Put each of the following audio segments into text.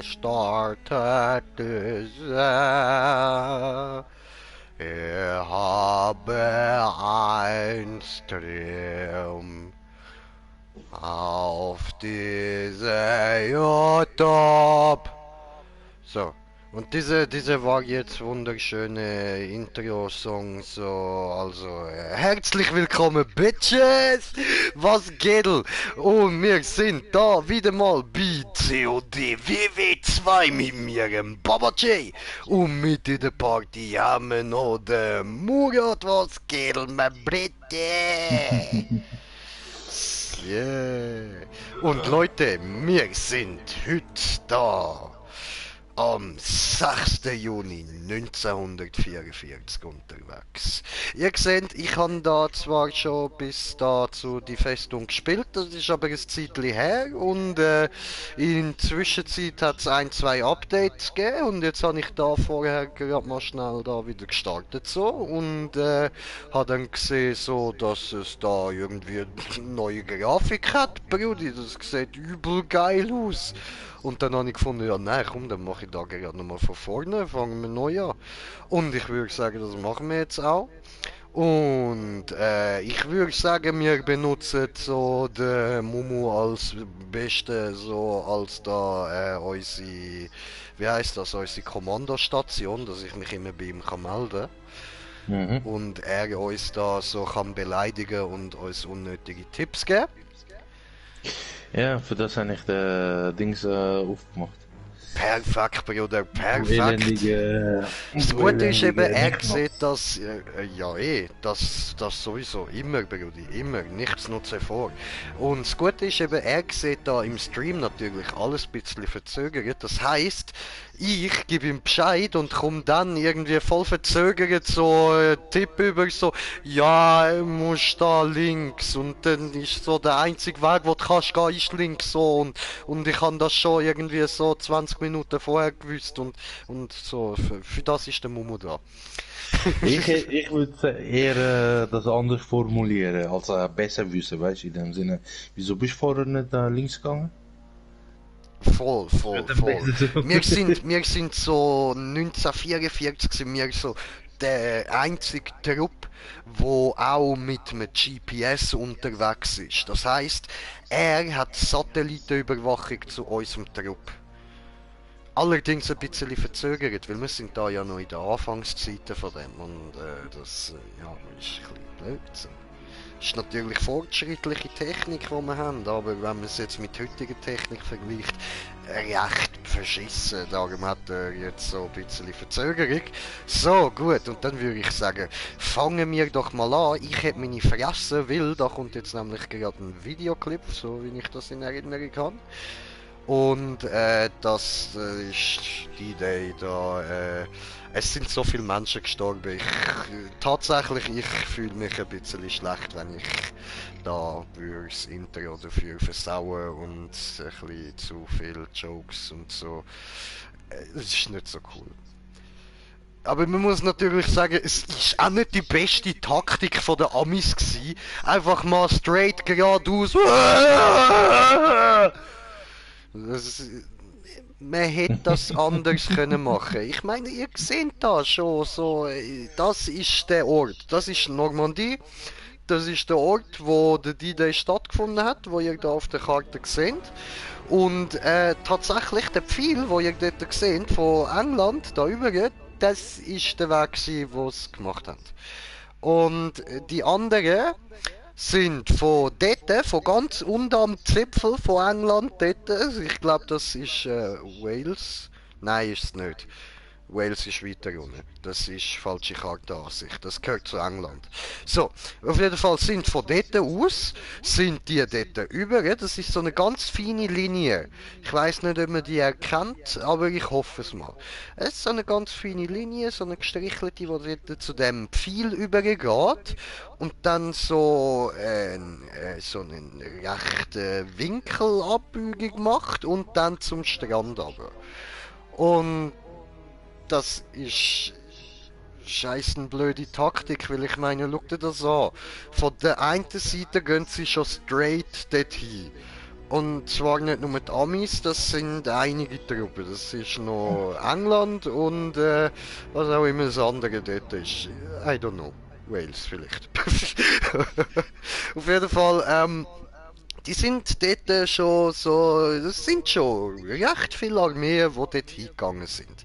Startete sehr. Ich habe einst Traum auf diese YouTube. So. Und diese war jetzt wunderschöne Intro-Song, so, also, herzlich willkommen, Bitches! Was geht'l? Und wir sind da wieder mal bei COD WW2 mit mir, dem Baba J. Und mit in der Party haben wir noch den Murat, was geht'l, mein Britte? Yeah. Und Leute, wir sind heute da am 6. Juni 1944 unterwegs. Ihr seht, ich habe da zwar schon bis dazu die Festung gespielt, das ist aber ein Zeitchen her und in der Zwischenzeit hat es ein, zwei Updates gegeben und jetzt habe ich da vorher gerade mal schnell da wieder gestartet so und habe dann gesehen so, dass es da irgendwie eine neue Grafik hat, Brudi, das sieht übel geil aus. Und dann habe ich gefunden, ja nein, komm, dann mache ich da gerade nochmal von vorne, fangen wir neu an. Und ich würde sagen, das machen wir jetzt auch. Und ich würde sagen, wir benutzen so den Mumu als beste, so als da unsere, wie heißt das, unsere Kommandostation, dass ich mich immer bei ihm kann melden Mhm. und er uns da so kann beleidigen und uns unnötige Tipps geben. Ja, für das habe ich de Dings aufgemacht. Perfekt, Bruder, Du perfekt. elendige, Das du Gute ist eben, elendige er sieht Nichtmaß. das, ja das sowieso, immer, Brudi, immer, nichts nutze vor. Und das Gute ist eben, er sieht da im Stream natürlich alles ein bisschen verzögert. Das heißt, ich gebe ihm Bescheid und komme dann irgendwie voll verzögert so Tipp über so, ja, musst da links und dann ist so der einzige Weg, wo du kannst gehen, ist links so und ich habe das schon irgendwie so 20 Minuten vorher gewusst und so, für das ist der Mumu da. Ich würde eher das anders formulieren, als besser wissen, weißt du, in dem Sinne. Wieso bist du vorher nicht links gegangen? Voll, Das voll, wird dann voll. besser so. Wir sind so 1944 sind wir so der einzige Trupp, wo auch mit einem GPS unterwegs ist. Das heißt, er hat Satellitenüberwachung zu unserem Trupp. Allerdings ein bisschen verzögert, weil wir sind da ja noch in den Anfangszeiten von dem und das ja, ist ein bisschen blöd. So. Ist natürlich fortschrittliche Technik, die wir haben, aber wenn man es jetzt mit heutiger Technik vergleicht, recht verschissen. Darum hat er jetzt so ein bisschen Verzögerung. So, gut, und dann würde ich sagen, fangen wir doch mal an. Ich hätte meine Fresse, weil da kommt jetzt nämlich gerade ein Videoclip, so wie ich das in Erinnerung habe. Und das ist die Idee da. Es sind so viele Menschen gestorben. Tatsächlich, ich fühle mich ein bisschen schlecht, wenn ich da das Intro dafür versaue und ein bisschen zu viele Jokes und so. Es ist nicht so cool. Aber man muss natürlich sagen, es ist auch nicht die beste Taktik von der Amis gewesen. Einfach mal straight geradeaus. Das, man hätte das anders können machen. Ich meine, ihr seht da schon so, das ist der Ort, das ist Normandie, das ist der Ort, wo der D-Day stattgefunden hat, wo ihr da auf der Karte seht. Und tatsächlich der Pfeil, wo ihr dort seht, von England, da über, das ist der Weg, wo es gemacht haben. Und die anderen sind von dort, von ganz unten am Zipfel von England dort, ich glaube das ist Wales, nein ist es nicht. Wales ist weiter unten. Das ist falsche Kartenansicht. Das gehört zu England. So, auf jeden Fall sind von dort aus, sind die dort über. Das ist so eine ganz feine Linie. Ich weiß nicht, ob man die erkennt, aber ich hoffe es mal. Es ist so eine ganz feine Linie, so eine gestrichelte, die dort zu dem Pfeil übergeht und dann so, so einen rechten Winkelabbiegung macht und dann zum Strand runter. Und das ist scheiße blöde Taktik, weil ich meine, schau dir das an. Von der einen Seite gehen sie schon straight dorthin. Und zwar nicht nur die Amis, das sind einige Truppen. Das ist noch England und was auch immer das andere dort ist. I don't know. Wales vielleicht. Auf jeden Fall, die sind dort schon so, das sind schon recht viele Armeen, die dort hingegangen sind.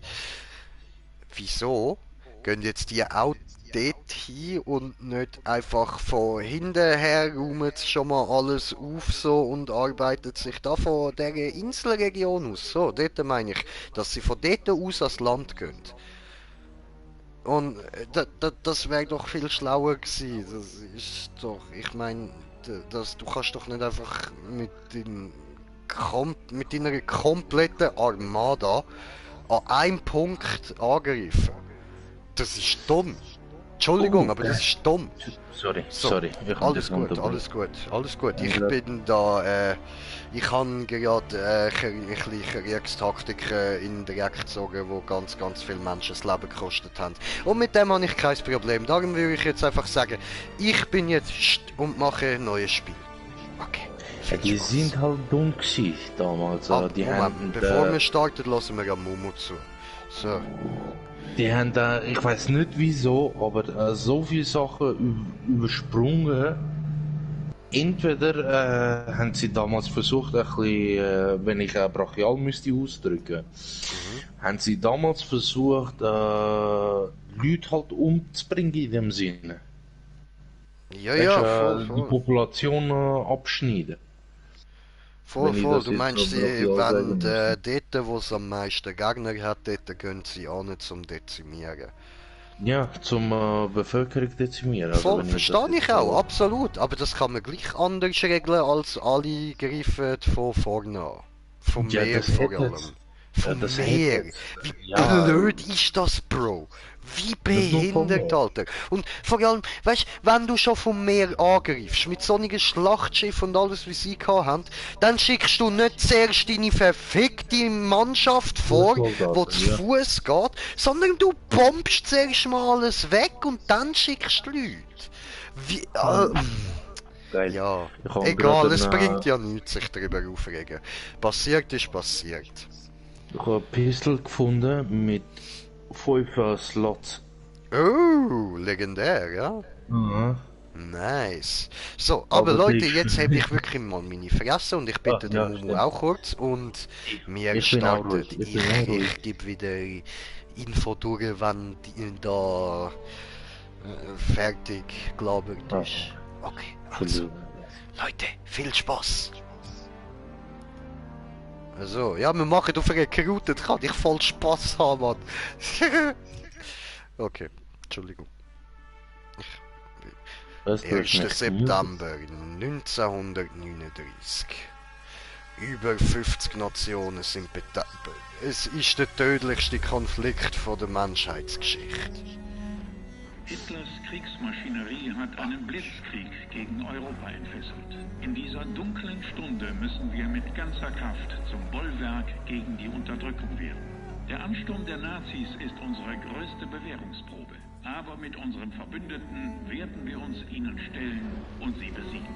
Wieso gehen jetzt die auch dort hin und nicht einfach von hinten her räumen schon mal alles auf so und arbeitet sich da von dieser Inselregion aus? So, dort meine ich, dass sie von dort aus ans Land gehen. Und das wäre doch viel schlauer gewesen. Das ist doch, ich meine, du kannst doch nicht einfach mit deiner kompletten Armada an einem Punkt angreifen. Das ist dumm. Entschuldigung, aber das ist dumm. Sorry, So, sorry. Ich hab alles dich gut, unterbrochen. alles gut, alles gut. Ich Ja. bin da, ich habe gerade ein bisschen Kriegstaktiken in den Dreck gezogen, die ganz, ganz viele Menschen das Leben gekostet haben. Und mit dem habe ich kein Problem. Darum würde ich jetzt einfach sagen, ich bin jetzt und mache ein neues Spiel. Okay. Ja, die Spaß. sind halt dumm gewesen damals. Die Moment, haben, bevor wir starten, lassen wir ja Momo zu. So. die haben da, ich weiß nicht wieso, aber so viele Sachen übersprungen. Entweder haben sie damals versucht, ein bisschen, wenn ich brachial müsste ausdrücken, haben sie damals versucht, Leute halt umzubringen in dem Sinne. Ja, Weißt, ja, voll, die voll. Population abschneiden. Voll, Wenn ich voll. das Du jetzt meinst, so sie, brachial wenn sagen dort, wo es am meisten Gegner hat, dort gehen sie an zum Dezimieren. Ja, zum Bevölkerung dezimieren. Voll, wenn ich das verstehe jetzt ich auch, so- absolut. Aber das kann man gleich anders regeln, als alle greifen von vorne an. Vom Ja, Meer das vor hätte allem. jetzt- Vom das Meer. hätte jetzt- Wie ja, blöd ist das, Bro? Wie Nicht nur vom behindert, Meer. Alter. Und vor allem, weißt du, wenn du schon vom Meer angreifst, mit sonnigen Schlachtschiffen und alles, wie sie gehabt haben, dann schickst du nicht zuerst deine verfickte Mannschaft vor, Fußsoldaten, wo zu ja. Fuß geht, sondern du bombst zuerst mal alles weg und dann schickst du Leute. Wie, Geil. ja, Ich hab egal, gerade es eine- bringt ja nichts, sich darüber aufregen. Passiert ist passiert. Ich habe eine Pistole gefunden mit 5 Slots. Oh, legendär, ja? Mhm. Nice. So, aber Aber Leute, die- jetzt habe ich wirklich mal meine Fresse und ich bitte den ja, Mumu stimmt. auch kurz und wir Ich bin auch starten. ruhig, ich bin auch ruhig. Ich gebe wieder Info durch, wenn die da fertig gelabert Ah. ist. Okay, also, Leute, viel Spaß. Also, ja, wir machen auf einer Route, kann ich voll Spaß haben, Mann. Okay, Entschuldigung. Was, du hast 1. mich September 1939. Über 50 Nationen sind beteiligt. Es ist der tödlichste Konflikt von der Menschheitsgeschichte. Hitlers Kriegsmaschinerie hat einen Blitzkrieg gegen Europa entfesselt. In dieser dunklen Stunde müssen wir mit ganzer Kraft zum Bollwerk gegen die Unterdrückung werden. Der Ansturm der Nazis ist unsere größte Bewährungsprobe. Aber mit unseren Verbündeten werden wir uns ihnen stellen und sie besiegen.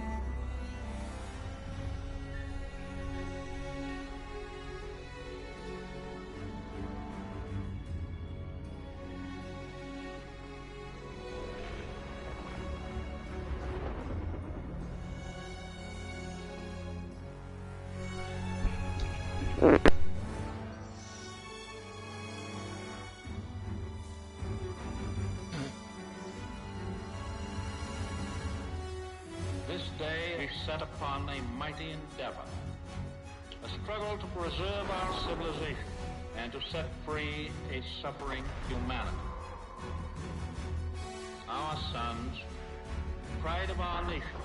This day we set upon a mighty endeavor, a struggle to preserve our civilization and to set free a suffering humanity. Our sons, pride of our nation,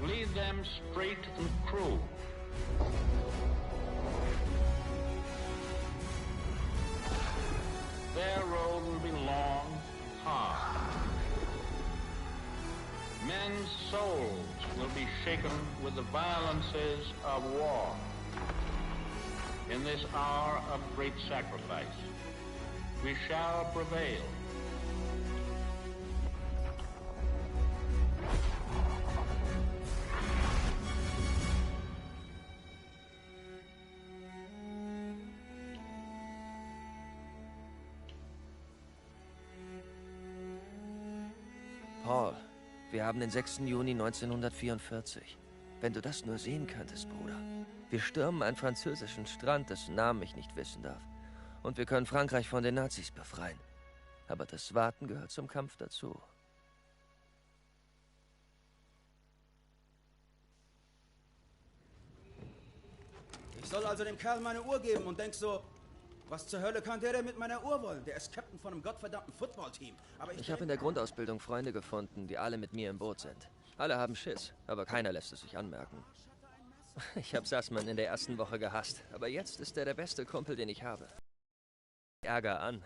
lead them straight and true. Their road will be long, hard. Men's souls will be shaken with the violences of war. In this hour of great sacrifice, we shall prevail. Paul, wir haben den 6. Juni 1944. Wenn du das nur sehen könntest, Bruder. Wir stürmen einen französischen Strand, dessen Namen ich nicht wissen darf. Und wir können Frankreich von den Nazis befreien. Aber das Warten gehört zum Kampf dazu. Ich soll also dem Kerl meine Uhr geben und denk so, was zur Hölle kann der denn mit meiner Uhr wollen? Der ist Captain von einem gottverdammten Footballteam. Aber ich habe in der Grundausbildung Freunde gefunden, die alle mit mir im Boot sind. Alle haben Schiss, aber keiner lässt es sich anmerken. Ich habe Sussman in der ersten Woche gehasst, aber jetzt ist er der beste Kumpel, den ich habe. Ärger an.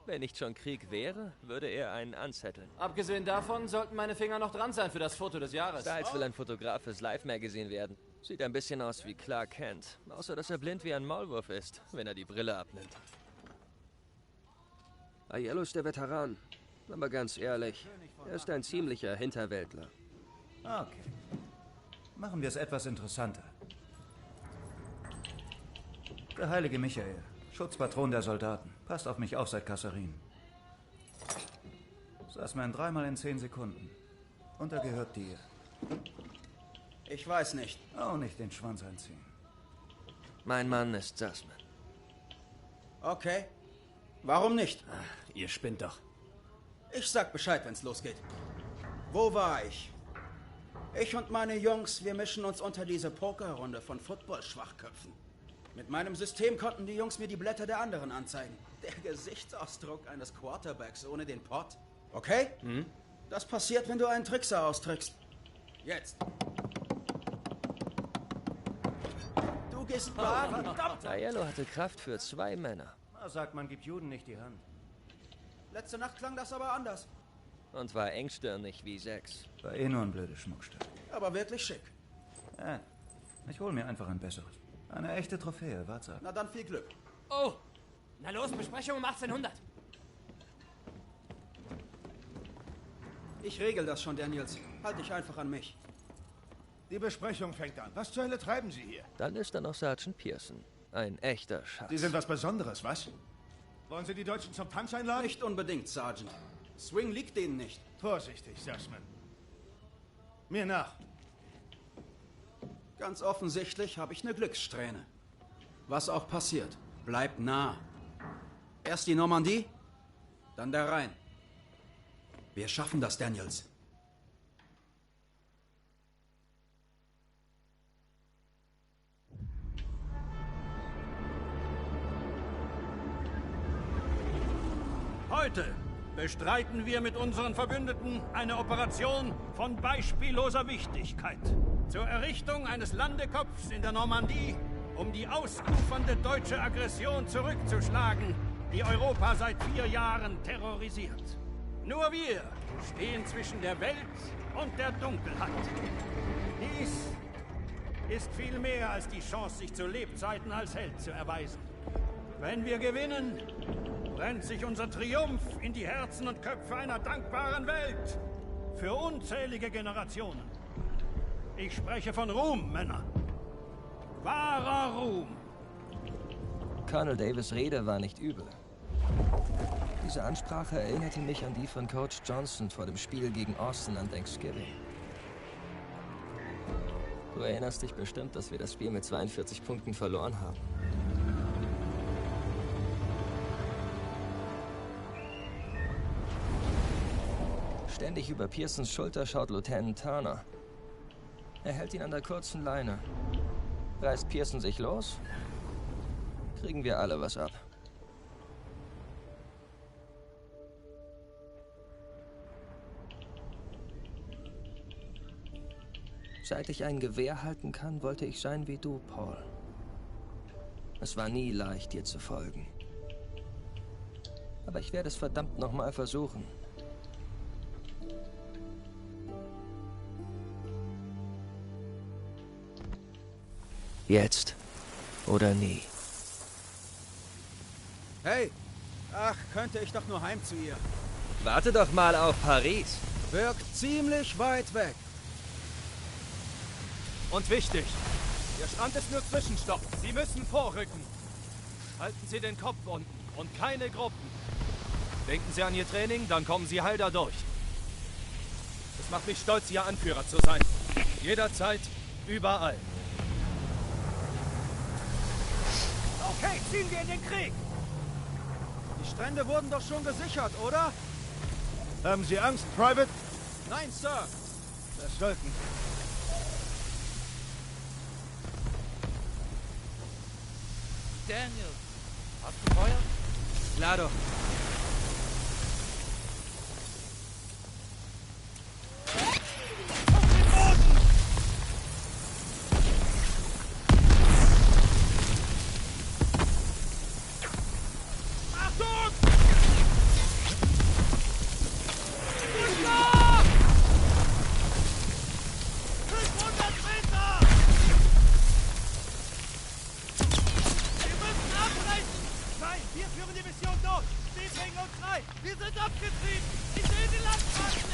Wenn nicht schon Krieg wäre, würde er einen anzetteln. Abgesehen davon sollten meine Finger noch dran sein für das Foto des Jahres. Styles will ein Fotograf fürs Live-Magazin werden. Sieht ein bisschen aus wie Clark Kent, außer dass er blind wie ein Maulwurf ist, wenn er die Brille abnimmt. Aiello ist der Veteran, aber ganz ehrlich, er ist ein ziemlicher Hinterwäldler. Okay. Machen wir es etwas interessanter. Der heilige Michael, Schutzpatron der Soldaten. Passt auf mich auf seit Kasserin. Sussman 3-mal in 10 Sekunden. Und er gehört dir. Ich weiß nicht. Auch nicht den Schwanz einziehen. Mein Mann ist Sussman. Okay. Warum nicht? Ach, ihr spinnt doch. Ich sag Bescheid, wenn's losgeht. Wo war ich? Ich und meine Jungs, wir mischen uns unter diese Pokerrunde von Football-Schwachköpfen. Mit meinem System konnten die Jungs mir die Blätter der anderen anzeigen. Der Gesichtsausdruck eines Quarterbacks ohne den Pott. Okay? Das passiert, wenn du einen Trickser austrickst. Jetzt. Du gehst baden. Verdammt! Aiello hatte Kraft für 2 Männer. Na, sagt man, gibt Juden nicht die Hand. Letzte Nacht klang das aber anders. Und war engstirnig wie 6. War eh nur ein blödes Schmuckstück. Aber wirklich schick. Ich hol mir einfach ein besseres. Eine echte Trophäe, wart's ab. Na dann viel Glück. Oh, na los, Besprechung um 1800. Ich regel das schon, Daniels. Halt dich einfach an mich. Die Besprechung fängt an. Was zur Hölle treiben Sie hier? Dann ist da noch Sergeant Pearson. Ein echter Schatz. Sie sind was Besonderes, was? Wollen Sie die Deutschen zum Tanz einladen? Nicht unbedingt, Sergeant. Swing liegt denen nicht. Vorsichtig, Sussman. Mir nach. Ganz offensichtlich habe ich eine Glückssträhne. Was auch passiert, bleibt nah. Erst die Normandie, dann der Rhein. Wir schaffen das, Daniels. Heute bestreiten wir mit unseren Verbündeten eine Operation von beispielloser Wichtigkeit. Zur Errichtung eines Landekopfs in der Normandie, um die ausufernde deutsche Aggression zurückzuschlagen, die Europa seit 4 Jahren terrorisiert. Nur wir stehen zwischen der Welt und der Dunkelheit. Dies ist viel mehr als die Chance, sich zu Lebzeiten als Held zu erweisen. Wenn wir gewinnen, brennt sich unser Triumph in die Herzen und Köpfe einer dankbaren Welt. Für unzählige Generationen. Ich spreche von Ruhm, Männer. Wahrer Ruhm. Colonel Davis' Rede war nicht übel. Diese Ansprache erinnerte mich an die von Coach Johnson vor dem Spiel gegen Austin an Thanksgiving. Du erinnerst dich bestimmt, dass wir das Spiel mit 42 Punkten verloren haben. Ständig über Pearsons Schulter schaut Lieutenant Turner. Er hält ihn an der kurzen Leine. Reißt Pearson sich los, kriegen wir alle was ab. Seit ich ein Gewehr halten kann, wollte ich sein wie du, Paul. Es war nie leicht, dir zu folgen. Aber ich werde es verdammt nochmal versuchen. Jetzt oder nie. Hey! Ach, könnte ich doch nur heim zu ihr. Warte doch mal auf Paris. Wirkt ziemlich weit weg. Und wichtig, der Strand ist nur Zwischenstopp. Sie müssen vorrücken. Halten Sie den Kopf unten und keine Gruppen. Denken Sie an Ihr Training, dann kommen Sie heil da durch. Es macht mich stolz, Ihr Anführer zu sein. Jederzeit, überall. Okay, ziehen wir in den Krieg! Die Strände wurden doch schon gesichert, oder? Haben Sie Angst, Private? Nein, Sir. Verstolken. Daniel, hast du Feuer? Klar doch.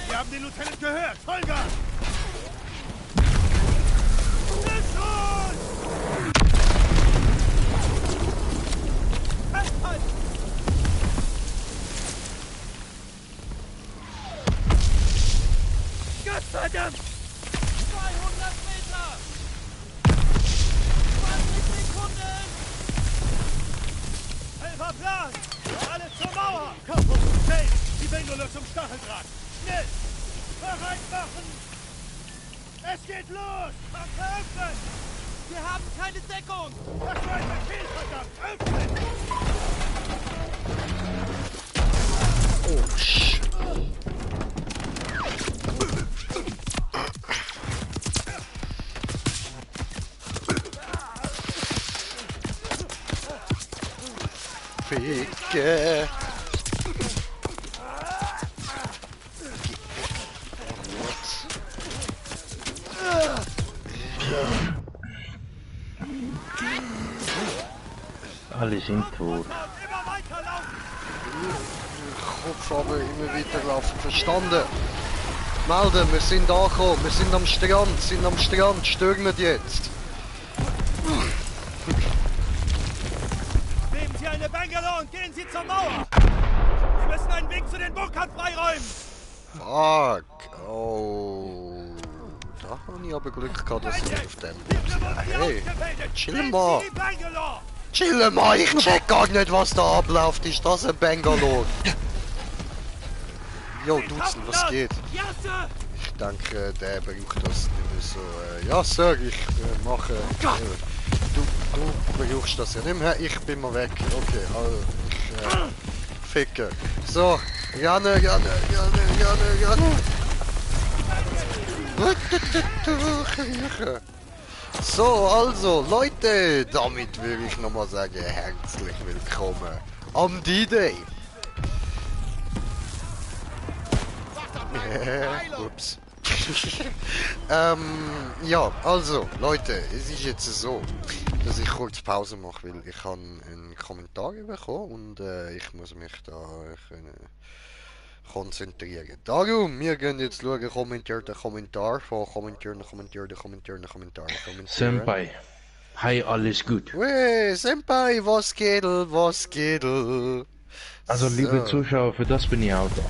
Wir haben den Lieutenant gehört! Vollgas! Festhalten! Gottverdammt! 200 Meter! 20 Sekunden! Helfer Plan! Alle zur Mauer! Campus, Jay! Die Bengale zum Stacheldraht! Schnell! Bereit machen! Es geht los! Waffe öffnen! Wir haben keine Deckung! Das war ein Befehl, verdammt! Öffnen! Oh, shit. Ficke! Alle sind tot. Kopf aber immer weiterlaufen. Verstanden? Melden, wir sind angekommen. Wir sind am Strand. Stürmen jetzt. Nehmen Sie eine Bangalore und gehen Sie zur Mauer! Wir müssen einen Weg zu den Bunkern freiräumen! Fuck. Oh. Da habe ich aber Glück gehabt, dass ich nicht auf dem bin. Hey, chill mal. Chill mal, ich check gar nicht, was da abläuft. Ist das ein Bangalore? Jo, Dutzend, was geht? Ich denke, der braucht das nicht mehr so. Ja, Sir, ich mache. Du brauchst das ja nicht mehr. Ich bin mal weg. Okay, also ich ficke. So, gerne. So, also, Leute, damit würde ich nochmal sagen, herzlich willkommen am D-Day. Ups. Ja, also, Leute, es ist jetzt so, dass ich kurz Pause mache, weil ich habe einen Kommentar bekommen und ich muss mich da konzentrieren. Darum, wir gehen jetzt schauen, kommentiert den Kommentar von kommentieren. Senpai, hi, alles gut. Hey, Senpai, was geht? Also, liebe Zuschauer, für das bin ich auch da.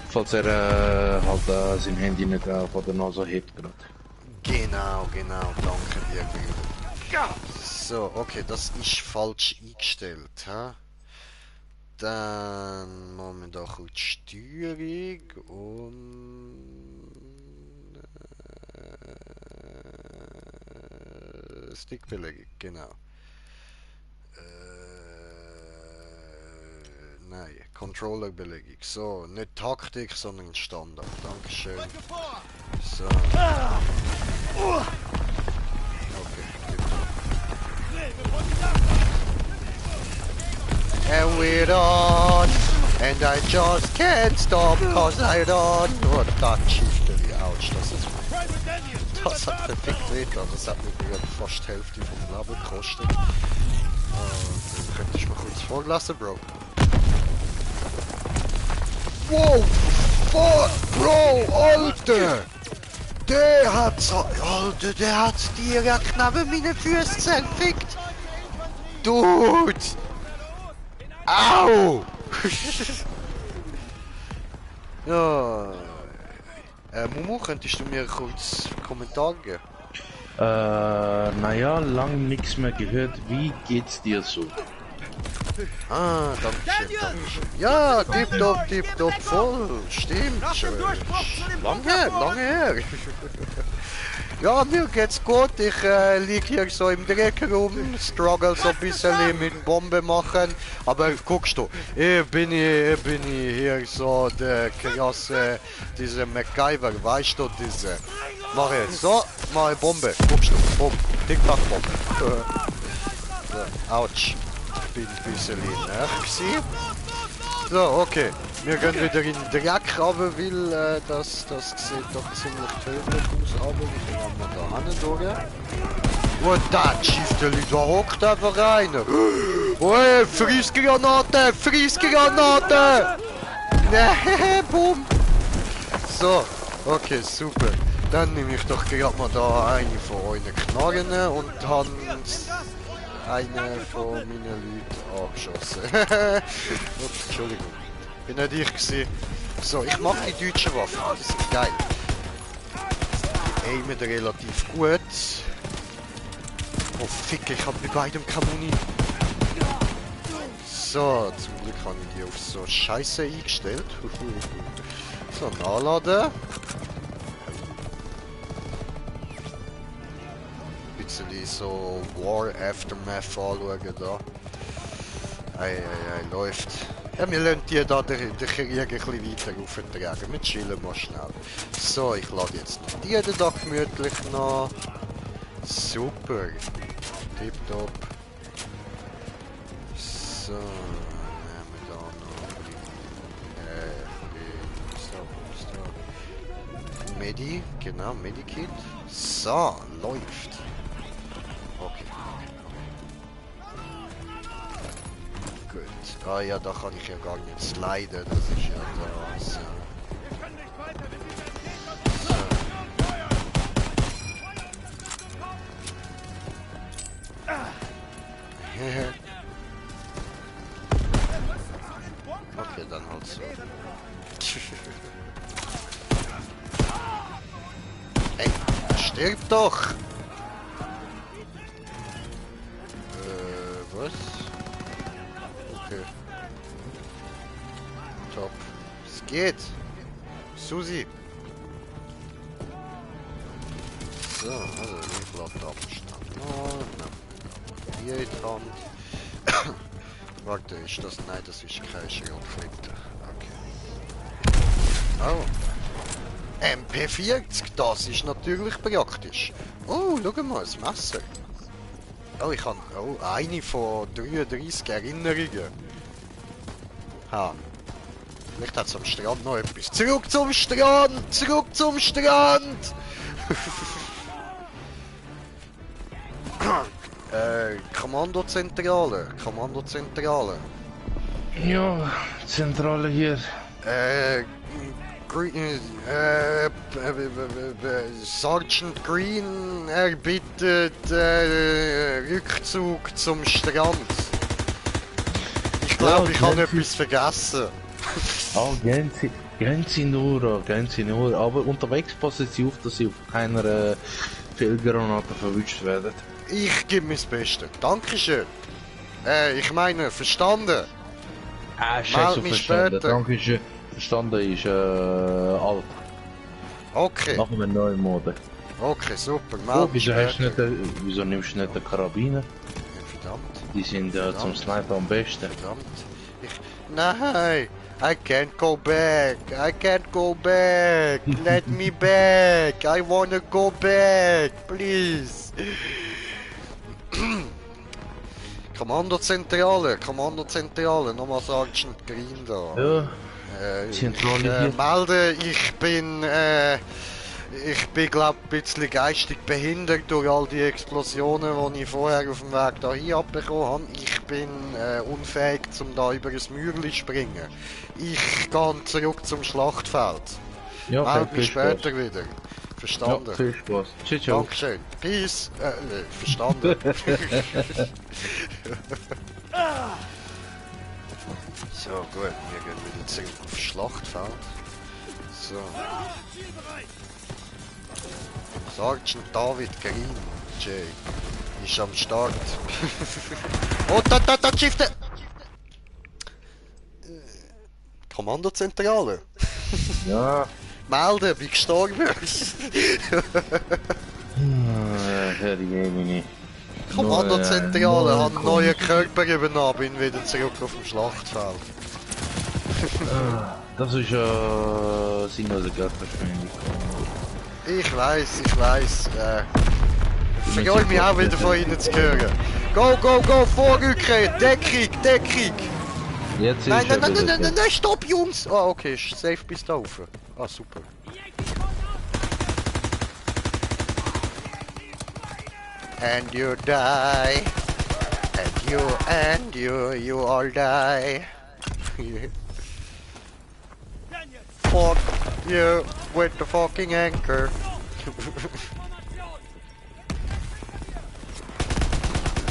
Falls er halt sein Handy nicht von der Nase hebt gerade. Genau, danke dir, Bruder. So, okay, das ist falsch eingestellt, ha? Dann machen wir da kurz Steuerung und Stickbelegung, genau. Nein, Controllerbelegung. So, nicht Taktik, sondern Standard. Dankeschön. So. Okay, and we're on, and I just can't stop, cause I don't know that Schichter. Ouch, das hat perfekt wehgetan. Das hat mir gerade fast die Hälfte vom Leben gekostet. Könntest du mal kurz vorlassen, Bro? Wow! Fuck, Bro! Alter! Der hat's direkt neben meinen Füßen zerfickt! Dude! Au! Ja. Mumu, könntest du mir kurz Kommentar geben? Naja, lang nichts mehr gehört. Wie geht's dir so? Ah, danke schön. Ja, tipptopp, voll. Stimmt. Lange her. Ja, mir geht's gut. Ich lieg hier so im Dreck rum, struggle so ein bisschen mit Bombe machen. Aber guckst du, ich bin hier so der krasse, dieser MacGyver, weißt du, diese. Mach ich so, mach ich Bombe, guckst du, Bombe, Tic-Tac-Bombe. So, ouch. Ich bin ein bisschen näher. So, okay. Wir gehen wieder in den Dreck runter, weil das sieht doch ziemlich tödlich aus. Aber wir gehen da hin durch. Und da schießt der Leute, da hockt einfach rein. Oh, Friessgranate! Friessgranate! Nee, bumm! So, okay, super. Dann nehme ich doch gerade mal da eine von euren Knarren und habe eine von meinen Leuten angeschossen. Ups, Entschuldigung. Bin nicht ich gewesen. So, ich mag die deutschen Waffen, die sind geil. Die aimen relativ gut. Oh fick, ich hab bei beidem keine Muni. So, zum Glück habe ich die auf so Scheiße eingestellt. So, nachladen. Ein bisschen so War Aftermath anschauen da. Ei, läuft. Ja, wir lassen die da den Krieg ein bisschen weiter auftragen. Wir chillen mal schnell. So, ich lade jetzt noch die da gemütlich nach. Super. Tipptopp. So, nehmen wir da noch so. Medi, genau, Medikit. So, läuft. Okay. Gut. Ah ja, da kann ich ja gar nicht sliden, das ist ja das. Okay, dann halt so. Ey, stirb doch! Was? Okay. Top. Es geht! Susi! So, also ich lade Abstand. Hier in die Hand. Warte, ist das? Nein, das ist keine Schrotflinte. Okay. Oh. MP40, das ist natürlich praktisch. Oh, schau mal, das Messer. Oh, ich habe eine von 33 Erinnerungen. Ha. Vielleicht hat es am Strand noch etwas. Zurück zum Strand! Zurück zum Strand! Kommandozentrale. Ja, Zentrale hier. Sergeant Green erbittet Rückzug zum Strand. Ich glaube, ich habe etwas vergessen. Oh, gehen Sie nur. Aber unterwegs passen Sie auf, dass Sie auf keiner Fehlgranate verwünscht werden. Ich gebe mir das Beste. Dankeschön. Ich meine, verstanden. Scheiße, verstanden. Dankeschön. Verstanden ist alt. Okay. Machen wir neue Mode. Okay, super. Wieso nimmst du nicht den Karabiner? Verdammt. Die sind zum Sniper am besten. Verdammt. Nein. I can't go back. Let me back. I wanna go back. Please. Kommandozentrale, nochmal Sergeant Green da. Ja, Zentrale melde, ich bin glaub ein bisschen geistig behindert durch all die Explosionen, die ich vorher auf dem Weg dahin abbekommen habe. Ich bin unfähig, um da über ein Mäuerchen springen. Ich gehe zurück zum Schlachtfeld. Ja, melde mich später wieder. Verstanden. Ja, viel Spaß. Ciao. Dankeschön. Peace. Verstanden. So, gut. Wir gehen wieder zurück aufs Schlachtfeld. So. Sergeant David Green, Jay, ist am Start. Oh, da, Schifte! Kommandozentrale. Ja. Melden, wie gestorben Herr Jemini. Kommandozentrale, hat einen neuen Körper übernommen, bin wieder zurück auf dem Schlachtfeld. Das ist ja sinnlose Geldverschwendung. Ich weiß. Ich freue mich auch wieder von Ihnen zu hören. Go, vorrücken! Deckung! Jetzt nein, stopp, Jungs! Ah, okay, ist safe bis da rauf. Ah, super. And you die. And you all die. Fuck you with the fucking anchor.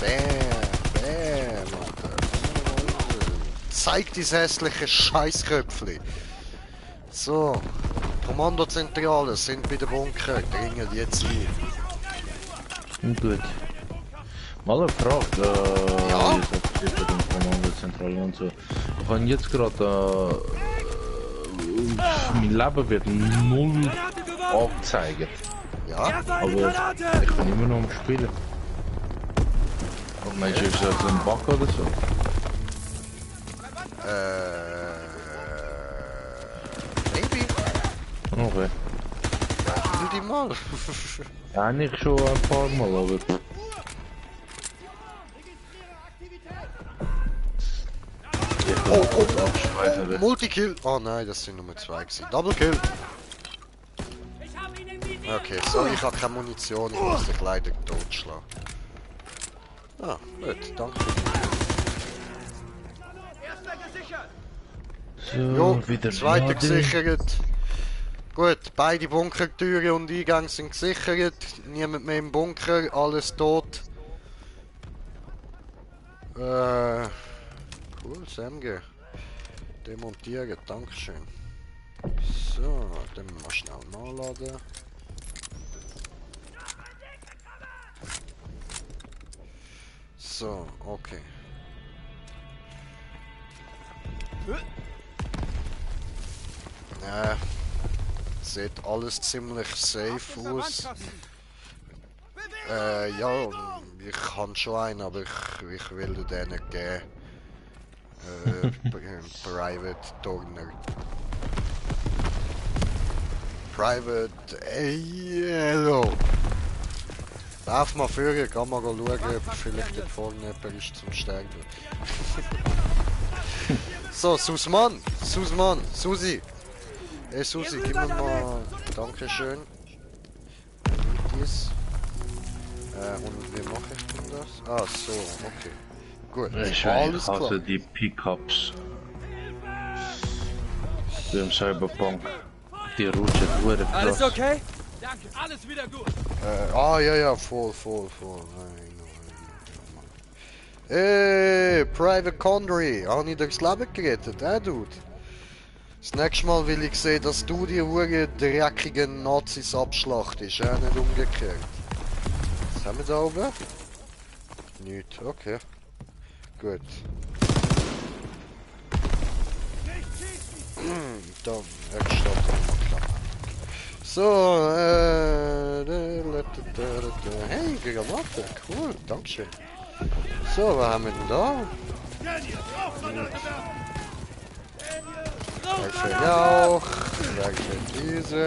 Bam. Zeig dieses hässliche Scheißköpfli. So, Kommandozentrale sind bei der Bunker, dringen jetzt ein. Gut. Mal eine Frage, ja? Jetzt auf der Kommandozentrale und so. Ich habe jetzt gerade mein Leben wird 0 angezeigt. Ja? Aber ich bin immer noch am Spielen. Und meinst du, ist das ein Bug oder so? Maybe. Okay. Ja, die mal. Eigentlich schon ein paar Mal, aber... Oh, Multikill. Oh nein, das sind nur 2 gewesen. Double Kill. Okay, sorry, ich habe keine Munition, ich muss dich leider totschlagen. Ah, gut, danke. So, Jo, wieder zweiter gesichert. Gut, beide Bunkertüren und Eingänge sind gesichert. Niemand mehr im Bunker, alles tot. Cool, SMG. Demontieren, dankeschön. So, dann mal schnell nachladen. So, okay. Sieht alles ziemlich safe aus. Ja, ich habe schon einen, aber ich will den nicht geben. Private Turner. Private Hello. Lauf mal führen, kann mal schauen, ob vielleicht dort vorne jemand ist zum Sterben. So, Susi. Hey Susi, gib mir mal. Dankeschön. Dies. Und wie mache ich denn das? Ah, so, okay. Gut, alles klar. Ich hasse die Pickups. Beim Cyberpunk. Die rutschen durch. Alles okay? Danke, alles wieder gut. Ja, voll. Nein. Private Condry, habe ich dir das Leben gerettet, Dude? Das nächste Mal will ich sehen, dass du die dreckigen Nazis abschlachtest, nicht umgekehrt. Was haben wir da oben? Nichts, okay. Gut. Dann, extra. So, hey, Granate, cool, dankeschön. So, was haben wir denn da? Danke für Jauch, danke für diese.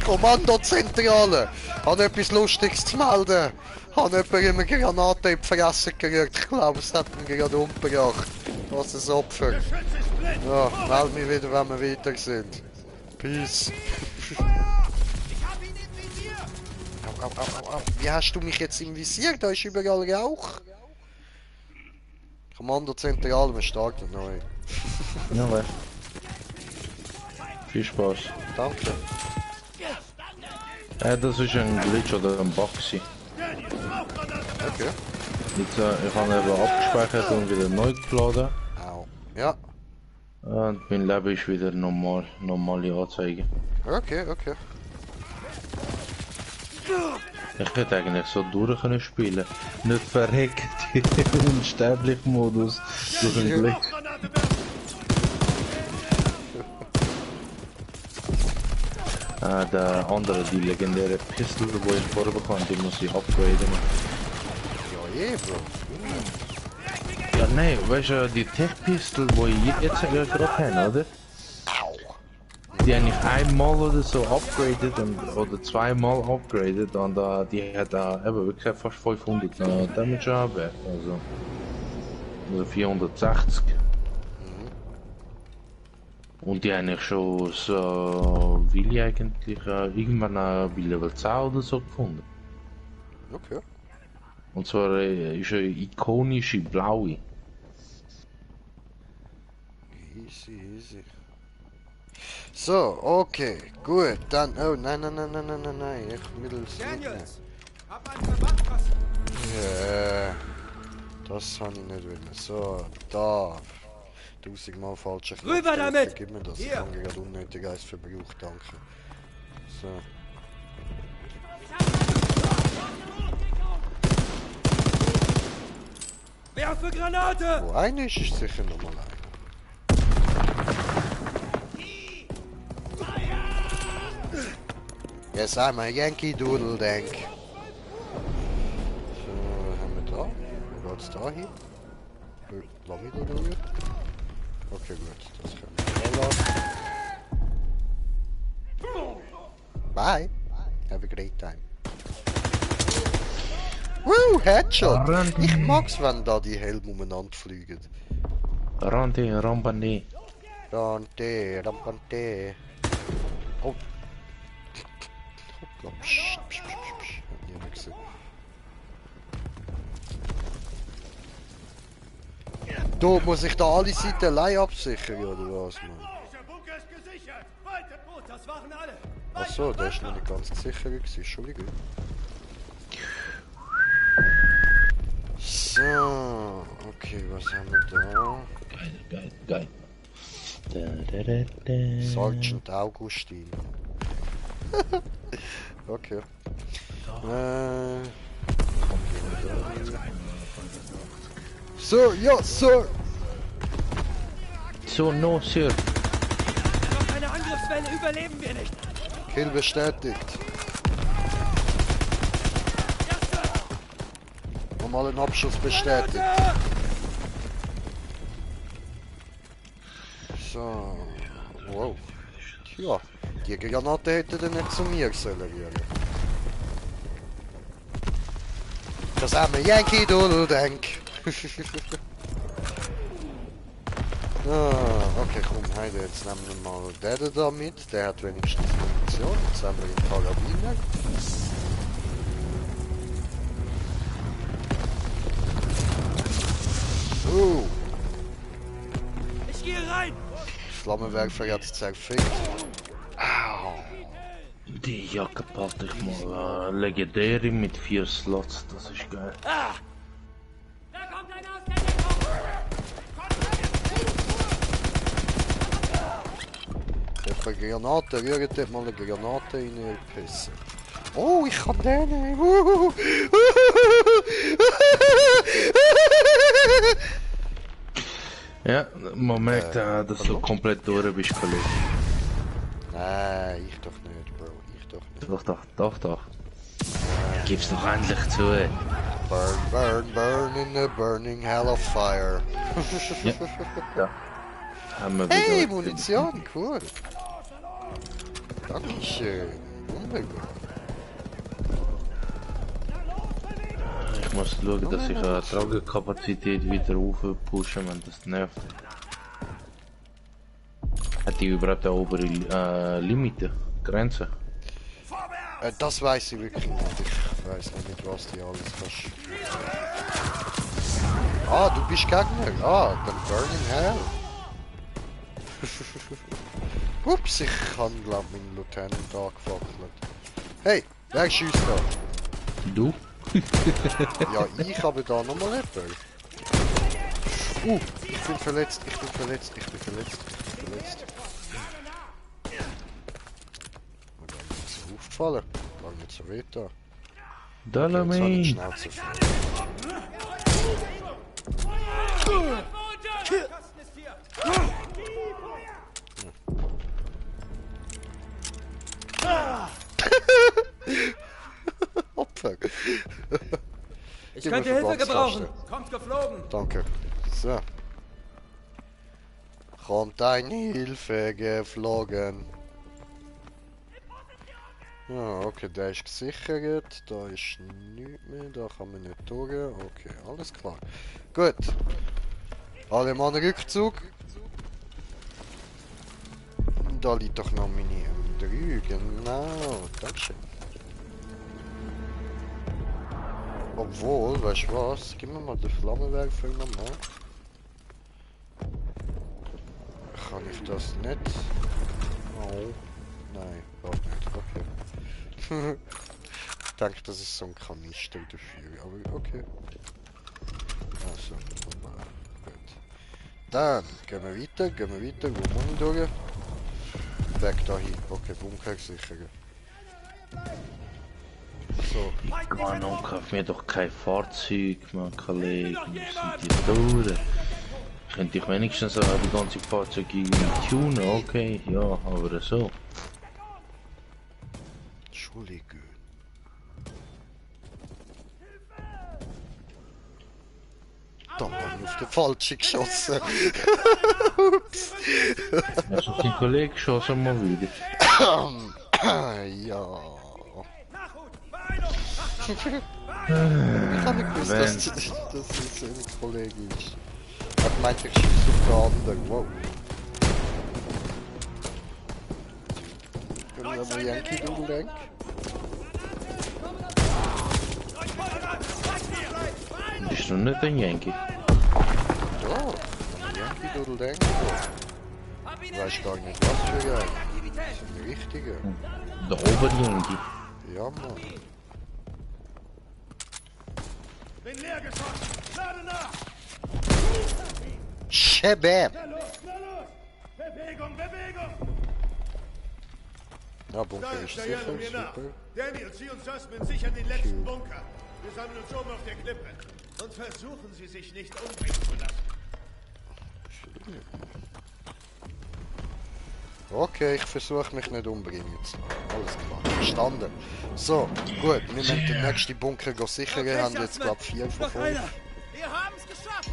Kommandozentrale! Habe etwas Lustiges zu melden. Habe jemand eine Granate in die Fresse gerührt. Ich glaube, es hat ihn gerade umgebracht. Was ein Opfer. Ja, meld mich wieder, wenn wir weiter sind. Peace. Au. Wie hast du mich jetzt im Visier? Da ist überall Rauch. Kommandozentrale, wir starten neu. Ja, viel Spaß. Danke. Das ist ein Glitch oder ein Bug. Okay. Jetzt, ich habe eben abgespeichert und wieder neu geladen. Au. Ja. Und mein Leben ist wieder normale Anzeige. Okay. Ich hätte eigentlich so durch können spielen. Nicht verreckt im unsterblichen Modus. Durch ein Glück. Der andere, die legendäre Pistol, die ich vorher bekomme, die muss ich upgraden. Ja, Bro. Ja, nein, weißt du, die Tech-Pistol, die ich jetzt gerade habe, oder? Die habe ich einmal oder so upgraded oder zweimal upgraded und die hat eben wirklich fast 500 Damage haben. Also 460. Und die habe ich schon so, will ich eigentlich irgendwann bei Level 10 oder so gefunden. Okay. Und zwar ist eine ikonische blaue. Easy. So, okay, gut, dann, oh, nein, ich mittels Daniels, hab einen Verband passen. Ja, das habe ich nicht wollen. So, da, 1000-mal falsche Knopf. Rüber damit! Gib mir das, ich Hier. habe gerade unnötig Eis verbraucht, danke. So. Werfe Granate! Wo einer ist sicher nochmal einer. Yes, I'm a Yankee Doodle Dank. So, haben wir da? Wo geht's da hin? Lange da durch? Okay, gut, das können wir da lassen. Bye! Have a great time. Woo, Headshot! Ich mag's, wenn da die Helme umeinander fliegen. Rante, Rampane. Rampante. Oh. Hoppla, psch. Hat niemand gesehen. Du, muss ich da alle Seiten allein absichern, oder was, Mann? Dieser Bunker ist gesichert. Weiter, gut, das waren alle. Achso, der ist noch nicht ganz gesichert gewesen, Entschuldigung. So, okay, was haben wir da? Geil. Sergeant Augustin. Okay. Sir, ja, Sir! So, no, Sir. Noch eine Angriffswelle überleben wir nicht. Kill bestätigt. Nochmal einen Abschuss bestätigt. So. Wow. Tja, die Granate hätte dann nicht zu mir sollen rühren. Das haben wir Yankee Doodle Dank. Okay, komm, Heide, jetzt nehmen wir mal den da mit. Der hat wenigstens Munition. Jetzt haben wir den Karabiner. Ich gehe rein! Flammenwerfer hat es zerfickt. Au. Die Jacke packe ich mal. Legendäre mit 4 Slots, das ist geil. Ah! Da kommt einer aus der Deckung! Eine Granate, rührt dort mal eine Granate in ihr Pissen. Oh, ich kann den nehmen. Ja, man merkt, dass du komplett durch bist, Kollege. Nein, ich doch nicht, Bro. Ich doch nicht. Doch. Gib's doch endlich zu. Burn in the burning hell of fire. Ja. Haben wir Hey, wieder. Munition, cool. Dankeschön. Wunderbar. Ich muss schauen, dass ich Tragekapazität wieder aufpushen, wenn das nervt. Hat die überhaupt eine obere Limite? Grenze? Das weiß ich wirklich nicht. Ich weiß nicht, mit was die alles kannst. Ah, du bist Gegner. Ah, dann Burning Hell. Ups, ich habe, glaube ich, meinen Lieutenant angefackelt. Hey, wer schießt da? Du? Ja, ich habe da nochmal jemanden. Ich bin verletzt. Mir ist so aufgefallen. Gar nicht so weh da. Dalami. Schnauze voll. Opfer. Ich könnte Hilfe gebrauchen. Kommt geflogen. Danke. So. Kommt eine Hilfe geflogen. Ja, okay, der ist gesichert. Da ist nichts mehr. Da kann man nicht durch. Okay, alles klar. Gut. Alle Mann Rückzug. Da liegt doch noch meine M3. Genau. Dankeschön. Obwohl, weißt du was? Gib mir mal den Flammenwerfer nochmal. Kann ich das nicht? Oh. Nein, auch nicht. Okay. Ich denke, das ist so ein Kanister dafür, aber okay. Also, gut. Dann gehen wir weiter. Wo muss ich durch? Weg dahin. Okay, Bunker sichern. So. Mann, kauf mir doch kein Fahrzeug, mein Kollege. Wo sind die durch? Könnte ich wenigstens die ganze Fahrzeuge irgendwie tunen? Okay, ja, aber so. Entschuldigung. Da habe ich auf den Falschen geschossen. Ups. Hast du den Kollegen geschossen mal wieder? Ja. Ich habe nicht gewusst, dass es ein Kollege ist. Ich meinte, ich schieße auf den anderen. Wow. Können wir mal Yankee durchlenken? Bist du nicht ein Yankee? Ja, ein Yankee durchlenken. Ich weiß gar nicht, was für Yankee. Das ist ein richtiger. Der Ober-Yankee. Ja, Mann. Bin leer geschossen. Lade nach. Shabab! Na los! Bewegung! Ja, Bunker ist sicher, super. Daniel, Sie und Sussman sichern den letzten Bunker. Wir sammeln uns oben auf der Klippe. Und versuchen Sie sich nicht umbringen zu lassen. Okay, ich versuche mich nicht umbringen zu lassen. Alles klar, verstanden. So, gut, wir müssen den nächsten Bunker sichern. Wir haben jetzt, glaube ich, 4 von 5. Wir haben es geschafft.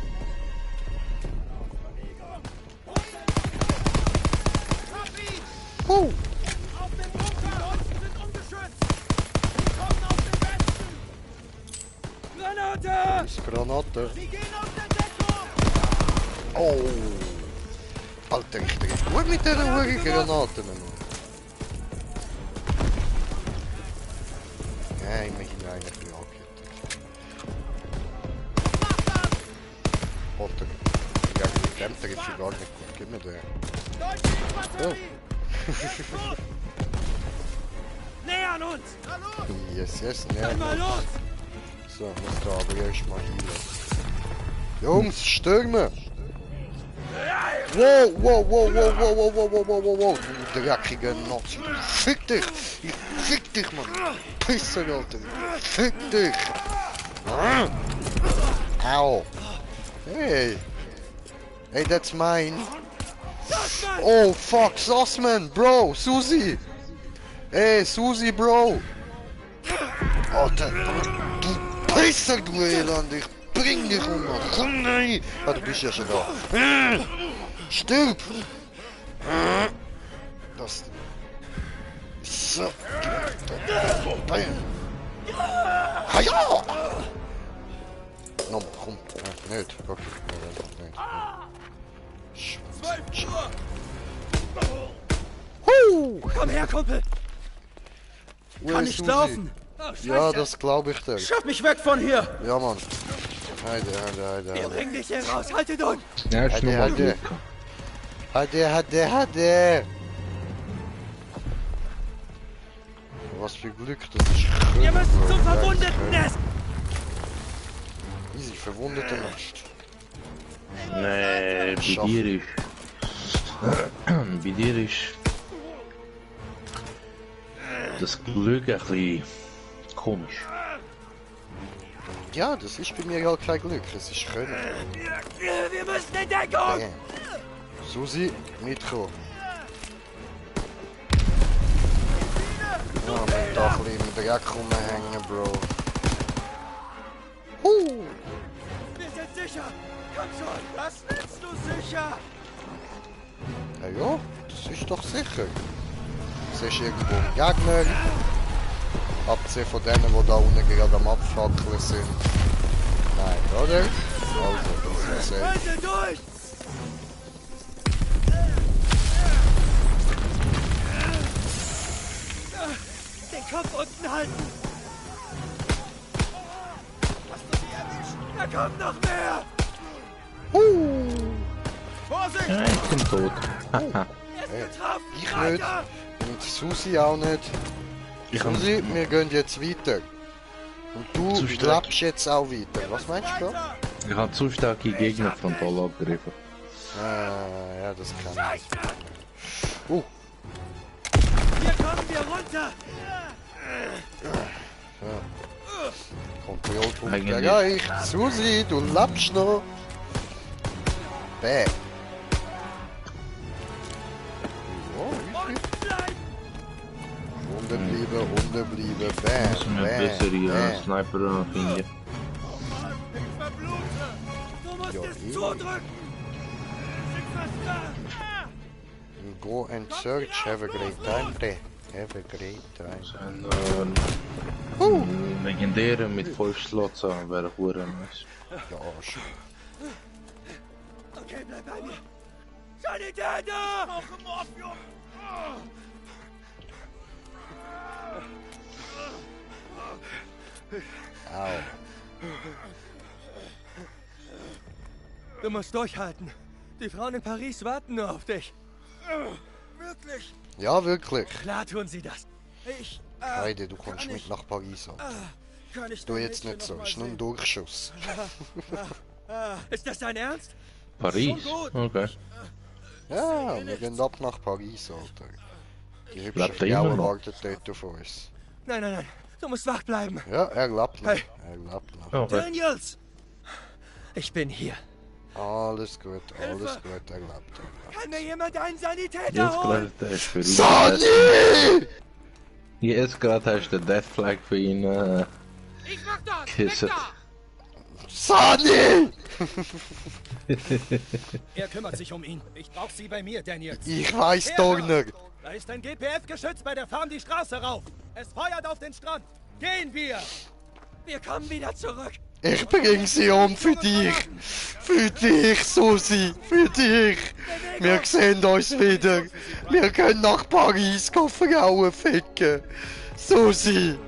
Auf dem Bunker unten sind ungeschützt. Sie kommen aus dem Westen. Granate! Das ist Granate. Sie gehen aus der Deckung. Oh! Alter, ich treffe gut mit diesen Uhren Granaten. Ja, immerhin eine Rakete. Alter, ja, mit dem treffe ich gar nicht gut. Gib mir den. Oh. Nähern uns! Yes, näher. Mal los! So, muss da aber erstmal heilen. Jungs, stürmen! Wow, du dreckiger Nazi. Fick dich! Ich fick dich, Mann! Pisser, Alter! Fick dich! Au! Hey! Hey, that's mine! Oh, fuck, Sussman, bro! Susi! Hey, Susi, bro! Alter, du Pisser, du Elend! Ich bring dich um! Komm, nein! Ah, du bist ja schon da! Stirb! Das... So... Ah ja! No, komm, nicht. Okay, nicht. 12 Uhr! Komm her, Kumpel! Kann nicht laufen! Ja, das glaube ich dir. Schaff mich weg von hier! Ja, Mann. Heide. Bring dich hier raus, haltet uns! Ja, ist noch mal gut. Heide. Was für Glück, das ist schön. Wir müssen zum verwundeten Nest! Verwundeten nicht. Nee, bei dir ist... bei dir ist... das Glück ein bisschen komisch. Ja, das ist bei mir ja kein Glück, es ist Können. Wir müssen in Deckung! Bam. Susi, mitkommen. Ja, mit da ein bisschen im Dreck rumhängen, Bro. Wir sind sicher! Komm schon! Das nennst du sicher! Ja, das ist doch sicher. Siehst irgendwo einen Gegner. Abgesehen von denen, die da unten gerade am Abfackeln sind. Nein, oder? Also, das ist safe. Halte durch! Den Kopf unten halten! Hast du sie erwischt? Da kommt noch mehr! Vorsicht! Ja, ich bin tot. Haha. Hey, ich nicht. Und Susi auch nicht. Susi, wir gehen jetzt weiter. Und du klappst jetzt auch weiter. Was meinst du? Ich habe zu starke Gegner frontal angegriffen. Ja, das kann ich. Hier kommen wir runter! Kontrollpunkt erreicht. Susi, du lappst noch. Bäh. Unten bleiben, bam, Müssen wir bessere Sniper finden. Du musst es zudrücken! Go and search, have a great time, bre. Have a great time. Legendäre mit 5 Slots wäre hure nice. Ja, schon. Okay, bleib bei mir! Sanitäter! Ich brauche Morphium! Au. Du musst durchhalten. Die Frauen in Paris warten nur auf dich. Wirklich? Ja, wirklich. Klar tun sie das. Ich... Heide, du kommst mit nach Paris. Kann ich Du jetzt nicht so, ist nur ein Durchschuss. Ist das dein Ernst? Paris? Okay. Ja, wir gehen ab nach Paris, Alter. Die hübsche Bleibt er Frau immer noch? wartet dort auf uns. Nein, nein, nein. Du musst wach bleiben. Ja, er lebt noch. Hey. Er lebt noch. Okay. Daniels! Ich bin hier. Alles gut, er lebt. Kann mir jemand einen Sanitäter Jetzt holen? gerade hast du für ihn. Sonny! Jetzt gerade hast du den Death Flag für ihn Ich mach das! gekisset. Sonny! Er kümmert sich um ihn. Ich brauche sie bei mir, Daniels. Ich weiß doch nicht. Da ist ein GPF-Geschütz bei der Farm die Straße rauf. Es feuert auf den Strand. Gehen wir! Wir kommen wieder zurück! Ich bring sie um für dich. Für dich, Susi. Für dich. Wir sehen uns wieder. Wir können nach Paris Frauen ficken. Susi.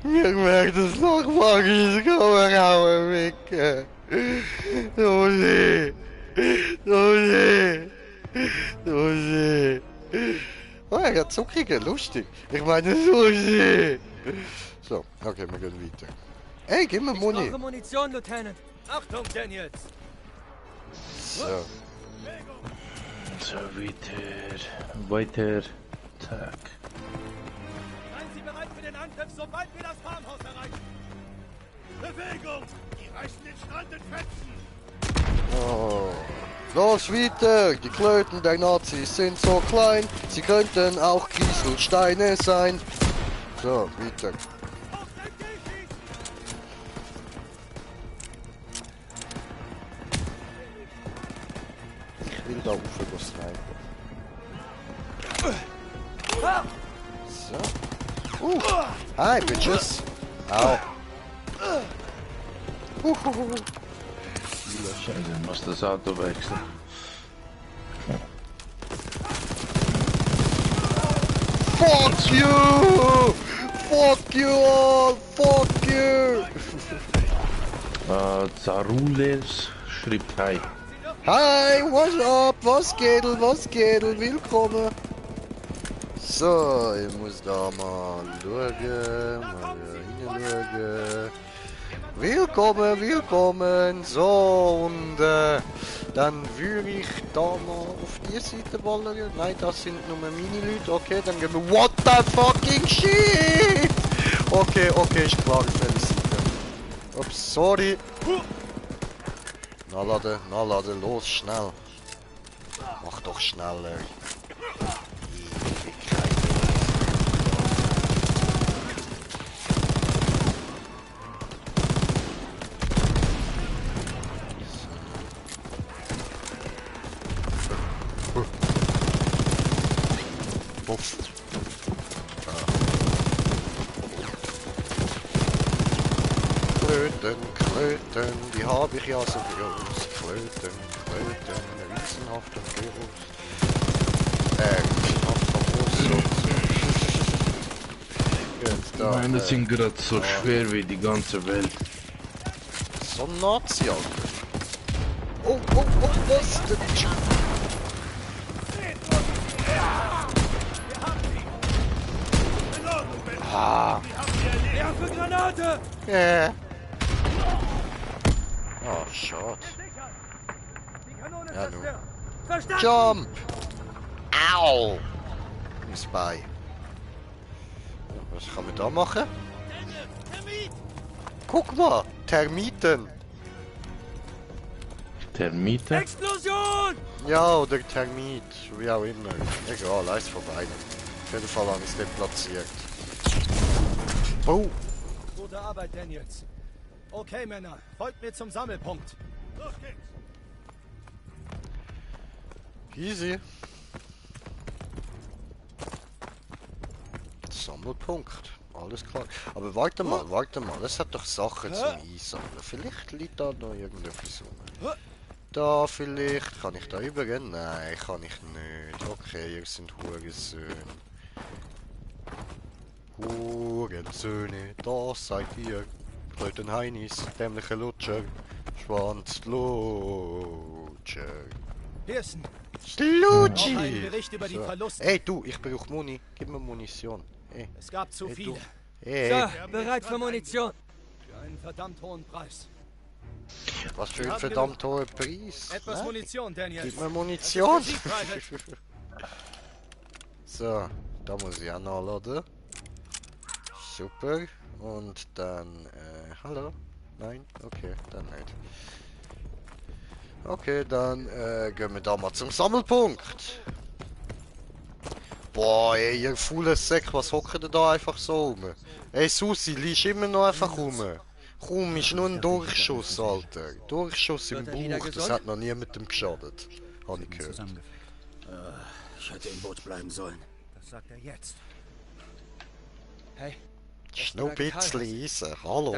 Wir werden nach Paris Frauen ficken. Susi. Susi. Susi. Oh, er hat Zuckige, lustig. Ich meine Susi. So, okay, wir gehen weiter. Ey, gib mir Ich Muni. brauche Munition, Lieutenant. Achtung, Daniels. So. So, weiter. Tag. Seien Sie bereit für den Angriff, sobald wir das Farmhaus erreichen. Bewegung! Die reißen den Strand in Fetzen! Oh. Los, weiter! Die Klöten der Nazis sind so klein, sie könnten auch Kieselsteine sein. So, weiter. Ich will da rauf snipen. So. Hi, bitches! Au! Scheiße, muss das Auto wechseln. Fuck you! Fuck you all! Fuck you! Zarules schreibt hi. Hi, what's up? Was geht? Willkommen! So, ich muss da mal schauen, mal hinschauen. Willkommen, willkommen. So, und dann würde ich da mal auf die Seite ballern. Nein, das sind nur meine Leute. Okay, dann gehen wir... What the fucking shit! Okay, ist klar, auf welche Seite. Ups, sorry. Nachladen, los, schnell. Mach doch schneller. Puff. Klöten, die habe ich ja so groß. Klöten, riesenhaft und groß. Meine sind gerade so schwer wie die ganze Welt. So ein Nazi, Alter. Oh, was denn? Werfe Granate! Oh, schade. Ja, nun. Verstanden! Jump! Au! Ist bei. Was kann man da machen? Guck mal! Termiten! Termiten? Explosion! Ja, oder Termit, wie auch immer. Egal, eins von beiden. Auf jeden Fall habe ich es deplatziert. Oh! Gute Arbeit, Daniels. Okay, Männer, folgt mir zum Sammelpunkt. Los geht's! Easy. Sammelpunkt. Alles klar. Aber warte mal. Es hat doch Sachen zum Einsammeln. Vielleicht liegt da noch irgendetwas rum. Da vielleicht. Kann ich da übergehen? Nein, kann ich nicht. Okay, ihr sind Hurensöhne. Hurensöhne, das seid ihr. Blöden Heinis, dämliche Lutscher. Schwanzlutscher. Pearson! Slutschi! Ein Bericht über die Verluste. Ey, du, ich brauche Muni. Gib mir Munition. Ey. Es gab zu viele. Hey. So, bereit für Munition. Für einen verdammt hohen Preis. Was für ein verdammt hoher Preis. Etwas Munition, Daniel. Gib mir Munition. So, da muss ich auch nachladen. Super. Und dann, hallo? Nein? Okay, dann nicht. Okay, dann gehen wir da mal zum Sammelpunkt. Boah, ey, ihr faulen Säck, was hockt ihr da einfach so rum? Ey, Susi, liegst immer noch einfach rum. Komm, ist nur ein Durchschuss, Alter. Durchschuss im Bauch, das hat noch nie mit dem geschadet. Hab ich gehört. Ich hätte im Boot bleiben sollen. Das sagt er jetzt. Hey. Ist noch ein bisschen Eisen. Hallo,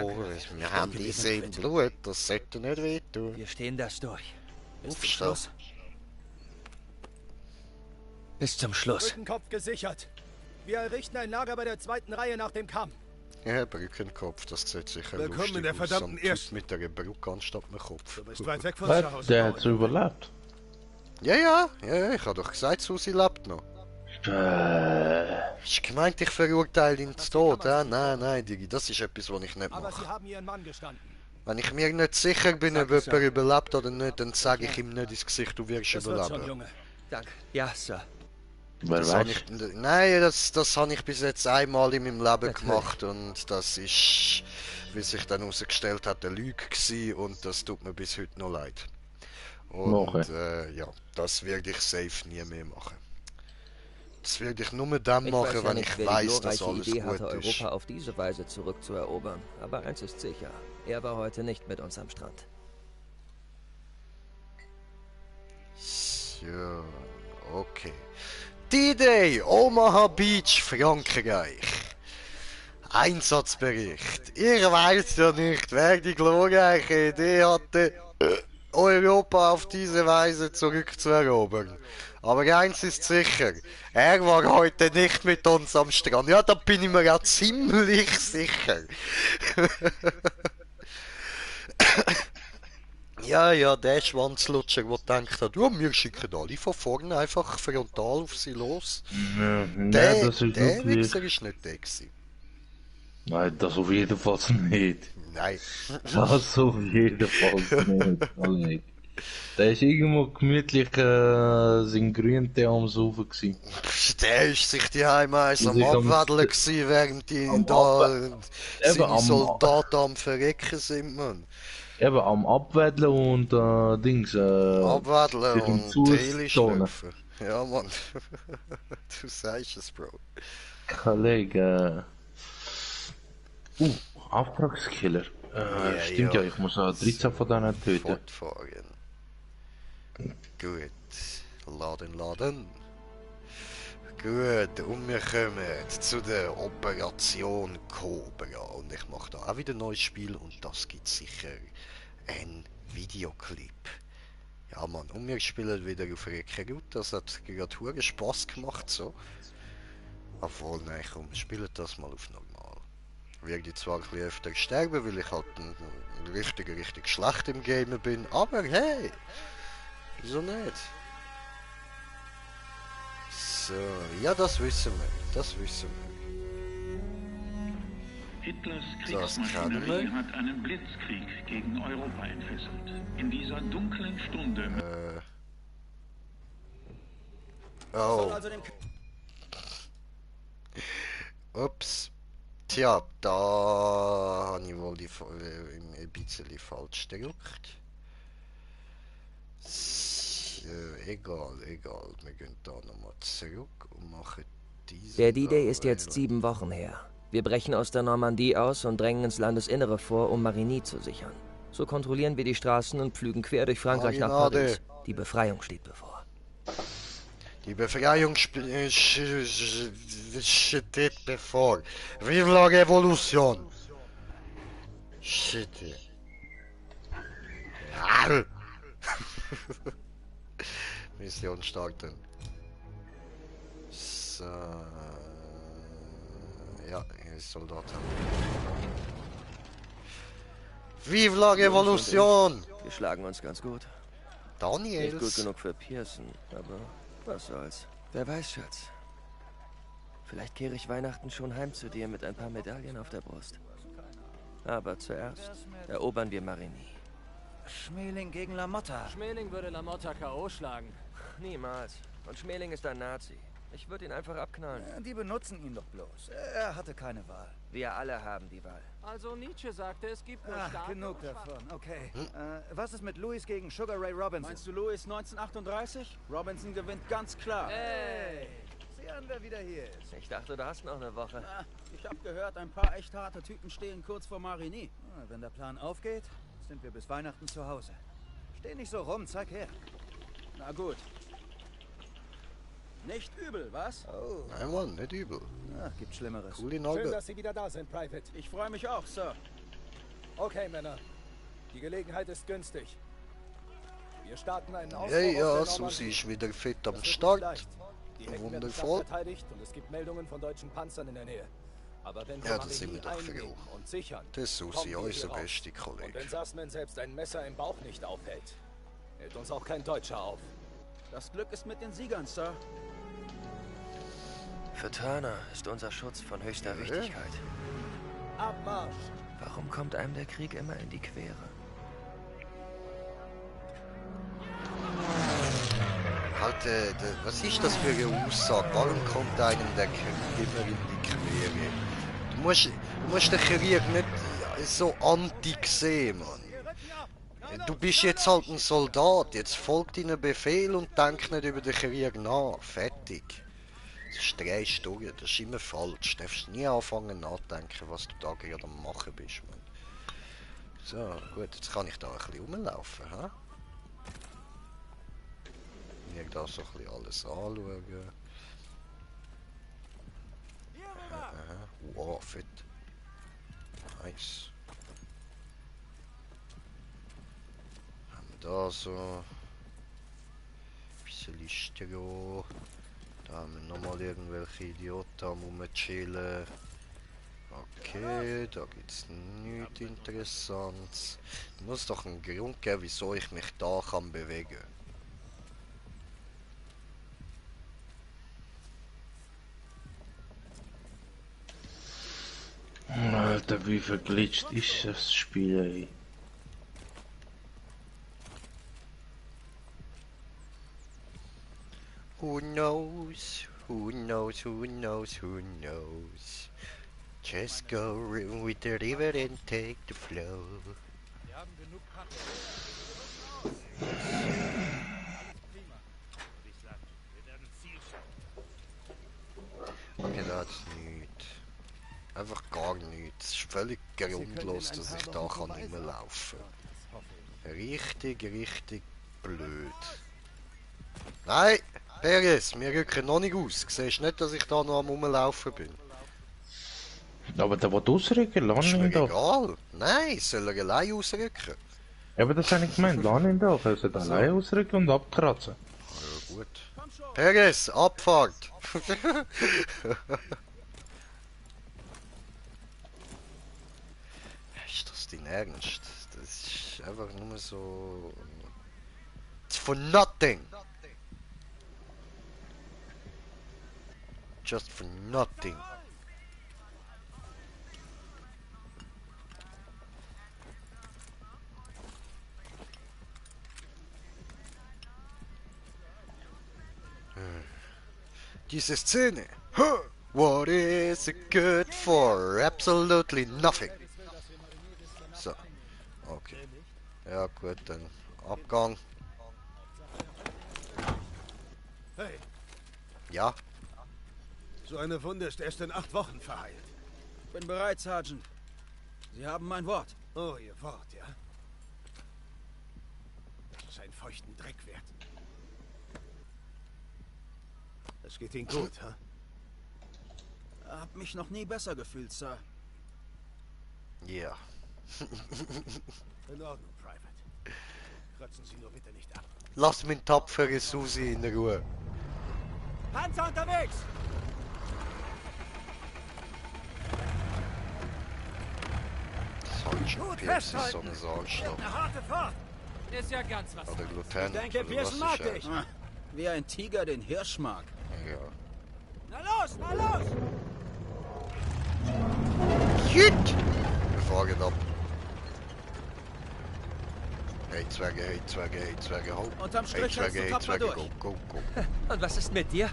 wir haben diese im Blut, das sollte nicht wehtun. Wir stehen das durch. Aufstehen. Bis zum Schluss. Brückenkopf gesichert. Wir errichten ein Lager bei der zweiten Reihe nach dem Kamm. Ja, Brückenkopf, das sieht sicher Willkommen lustig in der aus. verdammten So ein Typ ersten. mit der Brücke anstatt mit Kopf. Du bist weit weg von Was? zu Hause. Der hat's überlebt. Ja, ich hab doch gesagt, Susi lebt noch. Ich gemeint, ich verurteile ihn zu Tod. Nein, Digi, das ist etwas, was ich nicht Aber Sie mache. haben Ihren Mann gestanden. Wenn ich mir nicht sicher bin, ob jemand überlebt oder nicht, dann sage ich ihm nicht ins Gesicht, du wirst Das wird schon, überleben. Junge. Danke. Ja, Sir. Wer Das habe weiß? nein, das habe ich bis jetzt einmal in meinem Leben gemacht und das ist, wie sich dann herausgestellt hat, eine Lüge gewesen und das tut mir bis heute noch leid. Und ja, das werde ich safe nie mehr machen. Das werde ich nur dann machen, wenn ich weiß, dass alles Idee gut hatte, ist. Europa auf diese Weise zurückzuerobern. Aber eins ist sicher, er war heute nicht mit uns am Strand. So, okay. D-Day, Omaha Beach, Frankreich. Einsatzbericht. Ihr weißt ja nicht, wer die glorreiche Idee hatte, Europa auf diese Weise zurückzuerobern. Aber eins ist sicher, er war heute nicht mit uns am Strand. Ja, da bin ich mir ja ziemlich sicher. Ja, der Schwanzlutscher, der denkt hat, ja, wir schicken alle von vorne einfach frontal auf sie los. Nein, Der das ist Wichser wirklich... ist nicht der gewesen. Nein, das auf jeden Fall nicht. Nein. Das auf jeden Fall nicht. Alter. Der ist irgendwo gemütlich sein Grüntee am Saufen gsi. Der ist sich die Heimeis am Sich am- Abweddeln gsi, während die am da Eben seine am- Soldaten am Verrecken sind, man. Eben am Abwedeln und Dings. Abweddeln sich am und Zustonen. Teli schlürfen. Ja, Mann. Du sagst es, Bro. Kollege. Auftragskiller. Stimmt ja, ich muss 13 von denen töten. Fortfahren. Gut. Laden. Gut, und wir kommen zu der Operation Cobra. Und ich mache da auch wieder ein neues Spiel und das gibt sicher ein Videoclip. Ja, Mann, und wir spielen wieder auf Rekrut. Das hat gerade hure Spaß gemacht, so. Obwohl, nein, komm, wir spielen das mal auf normal. Werde ich zwar ein bisschen öfter sterben, weil ich halt ein richtig schlecht im Gamen bin, aber hey! Wieso nicht? So, ja, das wissen wir. Hitlers Das kennen Kriegsmaschinerie wir. hat einen Blitzkrieg gegen Europa entfesselt. In dieser dunklen Stunde Oh. Also den Ups. Tja, da habe ich wohl ein bisschen falsch gedrückt. So, egal. Wir gehen da nochmal zurück und machen diese. Der D-Day ist jetzt 7 Wochen her. Wir brechen aus der Normandie aus und drängen ins Landesinnere vor, um Marigny zu sichern. So kontrollieren wir die Straßen und pflügen quer durch Frankreich nach Marinade. Paris. Die Befreiung steht bevor. Die Befreiung steht bevor. Vive la Revolution! Shit. Arr. Mission starten. So. Ja, hier ist Soldat. Vive la Revolution! Wir schlagen uns ganz gut. Daniels. Nicht gut genug für Pearson, aber was soll's. Wer weiß, Schatz. Vielleicht kehre ich Weihnachten schon heim zu dir mit ein paar Medaillen auf der Brust. Aber zuerst erobern wir Marigny. Schmeling gegen Lamotta. Schmeling würde Lamotta K.O. schlagen. Niemals. Und Schmeling ist ein Nazi. Ich würde ihn einfach abknallen. Die benutzen ihn doch bloß. Er hatte keine Wahl. Wir alle haben die Wahl. Also Nietzsche sagte, es gibt nur Ach, Staaten genug und Schwache. davon. Okay. Was ist mit Louis gegen Sugar Ray Robinson? Meinst du Louis 1938? Robinson gewinnt ganz klar. Hey! Sieh an, wer wieder hier ist. Ich dachte, du hast noch eine Woche. Ah, ich habe gehört, ein paar echt harte Typen stehen kurz vor Marigny. Wenn der Plan aufgeht, sind wir bis Weihnachten zu Hause. Steh nicht so rum, zeig her. Na gut. Nicht übel, was? Oh. Nein, Mann, nicht übel. Ach, gibt Schlimmeres. Coole Schön, Nolbe. dass Sie wieder da sind, Private. Ich freue mich auch, Sir. Okay, Männer. Die Gelegenheit ist günstig. Wir starten einen Ausbau Hey, ja, aus der Susi Normandie. ist wieder fit Das am wird nicht Start. leicht. Die Hecken werden stark Wundervoll. verteidigt und es gibt Meldungen von deutschen Panzern in der Nähe. Aber wenn wir Ja, das sind wir Marigny doch einnehmen froh. und sichern, Das Susi, kommen wir unser hier raus. bester Und Kollege. wenn Sassman selbst ein Messer im Bauch nicht aufhält, hält uns auch kein Deutscher auf. Das Glück ist mit den Siegern, Sir. Für Turner ist unser Schutz von höchster Wichtigkeit. Abmarsch! Warum kommt einem der Krieg immer in die Quere? Halt, was ist das für eine Aussage? Warum kommt einem der Krieg immer in die Quere? Du musst den Krieg nicht so anti sehen, Mann. Du bist jetzt halt ein Soldat, jetzt folgt deinen Befehl und denk nicht über den Krieg nach. Fertig. Das drehst du durch, das ist immer falsch. Du darfst nie anfangen nachdenken, was du da gerade am machen bist, Mann. So, gut, jetzt kann ich da ein bisschen rumlaufen, ha? Mir da so ein bisschen alles anschauen. Aha. Wow, fett. Nice. Haben wir da so ein bisschen Stroh. Da haben wir nochmal irgendwelche Idioten am rumchillen. Okay, da gibt es nichts Interessantes. Es muss doch einen Grund geben, wieso ich mich da kann bewegen kann. Alter, wie verglitscht ist das Spiel, ey. Who knows? Who knows? Who knows? Who knows? Just go with the river and take the flow. Wir haben genug Kraft. Wir werden Ziel schaffen. Okay, das ist nichts. Einfach gar nichts. Es ist völlig grundlos, dass ich da kann nicht mehr laufen kann. Richtig blöd. Nein! Perez, wir rücken noch nicht aus. Siehst du nicht, dass ich da noch am Rumlaufen bin? Aber der will ausrücken, lass Ist ihn mir doch. egal. Nein, soll er allein ausrücken? Aber das habe ich gemeint, lass ihn doch. Er soll allein ausrücken und abkratzen. Ja gut. Perez, Abfahrt! Ist das dein Ernst? Das ist einfach nur so... It's for nothing! Just for nothing. Diese Szene. What is it good for? Absolutely nothing. So. Okay. Ja gut, dann Abgang. Hey, Ja. so eine Wunde ist erst in 8 Wochen verheilt. Bin bereit, Sergeant. Sie haben mein Wort. Oh, Ihr Wort, ja? Das ist einen feuchten Dreck wert. Es geht Ihnen gut, ha? Hab mich noch nie besser gefühlt, Sir. Ja. In Ordnung, Private. Kratzen Sie nur bitte nicht ab. Lass mein tapfere Susi in Ruhe. Panzer unterwegs! Sergeant Pierce ist so ein Arschloch. Eine harte Fahrt! Ist ja ganz was. Oder Lieutenant. Ich denke, oder Pearson was mag ist er? dich. Wie ein Tiger den Hirsch mag. Ja. Na los, na los! Shit! Wir fahren ab. Hey Zwerge, ho. Unterm Hey Strich hältst du tapfer Zwerge, durch. go. Und was ist mit dir?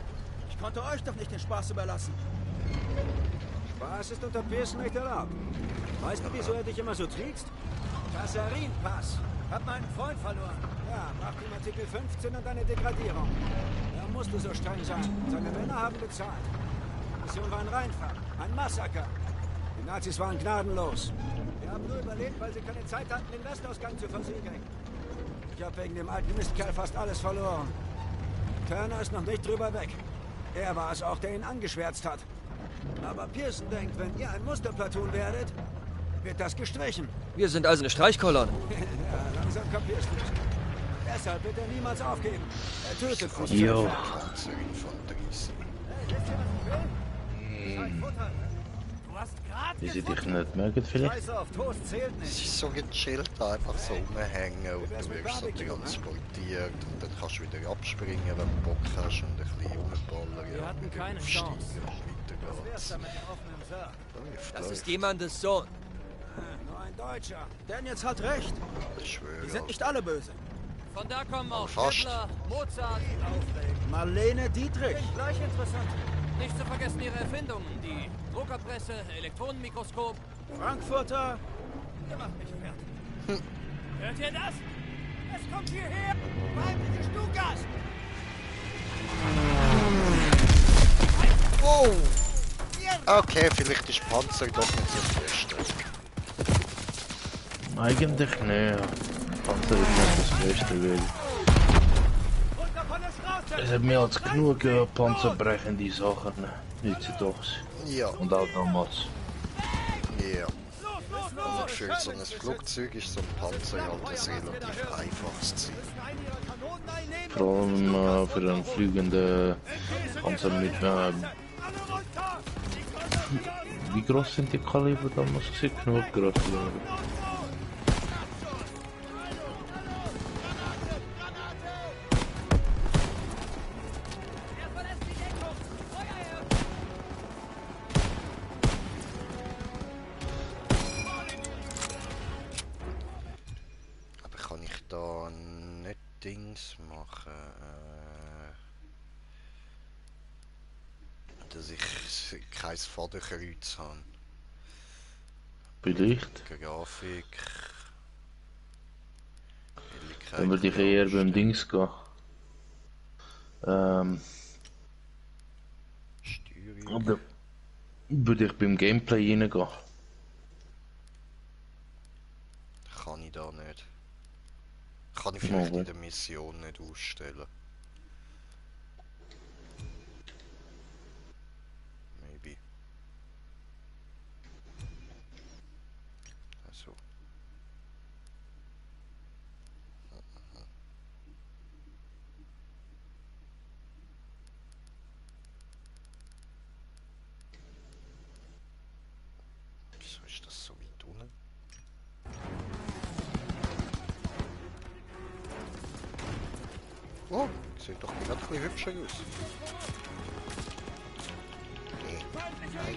Ich konnte euch doch nicht den Spaß überlassen. Spaß ist unter Pearson nicht erlaubt. Weißt du, wieso er dich immer so trickst? Kassarin-Pass. Hab meinen Freund verloren. Ja, mach ihm Artikel 15 und eine Degradierung. Da musst du so streng sein. Seine Männer haben bezahlt. Die Mission war ein Reinfall, ein Massaker. Die Nazis waren gnadenlos. Wir haben nur überlebt, weil sie keine Zeit hatten, den Westausgang zu versiegeln. Ich habe wegen dem alten Mistkerl fast alles verloren. Turner ist noch nicht drüber weg. Er war es auch, der ihn angeschwärzt hat. Aber Pearson denkt, wenn ihr ein Musterplatoon werdet, wird das gestrichen. Wir sind also eine Streichkolonne. Ja, langsam kapierst du es. Deshalb wird er niemals aufgeben. Er tötet uns. Jo. Du hast gerade Wie sie dich nicht mögen vielleicht? Scheiße auf Toast zählt Es nicht. ist so gechillt, einfach so rumhängen und du wirst so transportiert und dann kannst du wieder abspringen, wenn du Bock hast und ein bisschen rumballern. Wir hatten keine Chance. Weiter geht's. Das ist jemandes Sohn. Nur ein Deutscher. Daniels hat recht. Ich schwöre. Die sind nicht alle böse. Von da kommen auch Fast. Hitler, Mozart. Marlene Dietrich. Gleich interessant. Nicht zu vergessen ihre Erfindungen. Die Druckerpresse, Elektronenmikroskop. Frankfurter. Ihr macht mich fertig. Hört ihr das? Es kommt hierher! Weibliche Stukas! Oh! Okay, vielleicht ist Panzer doch nicht so das Beste. Eigentlich nicht. Panzer ist nicht das Beste, weil Runter von der Straße! es hat mehr als genug panzerbrechende Sachen heutzutage. Ja. Und auch damals. Ja. Also für so ein Flugzeug ist so ein Panzer ja das relativ einfaches Ziel. Vor allem für einen fliegenden Panzer mit wie groß sind die Kaliber damals? Nicht genug groß. Dings machen. Dass ich kein Vorderkreuz habe. Vielleicht. Grafik. Dann würde ich eher beim Dings gehen. Aber würde ich beim Gameplay reingehen. Kann ich da nicht. Kann ich vielleicht in der Mission nicht ausstellen. Maybe. Also. Wieso ist das so weit unten? Oh, sieht doch gerade ein bisschen hübscher aus. Nee. Nein. Geil.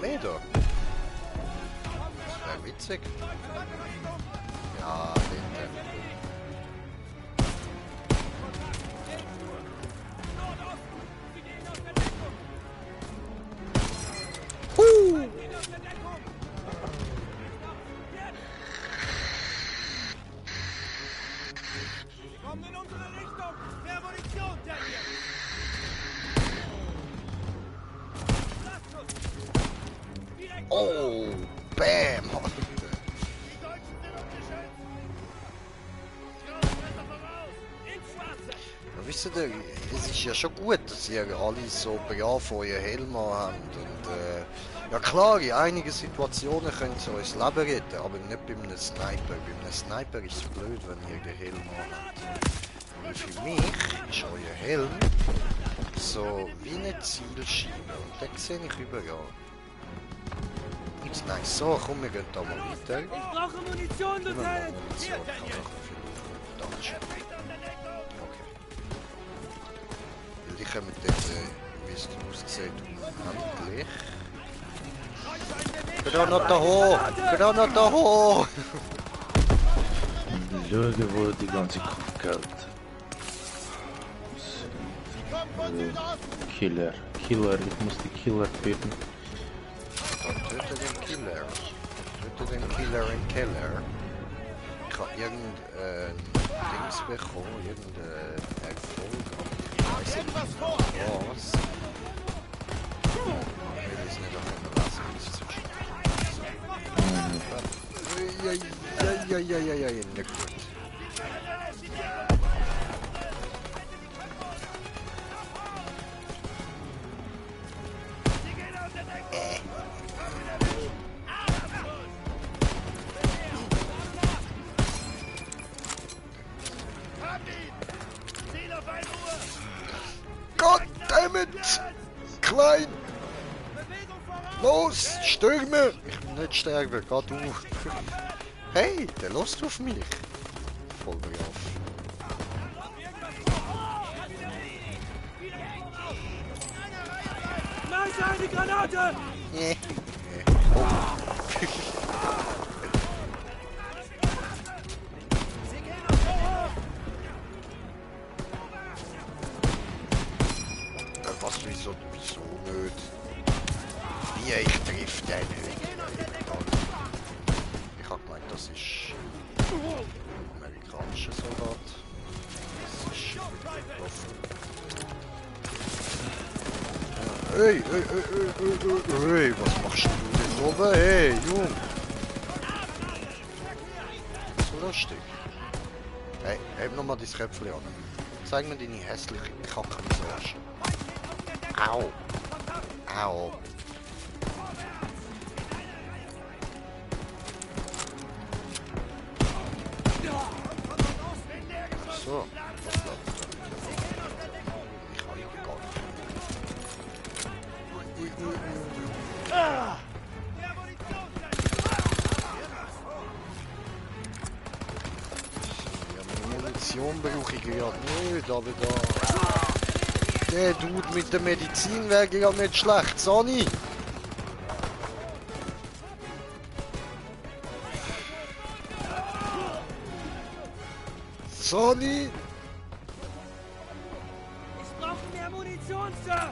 Meter. Das wäre witzig. Ja, bitte. Oh, bam! Ja, wisst ihr, es ist ja schon gut, dass ihr alle so brav euren Helm habt. Und ja klar, in einigen Situationen könnt ihr euch das Leben retten, aber nicht bei einem Sniper. Bei einem Sniper ist es blöd, wenn ihr den Helm habt. Weil für mich ist euer Helm so wie eine Zielscheibe und den sehe ich überall. Nein, so, komm, wir gehen da mal weiter. Ich brauche Munition, Lieutenant! Munition, okay. Weil ich mit dem, wie es aussieht, handlich. Granate hoch! Granate hoch! Schauen, wo die ganze Kopf geht. Killer. Killer, ich muss die Killer töten. Töte den Killer. Töte den Killer im Keller. Ich habe irgendein Dings bekommen, irgendein Erfolg. Ich weiß nicht was. Ich will es nicht auf einmal lassen. Ja, nicht gut. Goddammit! Klein! Los! Stürme! Ich bin nicht sterben, geh du! Hey, der lässt auf mich! Voll brav. Nice, die Granate! Nee. Was wieso nicht? Wie ich treffe den nicht. Ich hab gemeint, das ist amerikanischer Soldat. Das ist getroffen. Hey, was machst du oben, hey, Jung. So lustig. Hey, heb nochmal dein Köpfchen an. Zeig mir deine hässliche Kackenvisage. Au. Au. So, das läuft. Ich habe ihn gegangen. Munition brauche ich gerade nicht, aber da... Der Dude mit der Medizin wäre gerade nicht schlecht, Sonny! Sonny! Ich brauche mehr Munition, Sir!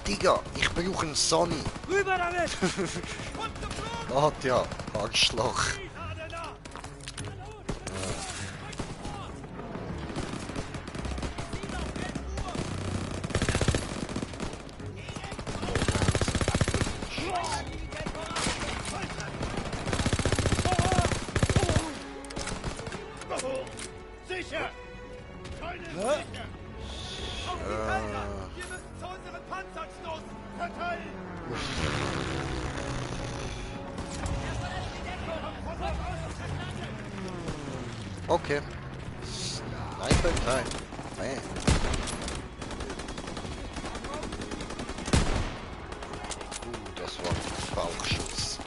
Digga, ich brauche einen Sonny! Rüber damit! Gott ja, Arschloch! Sicher! Keine sicher! Auf die Felder! Wir müssen zu unseren Panzerstoßen verteilen! Okay. Sniper time. Bam. Das war ein Bauchschuss.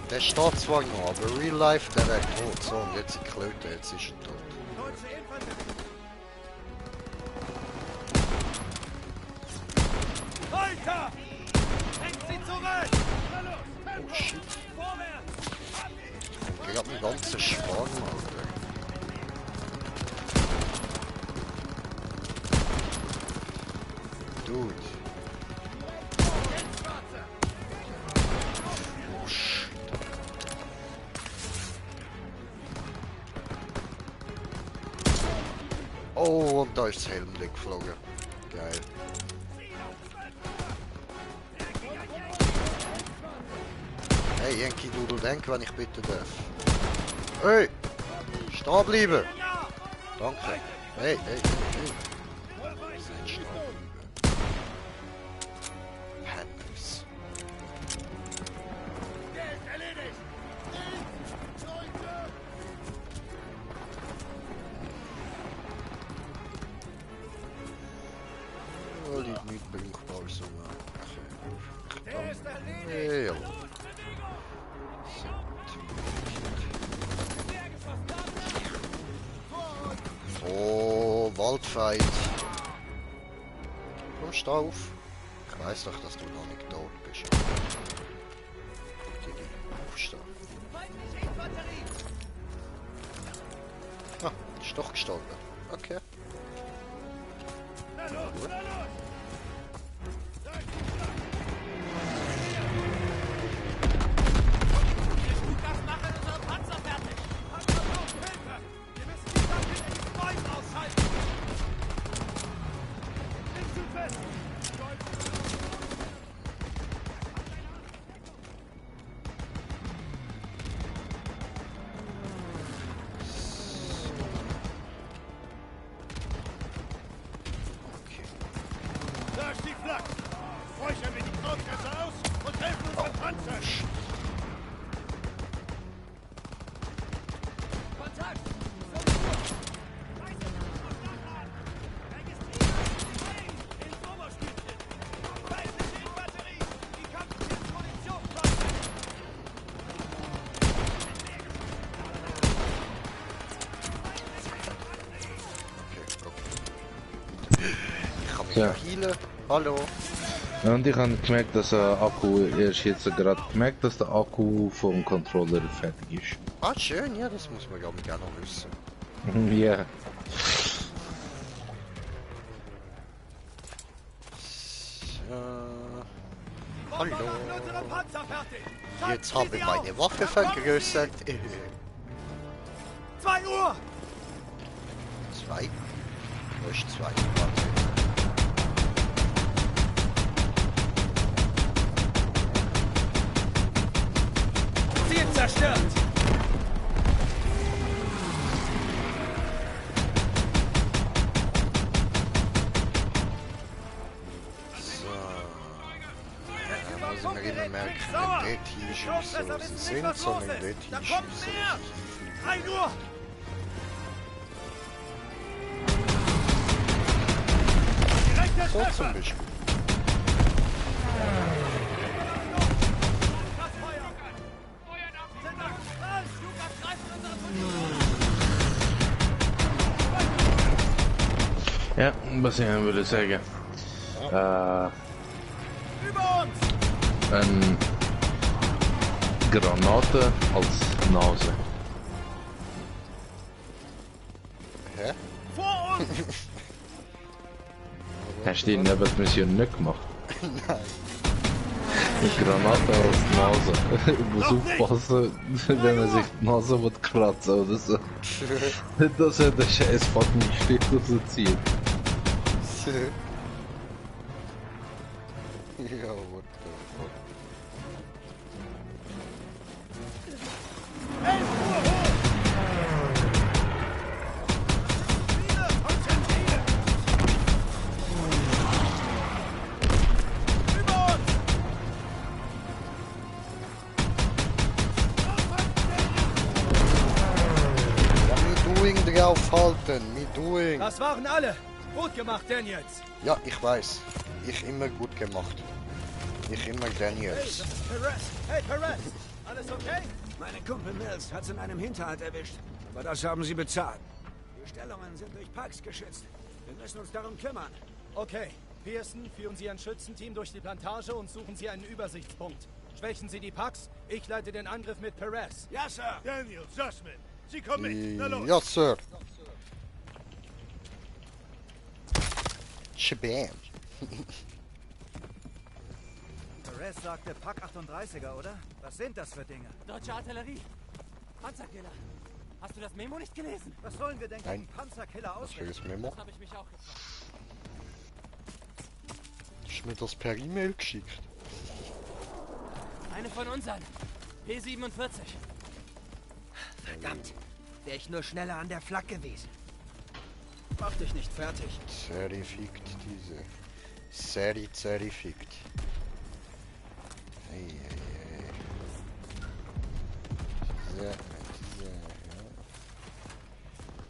Der steht zwar noch, aber real life, der wäre tot. So, und jetzt die Klöte, jetzt ist er tot. Weiter! Hängt sie zurück! Oh shit. Ich hab einen ganzen Schwarm, Alter. Dude. Oh shit. Oh, und da ist das Helmding geflogen. Geil. Hey, Yankee Doodle Denk, wenn ich bitte darf. Hey! Stehen bleiben! Danke. Hey, hey, hey, hey. Stehen bleiben. Hammers. Oh, die niet brauchbar so. Hey, oh, Waldfight. Komm, steh auf. Ich weiß doch, dass du noch nicht tot bist. Digi, aufstehen. Ah, ist doch gestorben. Okay. Gut. Da ist die Flak! Räuchern wir die Krautgasse aus und helfen unseren Panzern! Kontakt! Ja. Healen. Hallo. Ja, und ich habe gemerkt, dass der Akku, erst jetzt gerade gemerkt, dass der Akku vom Controller fertig ist. Ah, schön, ja, das muss man glaube ich auch noch wissen. Ja. Hallo. Jetzt habe ich meine Waffe vergrößert. 2 Uhr! 2? Das ist zweite Platz. Ziel zerstört! Also wir immer merken, nicht dort hinschiessen, wo sie sind, sondern dort hinschiessen, wo sie fliegen. 1 Uhr! So zum Beispiel. Ja, was ich würde sagen. Eine Granate als Nase. Hä? Vor uns! Hast du die Nebenmission nicht gemacht? Nein. Eine Granate als Nase. Ich muss aufpassen, wenn man sich die Nase kratzen oder so. Dass er den scheiß fucking Stück rauszieht. Ja, what the fuck. 11 Uhr hoch! Konzentriere! Über uns! Ja, me doing draufhalten, me doing. Das waren alle! Gut gemacht, Daniels! Ja, ich weiß. Ich immer gut gemacht. Ich immer Hey, Daniels. das ist Perez. Hey, Perez! Alles okay? Meine Kumpel Mills hat's in einem Hinterhalt erwischt. Aber das haben sie bezahlt. Die Stellungen sind durch Parks geschützt. Wir müssen uns darum kümmern. Okay, Pearson, führen Sie ein Schützenteam durch die Plantage und suchen Sie einen Übersichtspunkt. Schwächen Sie die Packs, ich leite den Angriff mit Perez. Ja, Sir! Daniel, Jasmine, Sie kommen mit. Na los! Ja, Sir. Shabam. Perez sagte Pack 38er, oder? Was sind das für Dinge? Deutsche Artillerie. Panzerkiller. Hast du das Memo nicht gelesen? Was sollen wir denn Nein. gegen Panzerkiller Was für ausrichten? das Memo? Das habe ich mich auch gefragt. Hast du mir das per E-Mail geschickt? Eine von unseren. P47. Verdammt. Wäre ich nur schneller an der Flak gewesen. Mach dich nicht fertig. Zertifikt diese. Zertifikt. Hey. Diese, ja.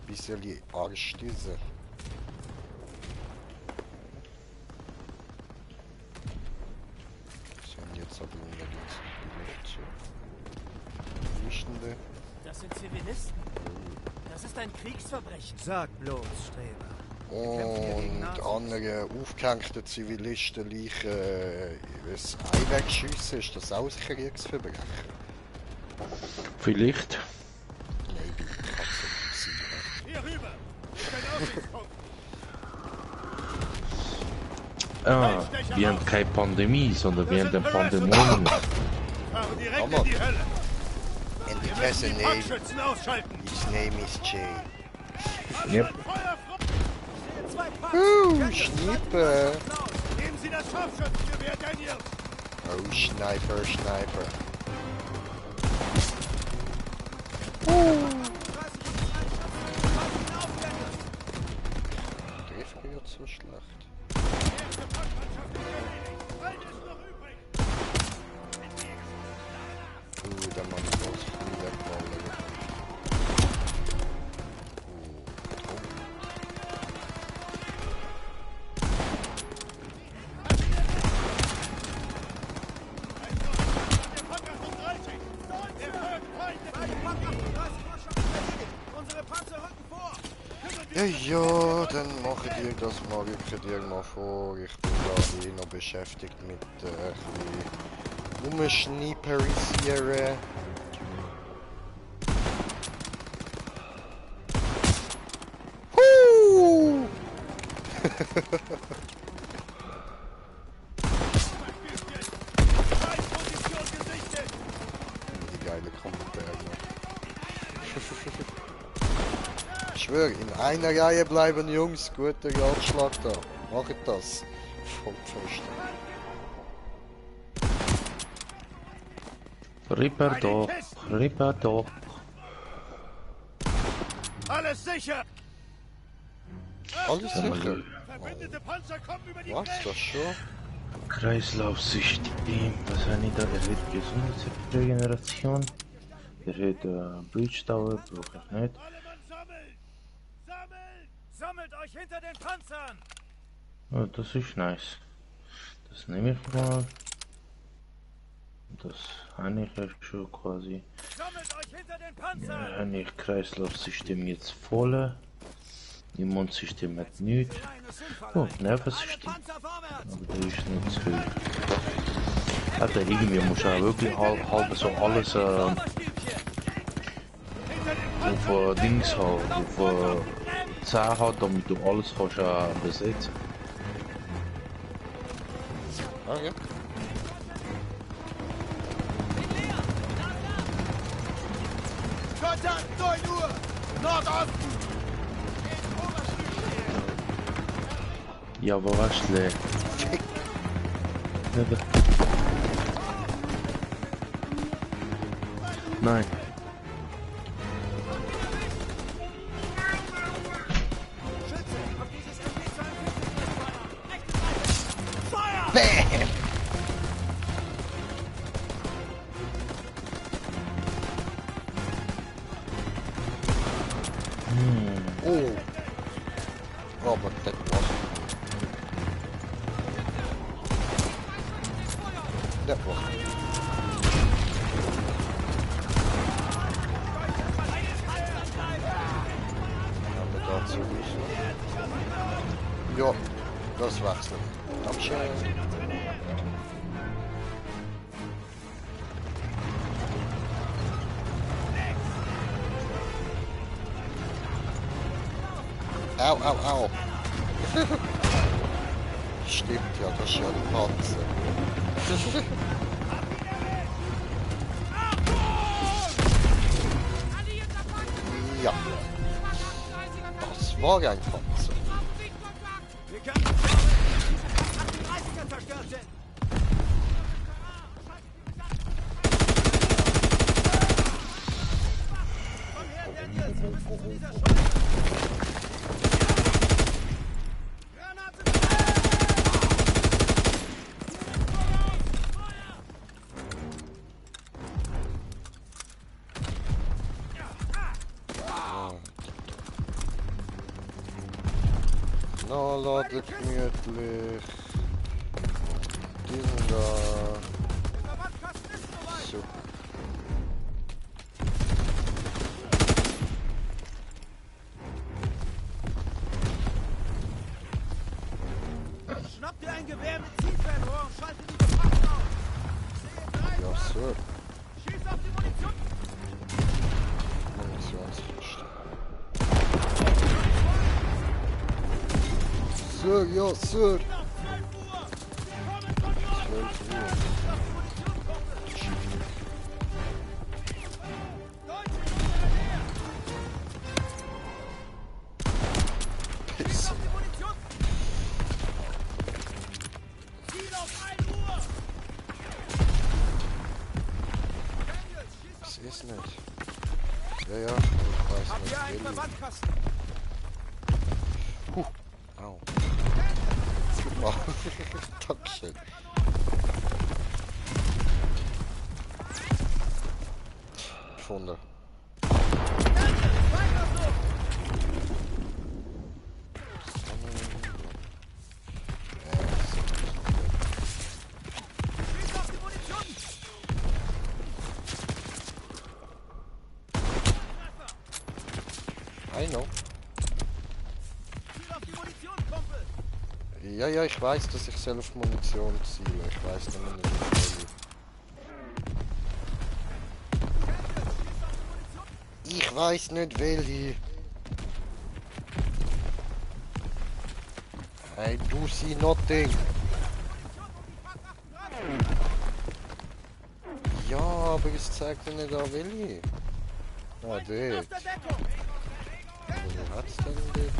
Bisschen Arsch diese. Sind jetzt aber unterwegs. Flüchtende. Das sind Zivilisten. Das ist ein Kriegsverbrechen. Sag bloß, Streber. Und andere aufgehängte Zivilisten liegen das Ei wegschiessen. Ist das auch ein Kriegsverbrechen? Vielleicht. Maybe, kann es nicht sein. Hier rüber! Dein Aussichtspunkt! Ah, wir haben keine Pandemie, sondern wir haben eine Pandemie. Fahren direkt Hammer. in die Hölle! And the Wir müssen present die name, Packschützen ausschalten! his name is Jay. Yep. Schnippe! Nehmen Sie das Scharfschützengewehr, Daniel! Oh, Sniper. Trifft mir jetzt so schlecht. Der Mann muss viel wegballen. Ja, dann mache ich dir das mal wirklich dir mal vor. Ich bin da noch beschäftigt mit ein bisschen rumschniperisieren. Die geile Kommentare. schwöre, in einer Reihe bleiben, Jungs. Guter Ratschlag da. Macht das. Vollpfosten. Ripper doch. Ripper doch. Alles sicher! Alles sicher? Verbündete Panzer kommen über die Was, das schon? Kreislaufsystem. Was habe ich da? Erhöht Gesundheitsregeneration. Erhöht Breach Tower. Brauche ich nicht. Sammelt euch hinter den Panzern! Oh, das ist nice. Das nehme ich mal. Das habe ich ja schon quasi. Sammelt euch hinter den Ja, Panzern! habe ich Kreislaufsystem jetzt voll. Immunsystem hat nichts. Oh, Nervensystem. Aber der ist nicht zu viel. Alter, irgendwie muss ich auch wirklich halb so alles auf Dings haben, auf 10 haben, damit du alles kannst besetzen. Okay. Kontakt 9 Uhr! Nordosten! Ja, aber was schlecht. Nein. Bäm! Oh. Oh, but that wasn't. That wasn't. Aber dazu nicht. Ja, das war's dann. Dankeschön. Au, au, au. Stimmt ja, das ist ja ein Panzer. Ja. Das war ein Panzer. Wir können nicht schauen, diese 38er zerstört sind! Komm her, Daniels, wir müssen zu dieser Schule! Na, ladet gemütlich. Diesen da. Super. Schnapp dir ein Gewehr mit Zielfernrohr und schalte die Bewaffnung aus! Ja, so. Schieß auf die Munition! Munitionskiste. Sir, ja, Sir. 12 Uhr. Pisse. Das ist nicht. Ja, ja, ich weiß Habt nicht. ihr einen Will. Verbandkasten? Au. Super. Dankeschön. Gefunden. Schieß auf die Munition! I know. Ziel auf die Munition, Kumpel! Ja, ja, ich weiß, dass ich selber auf Munition ziele. Ich weiß nur nicht, wie. Ich weiß nicht, welche. I do see nothing. Ja, aber es zeigt ja nicht an welche. Ah, dort. Wie hat's denn den?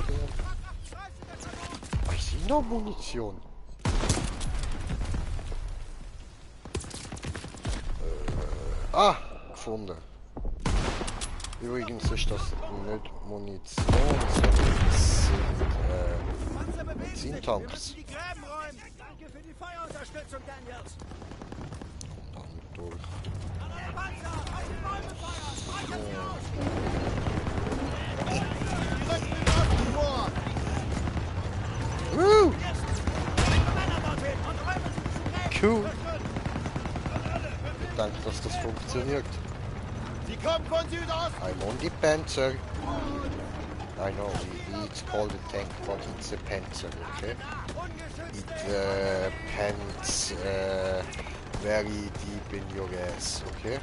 Ich sehe noch Munition. Gefunden. Übrigens ist das nicht Munition, sondern es sind Benzintanks. Danke für die Feuerunterstützung, Daniels. Und dann durch. Panzer, auf die Bäume feuern! Speichern Sie aus! Cool. Ich denke, dass das funktioniert. Sie kommen von Südosten! I'm on the Panzer. I know, it's called a tank, but it's a Panzer, okay? It pants very deep in your ass, okay?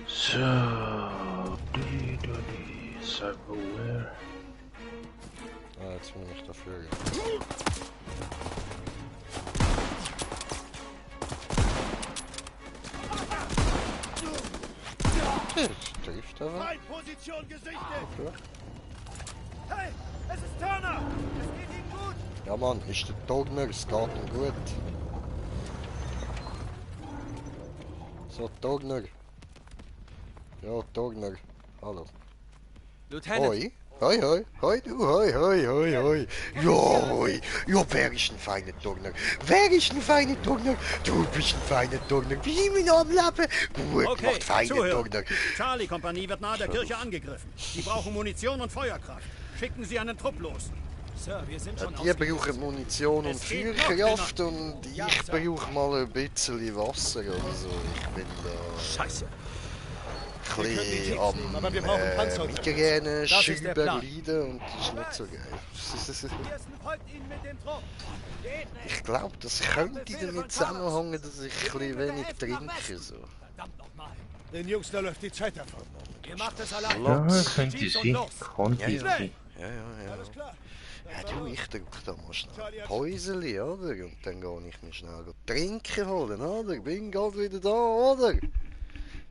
So, die, Cyberware. Ah, jetzt bin ich dafür. Trifft aber. Feindposition gesichtet! Okay. Hey, es ist Turner! Es geht Ihnen gut! Ja Mann, ist der Togner, es geht ihm gut. So, Togner. Ja, Togner. Hallo. Lieutenant! Hoi. Hoi, hoi. Hoi, du, hoi, hoi, hoi, hoi. Ja, hoi. Ja, wer ist ein feiner Togner? Wer ist ein feiner Togner? Du bist ein feiner Togner. Wie mein am Leben. Gut Okay, gemacht, feiner zuhören. Togner. Die Charlie-Kompanie wird nahe der Kirche angegriffen. Die brauchen Munition und Feuerkraft. Schicken Sie einen Trupp los. Sir, wir sind schon Die brauchen Munition und Es geht Feuerkraft noch, und Ja, ich Sir. brauche mal ein bisschen Wasser oder so. Ich bin Scheiße. ein bisschen am aber wir brauchen Panzer. Migräne, Das ist der Plan. Schüberleiden und das ist nicht so geil. Pearson folgt Ihnen mit dem Trupp. Geht nicht. Ich glaube, das könnte damit zusammenhängen, dass ich ein bisschen wenig trinke. So. Verdammt nochmal. Den Jungs, da läuft die Zeit davon. Ihr macht es allein. Ja, Platz. könnte Schießt und sein. los. Könnte Ja, sein. Ja. Alles klar. Ja, du, ich drücke da mal schnell Päuseli, oder? Und dann gehe ich mir schnell trinken holen, oder? Bin gerade wieder da, oder?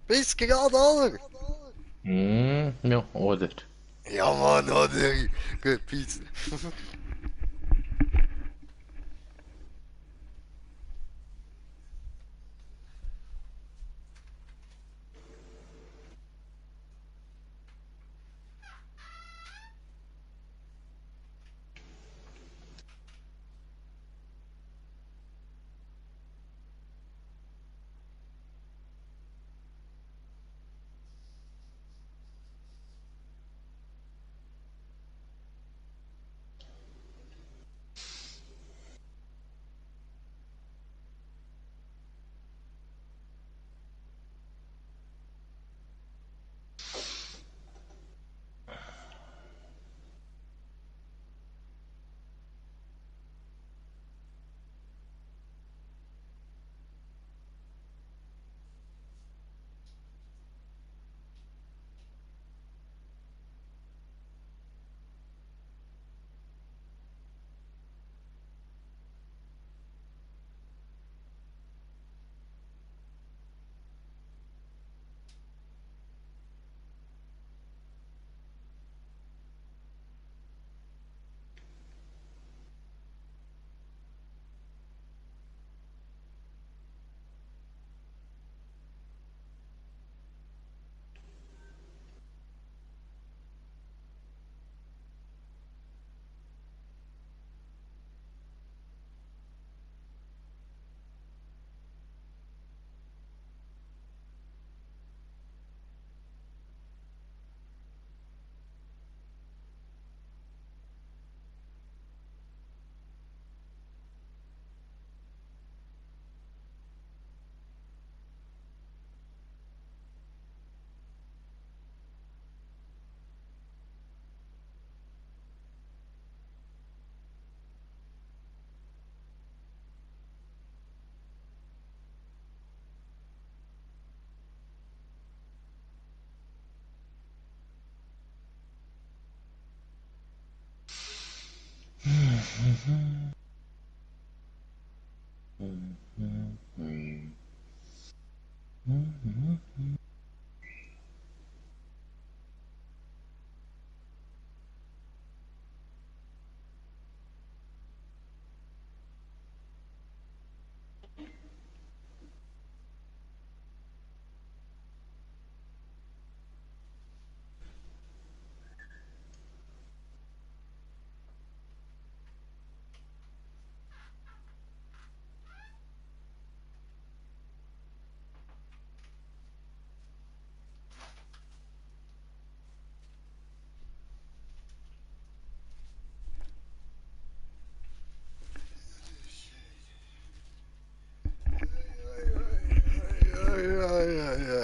Bis gerade, oder? Ja, oder? Ja, Mann, oder? Gut, peace.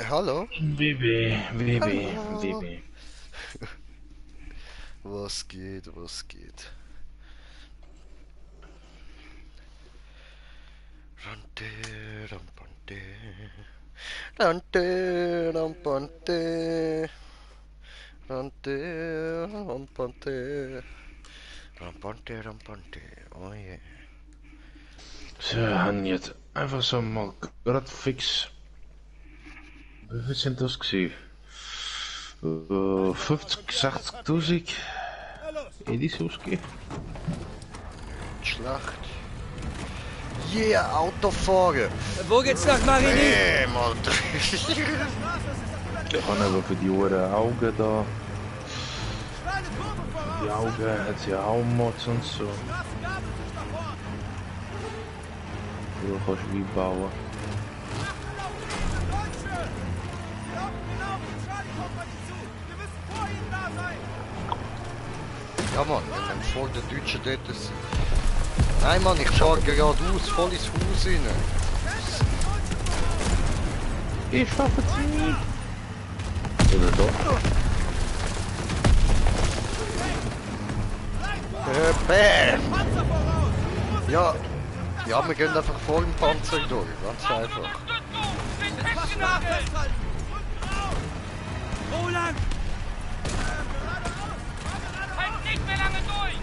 Hallo? Baby. Hallo. Was geht? Oh yeah. So, haben jetzt einfach so mal gerade fix. Wie viel sind das gewesen? 50, 60.000 Edis ausgegeben. Schlacht. Yeah, Autofahren. Wo geht's nach Marigny? Nee, Mann. Ich habe aber für die Ohren Augen da. Die Augen hat sie auch Mods und so. Du kannst wie bauen. Ja Mann, wir haben vor der Deutschen dort sind. Nein Mann, ich fahre geradeaus, voll ins Haus rein. Ich schaffe es nicht. Oder doch? Bam! Ja, wir gehen einfach vor dem Panzer durch, ganz einfach. Roland! Halt nicht mehr lange durch!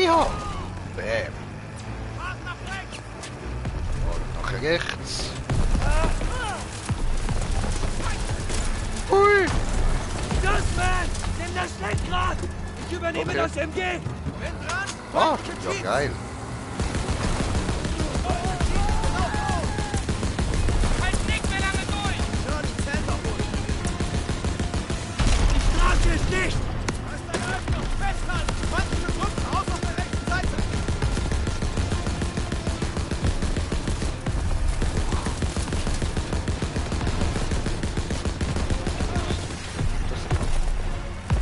Ja! Bam! Und nach rechts. Hui! Dustman! Nimm das Lenkrad! Ich übernehme Okay. das MG! Ah, ja geil. Halt nicht mehr lange durch! Die Straße ist dicht! Festhalten! Feindliche Truppen aus auf der rechten Seite!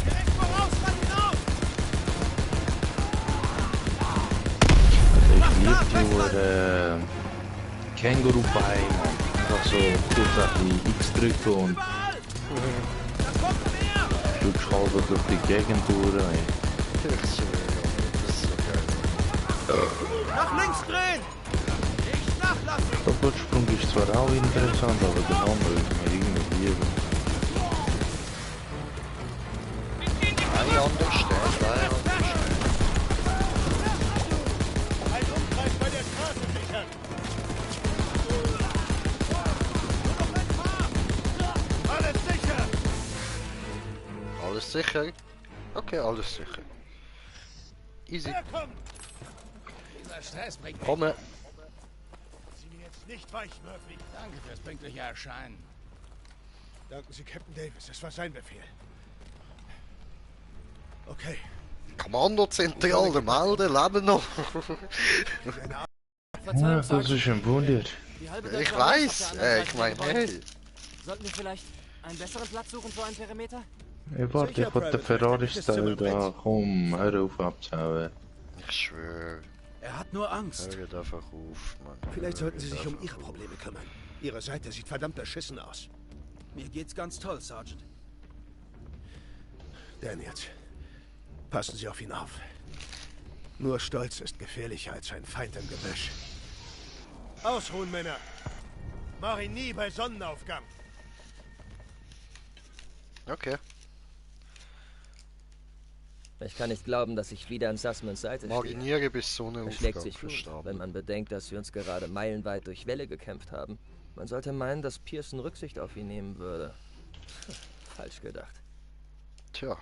Direkt voraus, dann hinaus! Oder Känguru bei, einfach so kurz auf die X drücken und Flugschrauber durch die Gegend durch. Das ist so geil. Nach links drehen! Nicht nachlassen! Doppelsprung ist zwar auch interessant, aber der andere ist mir irgendwie lieber. Eine andere Stelle, Ein Umkreis bei der Straße sichern. Alles sicher! Alles sicher? Okay, alles sicher. Easy. Herkommen! Dieser Stress bringt mich. Komme. Sie mir jetzt nicht weich, Murphy. Danke fürs pünktliche Erscheinen. Danken Sie Captain Davis, das war sein Befehl. Okay. Kommando Zentral, der melden, leben noch. Ja, das ist ein Wunder. Ich weiß, ich meine, hey. Sollten wir vielleicht einen besseren Platz suchen für einen Perimeter? Hey, warte, ich wollte den Ferrari-Style da, komm, hör auf abzuhauen. Ich schwöre. Er hat nur Angst. Hört einfach auf, Mann. Vielleicht sollten Sie sich um Ihre Probleme kümmern. Ihre Seite sieht verdammt beschissen aus. Mir geht's ganz toll, Sergeant. Daniels, passen Sie auf ihn auf. Nur Stolz ist gefährlicher als ein Feind im Gebüsch. Ausruhen, Männer! Mach ihn nie bei Sonnenaufgang! Okay. Ich kann nicht glauben, dass ich wieder an Sussmans Seite stehe. Mariniere bis so eine Er schlägt Aufgabe sich gut, verstanden. wenn man bedenkt, dass wir uns gerade meilenweit durch Wälle gekämpft haben. Man sollte meinen, dass Pearson Rücksicht auf ihn nehmen würde. Falsch gedacht. Tja.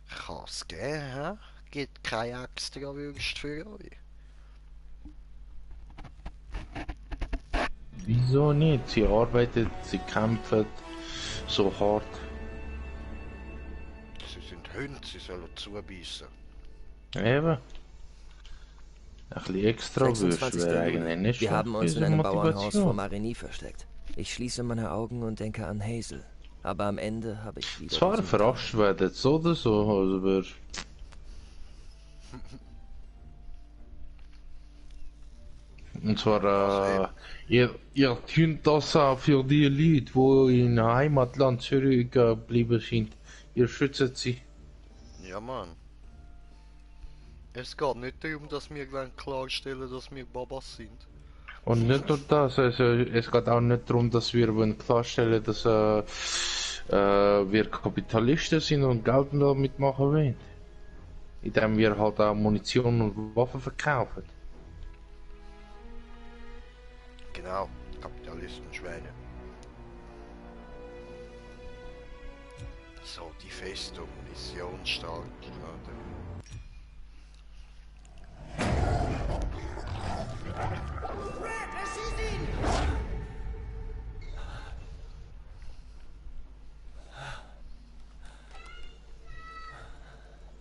Kann's geben, hä? Gibt keine extra Würste für euch. Wieso nicht? Sie arbeitet, sie kämpfen so hart. Sie sind Hunde, sie sollen zubeissen. Eben. Ein bisschen extra Würste 26. wäre Juli. eigentlich nicht Wir schlecht haben uns für in so einem Bauernhaus Motivation. vor Marigny versteckt. Ich schließe meine Augen und denke an Hazel. Aber am Ende habe ich wieder... Zwar diesen verarscht werden, so oder so, aber... Und zwar, ihr tut das auch für die Leute, die in Heimatland zurückgeblieben sind. Ihr schützt sie. Ja, Mann. Es geht nicht darum, dass wir klarstellen, dass wir Babas sind. Und nicht nur das, also es geht auch nicht darum, dass wir klarstellen, dass wir Kapitalisten sind und Geld damit machen wollen. Indem wir halt auch Munition und Waffen verkaufen. Genau, Kapitalistenschweine. So, die Festung, Mission stark, oder? Red, erschieß ihn!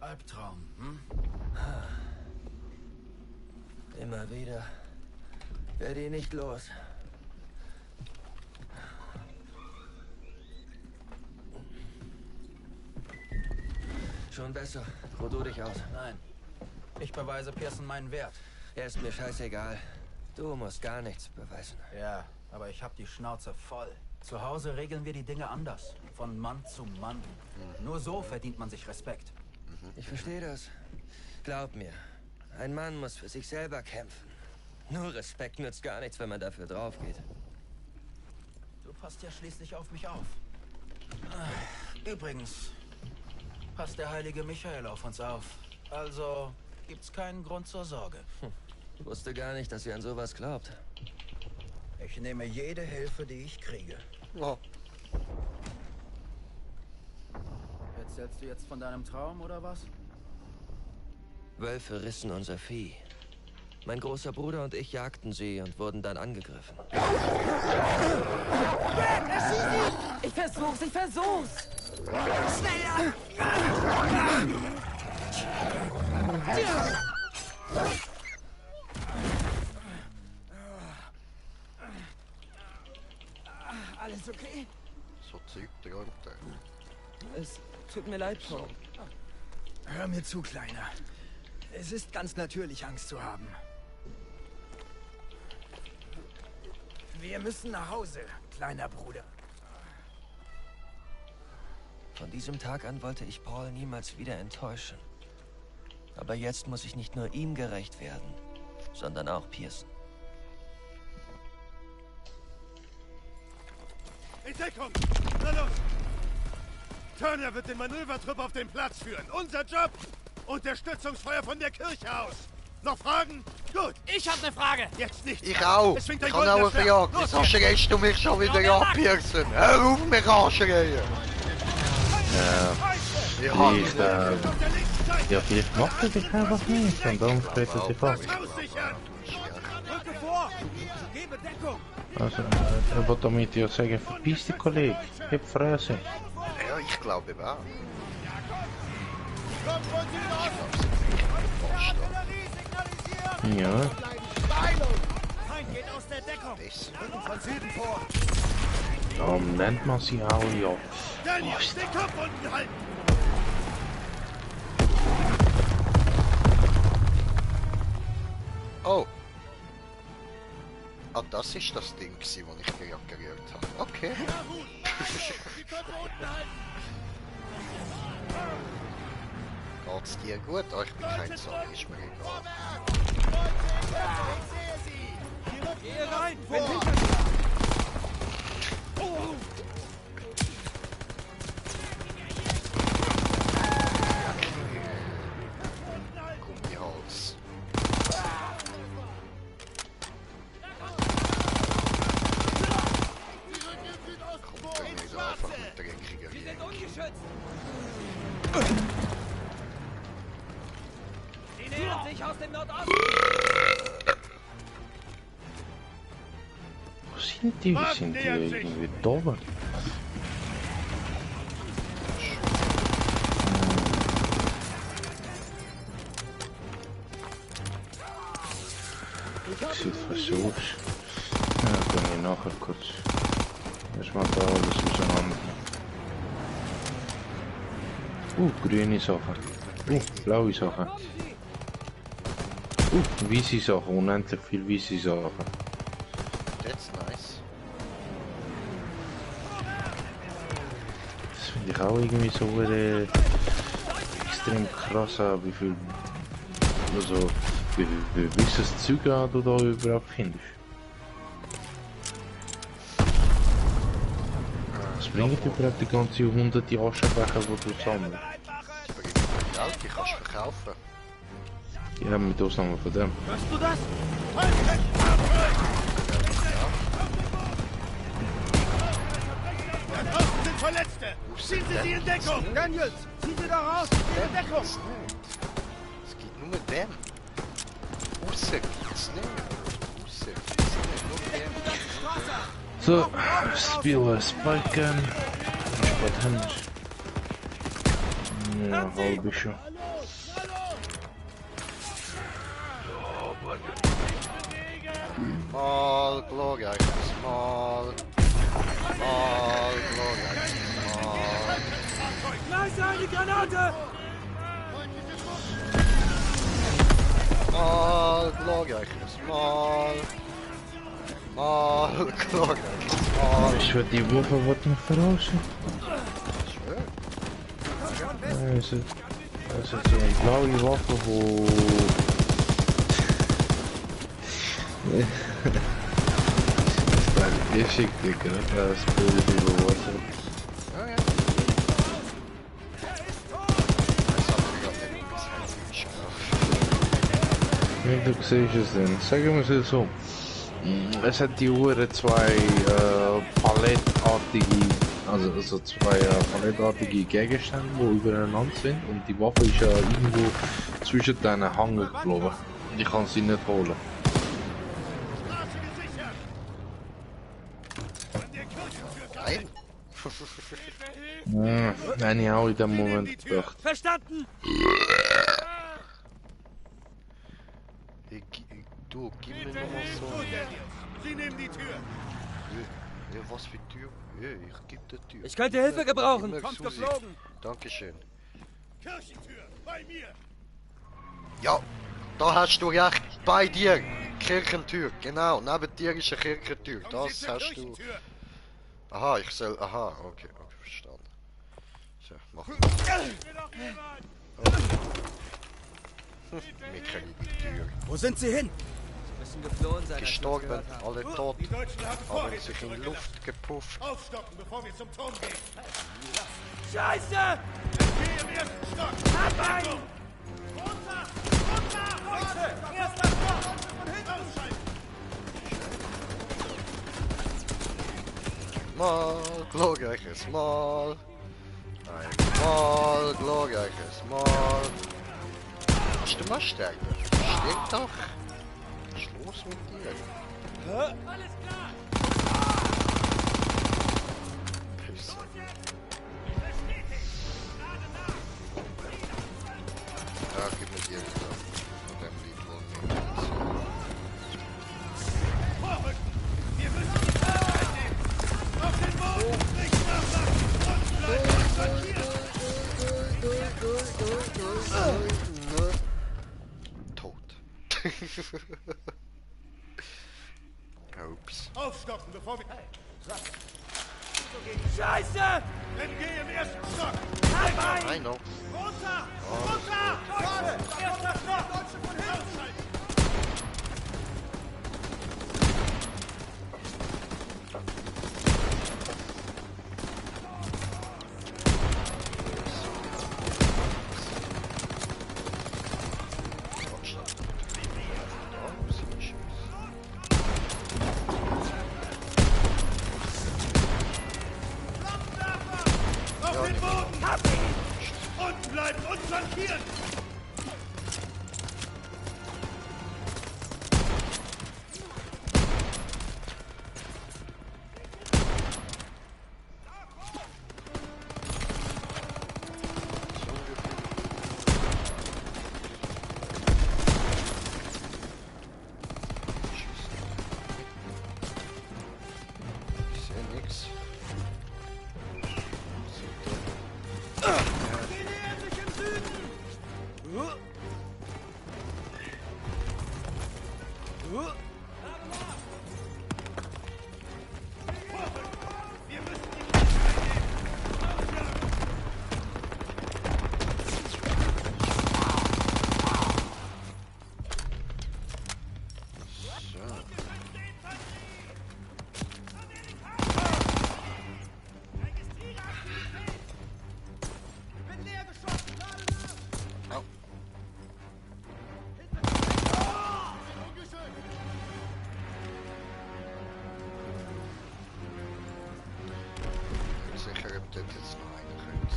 Albtraum, hm? Immer wieder. Werde ihn nicht los. Schon besser. Ruh du dich aus. Nein. Ich beweise Pearson meinen Wert. Er ist mir scheißegal. Du musst gar nichts beweisen. Ja, aber ich hab die Schnauze voll. Zu Hause regeln wir die Dinge anders. Von Mann zu Mann. Nur so verdient man sich Respekt. Ich verstehe das. Glaub mir, ein Mann muss für sich selber kämpfen. Nur Respekt nützt gar nichts, wenn man dafür drauf geht. Du passt ja schließlich auf mich auf. Übrigens, passt der heilige Michael auf uns auf. Also gibt's keinen Grund zur Sorge. Ich wusste gar nicht, dass ihr an sowas glaubt. Ich nehme jede Hilfe, die ich kriege. Oh. Erzählst du jetzt von deinem Traum oder was? Wölfe rissen unser Vieh. Mein großer Bruder und ich jagten sie und wurden dann angegriffen. Red, erschieß ihn! Ich versuch's! Schneller! Alles okay? So Zeug drunter. Es tut mir leid, Paul. Hör mir zu, Kleiner. Es ist ganz natürlich, Angst zu haben. Wir müssen nach Hause, kleiner Bruder. Von diesem Tag an wollte ich Paul niemals wieder enttäuschen. Aber jetzt muss ich nicht nur ihm gerecht werden, sondern auch Pearson. In Deckung! Na los! Turner wird den Manövertrupp auf den Platz führen. Unser Job? Unterstützungsfeuer von der Kirche aus. Noch Fragen? Gut. Ich habe eine Frage. Jetzt nicht. Ich auch. Es Ich schwingt ein kann auch eine goldener Frage. Wieso schreist du mich schon wieder an, Pearson? Hör auf, mich anschreien! Ja, vielleicht macht er dich einfach nicht und dann steht er sich fast. Rücke vor! Gebe Deckung! Also, er wird damit ja sagen, verpiss dich, Kollege, heb Fresse. Ja, ich glaube auch. Ja. Feind geht aus der Deckung! Rücken von Süden vor! Darum nennt man sie auch, ja. Daniel, den Kopf unten halten! Oh. Ah, das ist das Ding, das ich gerade gerührt habe. Okay. Geht's dir gut? Oh, ich bin kein Sorge, ist mir egal. Gehe rein! sind die? Wie sind die irgendwie da? Sieht fast so aus. Ja, kann ich nachher kurz. Erstmal da alles auseinander. Grüne Sachen. Blaue Sachen. Weiße Sachen. Unendlich viel weiße Sachen. That's nice. Das finde ich auch irgendwie so extrem krass, wie viel. Also, wie das Zeug du da überhaupt findest. Was bringt überhaupt die ganze 100 Aschenbecher, die du sammelst? Geld, die kannst du verkaufen. Ja, mit Ausnahme von dem. Hörst du das? Da draußen sind Verletzte! Ziehen Sie sie in Deckung! Daniels, zieh sie da raus! In Deckung! Es geht nur mit dem. Außer geht's nicht. Außer geht's nicht. Nur mit dem. So, spielen Spiken. Was haben wir? Ja, halb schon. Mal, glorreich, mal, glorreich, mal. Nice, eine Granate! Mal, glorreich, mal, glorreich, mal. Ich würde die Waffe was noch verarschen. Ja, es ist so eine blaue Waffe, wo... Ich schick dir gerade das Bild über WhatsApp. Ja, ja. Wie du siehst es denn? Sagen wir es so. Es hat die Uhr zwei palettartige, also zwei palettartige Gegenstände, die übereinander sind, und die Waffe ist ja irgendwo zwischen deinen Hängen geblieben. Und ich kann sie nicht holen. Geil. Nein, ich auch in dem Moment gedacht. Verstanden! Du, gib mir nochmal so. Sie nehmen die Tür! Ja, was für Tür? Ja, ich geb der Tür. Ich könnte Hilfe gebrauchen! Kommt geflogen! Dankeschön. Kirchentür, bei mir! Ja, da hast du recht. Bei dir. Kirchentür, genau. Neben dir ist eine Kirchentür. Das hast du. Aha, ich soll. Aha, okay, verstanden. So, mach. Wir kriegen die Tür. Wo sind sie hin? Sie müssen geflohen sein. Gestorben, alle tot, Die Deutschen haben haben Vorräte sich in Luft gepufft. Aufstocken, bevor wir zum Turm gehen. Scheiße! Geh im ersten Stock! Hab einen! Runter! Leute! Erster Stock! Von hinten ausschalten! Mal, glorreiches Mal. Einmal, glorreiches Mal. Hast du mal stärker? Steht doch. Was ist los mit dir? Hä? Alles klar! Pisse. Ja, gib mir dir wieder. Und dann liegt wohl nicht. Vorrücken! Wir müssen die Fahrt einnehmen! Auf den Boden! Nicht nachlassen! Und bleiben markiert! Tot. Ups. Aufstocken, bevor wir... Scheiße! Dann geh im ersten Stock! Hab I einen! know. Runter! Runter! Vorne! Erster Stock! Deutsche von hinten! Ausschalten! Auf den Boden! Hab ihn! Unten bleiben und flankieren! nix. Sie nähern sich im Süden! Wir müssen die Sicher, ob dort jetzt noch einer kommt.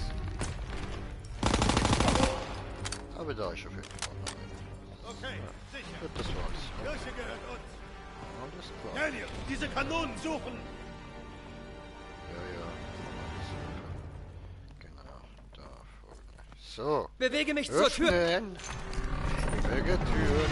Aber da ist auf jeden Fall noch einer. Okay, sicher. Gut, das war's. Kirche gehört uns. Alles klar. Daniel, diese Kanonen suchen! Ja, ja. Genau, da vorne. So. Bewege mich zur Tür! Öffnen! Bewege Tür!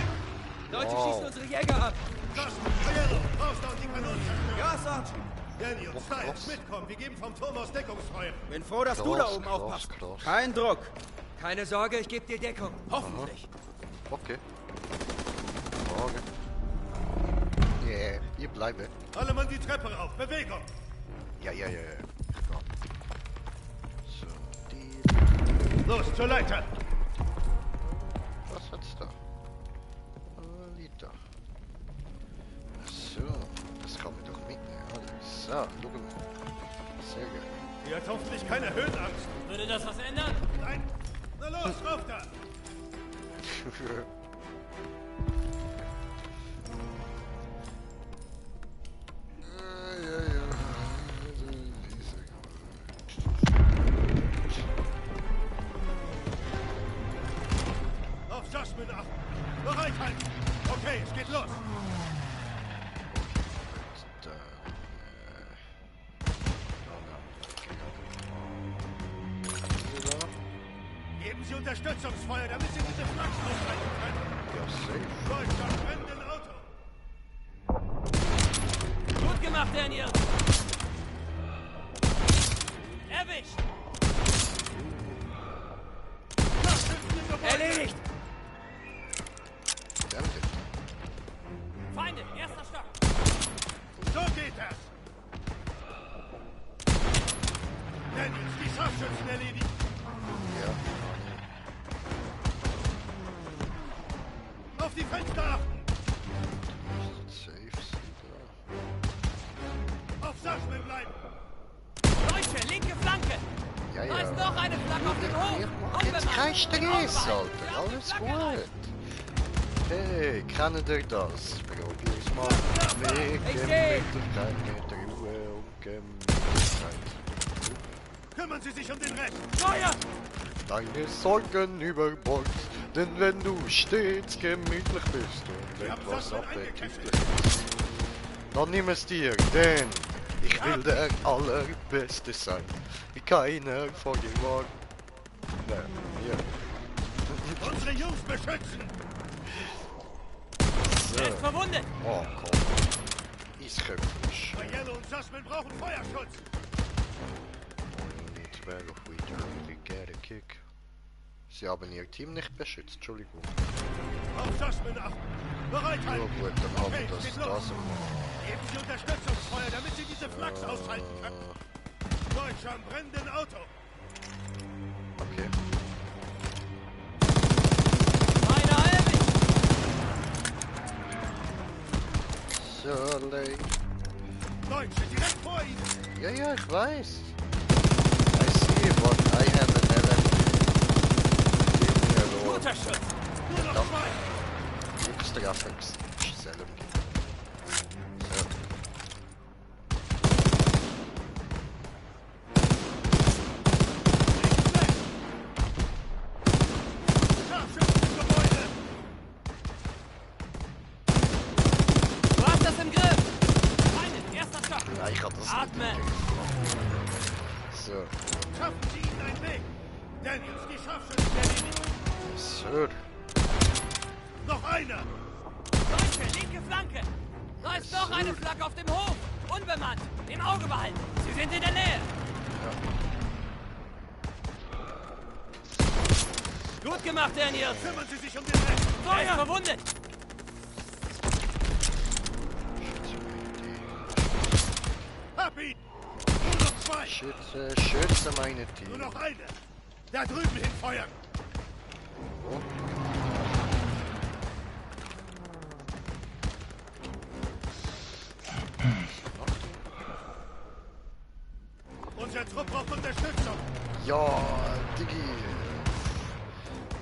Leute, Wow. schießen unsere Jäger ab! Josh, Aiello, raus da und die Kanonen zerstören! Ja, Sergeant. Daniel, Styles, mitkommen, wir geben vom Turm aus Deckungsfeuer. Bin froh, dass du da oben aufpasst. Kein Druck. Keine Sorge, ich gebe dir Deckung. Hoffentlich. Okay. Morgen. Yeah, ihr bleibt. Alle Mann die Treppe rauf, Bewegung! Ja. Ich komm. So, die... Los, zur Leiter! Was hat's da? Liter. So, das kann man doch mitnehmen, oder? So, schau mal. Sehr geil. Ihr habt hoffentlich keine Höhenangst. Würde das was ändern? Nein! Na los, rauf da! Auf Jasmin achten! Bereit halten! Okay, es geht los! Geben Sie Unterstützungsfeuer, damit Sie diese Flanken aushalten können! Ja, safe. Deutschland brennt ein Auto! Gut gemacht, Daniel! Erwischt! Erledigt! Danke. Feinde, erster Stock! So geht das! Daniels, die Scharfschützen erledigt! Ja. Auf die Fenster achten! Safe sind Auf Jasmin bleiben! Deutsche, linke Flanke! da. Ja, Da ist noch eine Flanke auf dem Hof! Jetzt kein Stress, Alter. Alles gut. Hey, kennt ihr das? Probier's mal. Mit Gemütlichkeit, mit Ruhe und Gemütlichkeit. Kümmern Sie sich um den Rest! Feuer! Deine Sorgen über Bord, denn wenn du stets gemütlich bist und etwas appetitlich bist, dann nimm es dir, denn ich will der Allerbeste sein, wie keiner vor dir war. Ja. Unsere Jungs beschützen! So. Er ist verwundet! Oh, komm. Eisköpfisch. Aiello und Jasmin brauchen Feuerschutz! Und well, we don't really get a kick. Sie haben ihr Team nicht beschützt, Entschuldigung. Auf Jasmin achten! Bereit Ja halten! gut, dann haben wir Okay, das geht da los. so. Geben Sie Unterstützungsfeuer, damit Sie diese Flaks aushalten können! Deutscher am brennenden Auto! Okay. Meiner erwischt! So, late. Deutsche, direkt vor Ihnen! Ja, ich weiß. I see, but I have an element. Guter Schutz! Nur noch zwei! Extra Fix. Selber. So. Scharfschützengebäude! Du hast das im Griff! Feinde, erster Stock! Ja, ich hab das Atmen! So. Schaffen Sie ihnen einen Weg! Daniels, die Scharfschützen erledigt! Sir. Noch einer! Deutsche, linke Flanke! Da ist noch eine Flagge auf dem Hof! Unbemannt! Im Auge behalten! Sie sind in der Nähe! Gut gemacht, Daniel! Kümmern Sie sich um den Rest! Er ist verwundet! Hab ihn! Nur noch 2! Schütze meine Tiere. Nur noch eine! Da drüben hinfeuern! Oh. Unser Trupp braucht Unterstützung! Ja, Diggi.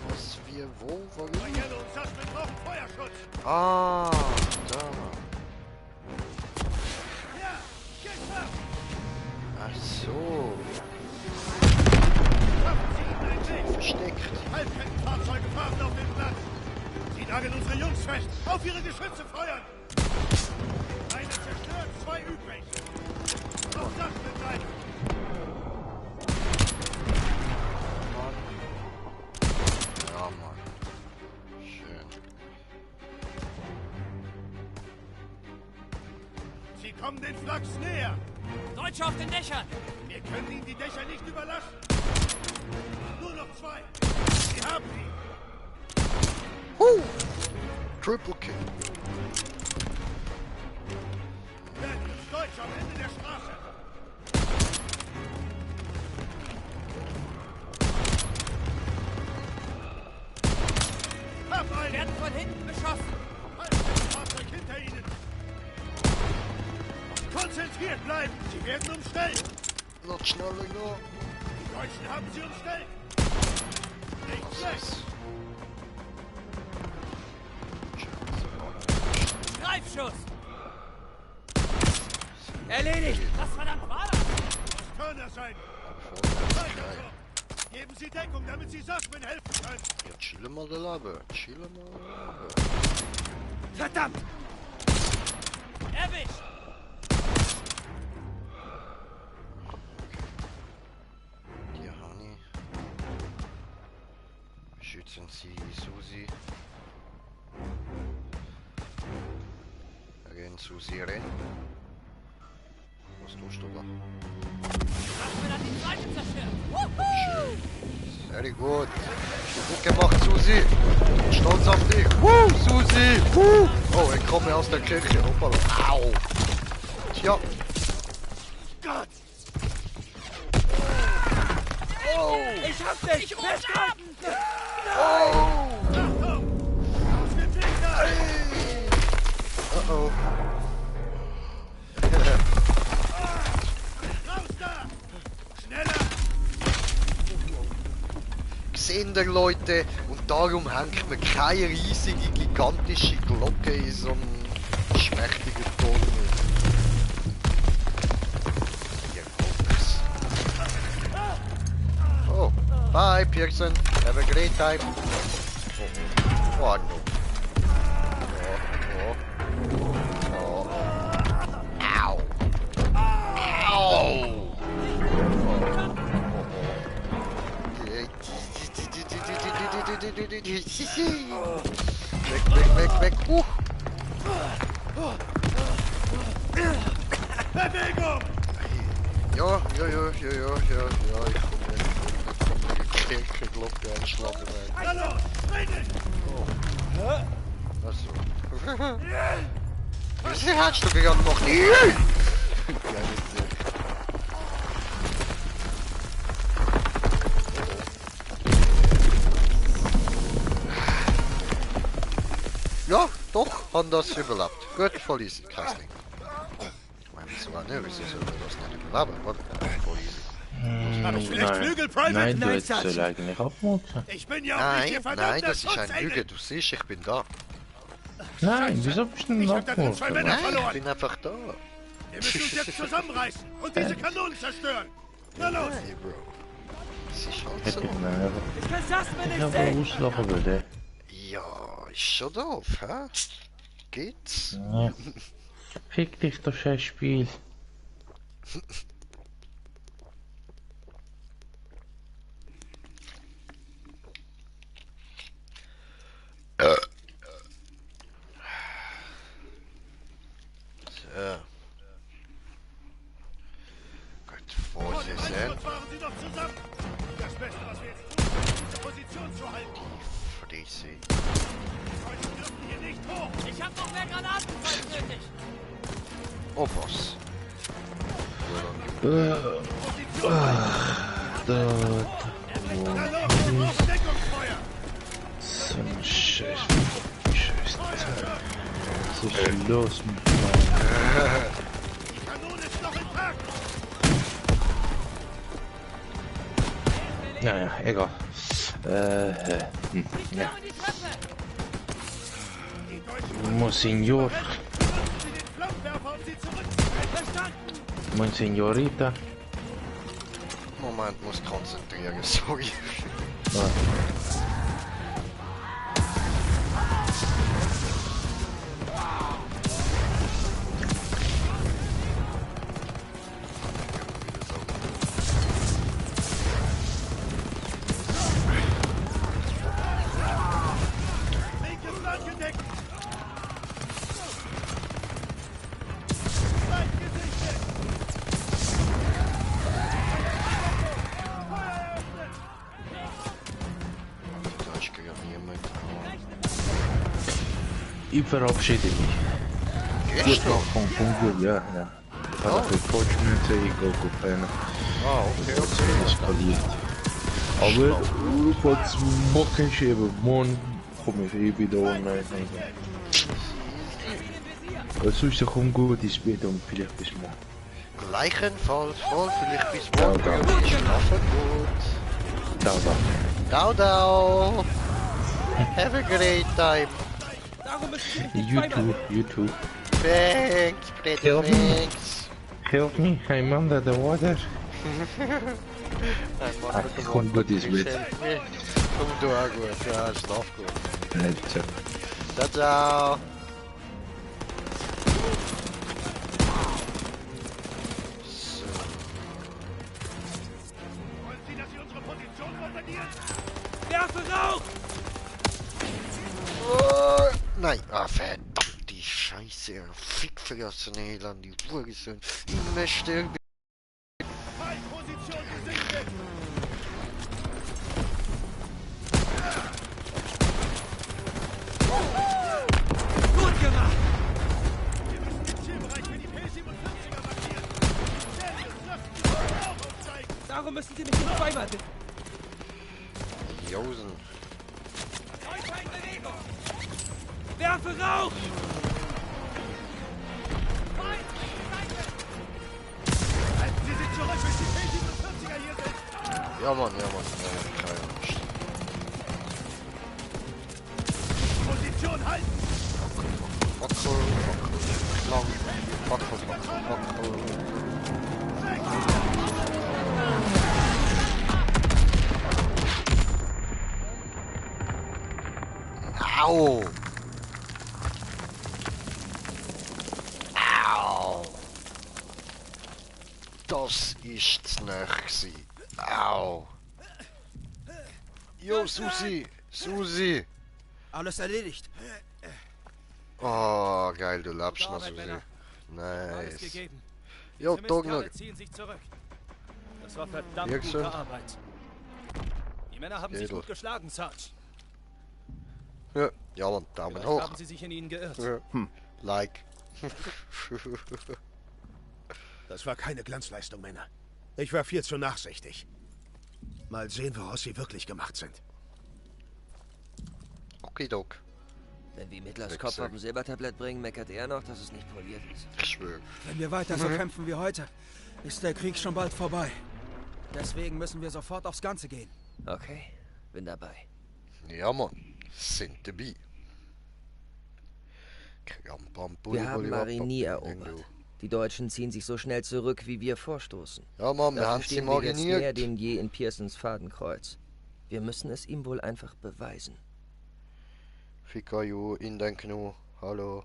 Was wir wo? Warum? Yellow und Sussman brauchen Feuerschutz! Ah, da. Ja, geschafft! Ach so. Schaffen Sie ihnen einen Weg! Versteckt. Halbkettenfahrzeuge fahren auf den Platz! Sie nageln unsere Jungs fest! Auf ihre Geschütze feuern! Eine zerstört, 2 übrig! Auf Sussman bleiben! Ja, Mann. Schön. Sie kommen den Flachs näher! Deutsche auf den Dächern! Wir können ihnen die Dächer nicht überlassen! Nur noch 2! Sie haben ihn! Triple Kill. Daniels Deutsch am Ende der Straße! Hab einen! Werden von hinten beschossen! Fahrzeug hinter Ihnen! Konzentriert bleiben! Sie werden umstellt! Noch schneller, noch. Die Deutschen haben sie umstellt! Nicht schlecht! Greifschuss! Erledigt! Was verdammt war das? Muss Turner sein! Weiter so! Geben Sie Deckung, damit Sie Sussman helfen können! Ja, chille mal der Labe. Chille mal. Verdammt! Erwischt! Die Hani. Schützen Sie Susi. Renn Susi, renn. Was tust du da? Sussman hat die Seite zerstört! Sehr gut. Gut gemacht, Susi. Stolz auf dich. Susi. Oh, ich komme aus der Kirche. Hoppala. Au. Tja. Gott! Oh! Ich hab dich! Festhalten! Oh! Achtung! Ausgeklickt! Oh. Raus da! Schneller! Seht ihr, Leute, und darum hängt man keine riesige, gigantische Glocke in so einem schmächtigen Tunnel. Hier kommt's. Oh, bye, Pearson. Have a great time. Oh, oh no. Oh. Au. Au. Weg. Bewegung! Ja, ich komme die Kirchenglocke einschlagen rein. Na los, reden! Achso. Wieso hast du gerade noch nie? Ja, doch, haben das überlebt. Gut, voll easy, kein Ding. Ich meine, wieso soll man das nicht überleben, oder? Voll easy. Hab ich vielleicht Flügel, Private? Nein, du hättest eigentlich abmuten. Ich bin ja auch nicht Ihr verdammter Nein, das ist ein Schutzengel. Lüge, du siehst, ich bin da. Nein, wieso bist du denn Ich hab da drin 2 Männer Nein, ich verloren. bin einfach da. Wir müssen uns jetzt zusammenreißen und diese Kanonen zerstören. Na los! Hey, Bro. Das ist halt Hätte so. ich mir Ich kann Sussman ich nicht aber sehen! auslachen würde. Ja, ist schon doof, hä? Geht's? Ja. Fick dich, das scheiß Spiel. So. gesehen. Fahren Sie doch zusammen. Das Beste, was wir jetzt tun können, ist diese Position zu halten. Fresse. Deutschen dürfen hier nicht hoch. Ich hab noch mehr Granatenfeuer nötig. Oh was. So ein Scheiß. Scheiß. Was ist denn los mit mir? Die Kanone ist noch intakt. Naja, egal. Ja. Monsignor. Monsignorita. Moment, muss konzentrieren, sorry. Linkes Land gedeckt. Ich verabschiede mich. Gut noch von Punkt, ja. Ich habe für Coachmütze, ich gehe pennen. Ah, okay. Eskaliert. Aber falls morgen schreiben, morgen komme ich wieder online. Sonst kommt gut ins Bett und vielleicht bis morgen. Gleichenfalls voll, vielleicht bis morgen. Schlafen gut. Ciao, Ciao, ciao. Have a great time. You too. Thanks, pretty thanks. Help me, I'm under the water. Komm gut ins Bett. Komm du auch gut, ja, schlaf gut. Ciao. Ciao, ciao. Wollen Sie, dass Sie unsere Position bombardieren? Werfe Rauch! Oh, nein, ah, verdammt, die Scheiße, Fickfressen, Elend, die Hurensohn. Ich möchte sterben. Position gesichtet. Gut gemacht! Wir müssen den Zielbereich für die P-47er markieren. Daniels, lassen Sie uns den Rauch aufzeigen. Darum müssen Sie mich nicht zweimal bitten. Josen. Deutscher in Bewegung! Werfe Rauch! Halten Sie sich zurück, bis die P-47er hier sind. Ja, Mann, keine Angst. Position halten. Wackel, lang, wackel. Au! Au! Das ist zu nahe gewesen. Au! Jo, Susi! Susi! Alles erledigt. Oh, geil, du lebst noch, Arbeit, Susi. Männer. Alles Nice. gegeben. Jo, Diese Dog noch. Mistkerle ziehen sich zurück. Das war verdammt Wirkson. gute Arbeit. Die Männer haben sich Edel. gut geschlagen, Sarge. Ja, Mann, Daumen Vielleicht hoch. haben sie sich in ihnen geirrt. Ja. Like. Das war keine Glanzleistung, Männer. Ich war viel zu nachsichtig. Mal sehen, woraus sie wirklich gemacht sind. Okidok. Wenn wir Mittlers Wichser. Kopf auf ein Silbertablett bringen, meckert er noch, dass es nicht poliert ist. Ich schwöre. Wenn wir weiter so kämpfen wie heute, ist der Krieg schon bald vorbei. Deswegen müssen wir sofort aufs Ganze gehen. Okay, bin dabei. Ja, Mann. Sind dabei. Wir haben Marigny erobert. Die Deutschen ziehen sich so schnell zurück, wie wir vorstoßen. Ja, Mann, wir Dafür haben sie stehen wir jetzt mariniert. näher denn je in Pearsons Fadenkreuz. Wir müssen es ihm wohl einfach beweisen. Fikayu, Indenknu, hallo.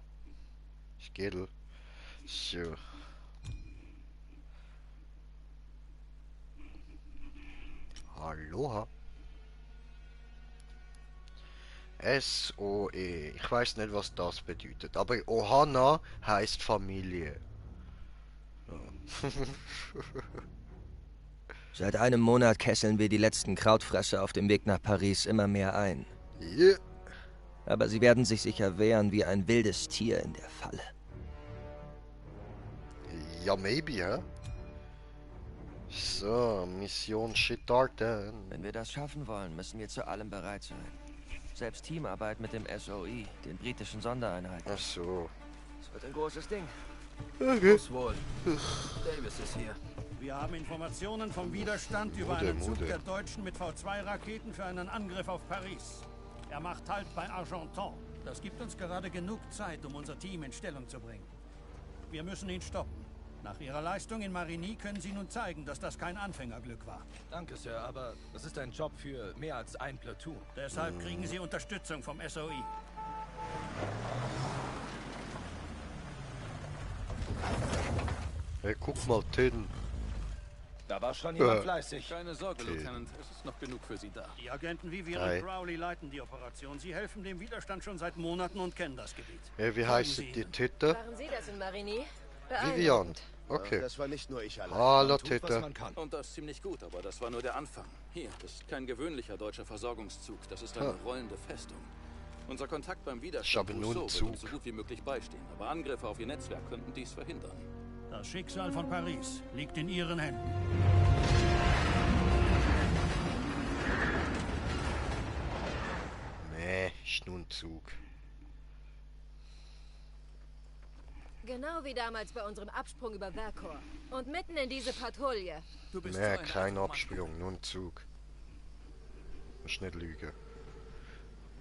Skedel. So. Aloha. S-O-E. Ich weiß nicht, was das bedeutet. Aber Ohana heißt Familie. Ja. Seit einem Monat kesseln wir die letzten Krautfresser auf dem Weg nach Paris immer mehr ein. Yeah. Aber sie werden sich sicher wehren wie ein wildes Tier in der Falle. Ja, maybe, hä? So, Mission starten. Wenn wir das schaffen wollen, müssen wir zu allem bereit sein. Selbst Teamarbeit mit dem SOE, den britischen Sondereinheiten. Ach so. Es wird ein großes Ding. Okay. Muss wohl. Davis ist hier. Wir haben Informationen vom Widerstand über einen Zug der Deutschen mit V2-Raketen für einen Angriff auf Paris. Er macht Halt bei Argenton. Das gibt uns gerade genug Zeit, um unser Team in Stellung zu bringen. Wir müssen ihn stoppen. Nach Ihrer Leistung in Marigny können Sie nun zeigen, dass das kein Anfängerglück war. Danke, Sir, aber das ist ein Job für mehr als ein Platoon. Deshalb kriegen Sie Unterstützung vom SOE. Hey, guck mal, Tin. Da war schon jemand fleißig. Keine Sorge, Lieutenant. Es ist noch genug für Sie da. Die Agenten Vivian und Crowley leiten die Operation. Sie helfen dem Widerstand schon seit Monaten und kennen das Gebiet. Hey, wie heißt die Titte? Waren Sie das in Marigny? Vivian. Okay. Das war nicht nur ich allein. Hallo, Titte. Und das ziemlich gut, aber das war nur der Anfang. Hier, das ist kein gewöhnlicher deutscher Versorgungszug. Das ist eine rollende Festung. Unser Kontakt beim Widerstand wird uns so gut wie möglich beistehen. Aber Angriffe auf Ihr Netzwerk könnten dies verhindern. Das Schicksal von Paris liegt in Ihren Händen. Nee, ist nur ein Zug. Genau wie damals bei unserem Absprung über Vercors. Und mitten in diese Patrouille. Nee, kein Absprung, nur ein Zug. Muss nicht lügen.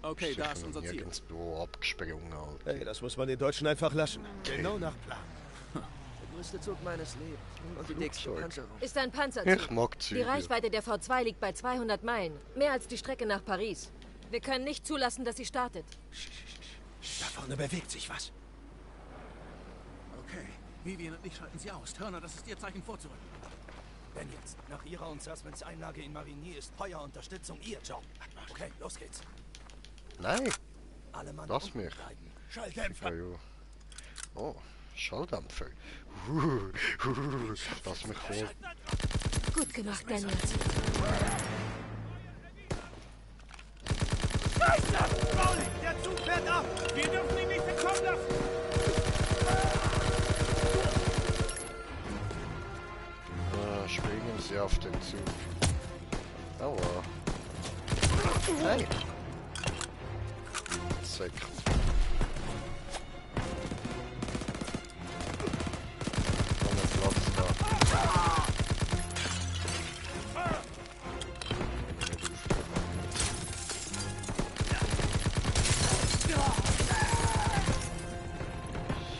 Okay, da ist unser Ziel. Nirgendwo abgesprungen, Alter. Hey, das muss man den Deutschen einfach lassen. Genau nach Plan. Der größte Zug meines Lebens. Und die dickste Panzerung. Ist ein Panzerzug. Ich mag Züge. Die Reichweite der V2 liegt bei 200 Meilen. Mehr als die Strecke nach Paris. Wir können nicht zulassen, dass sie startet. Da vorne bewegt sich was. Okay, Vivian und ich schalten Sie aus. Turner, das ist Ihr Zeichen vorzurücken. Denn jetzt, nach Ihrer und Sassmans Einlage in Marigny, ist Feuerunterstützung Ihr Job. Okay, los geht's. Nein. Alle Mann Lass mich. Schalldämpfer. Oh, Schalldämpfer. Lass mich holen. Gut gemacht, Daniel. Der Zug fährt ab! Wir dürfen ihn nicht entkommen lassen! Springen Sie auf den Zug. Aua. Hey! Zeig. Platz da.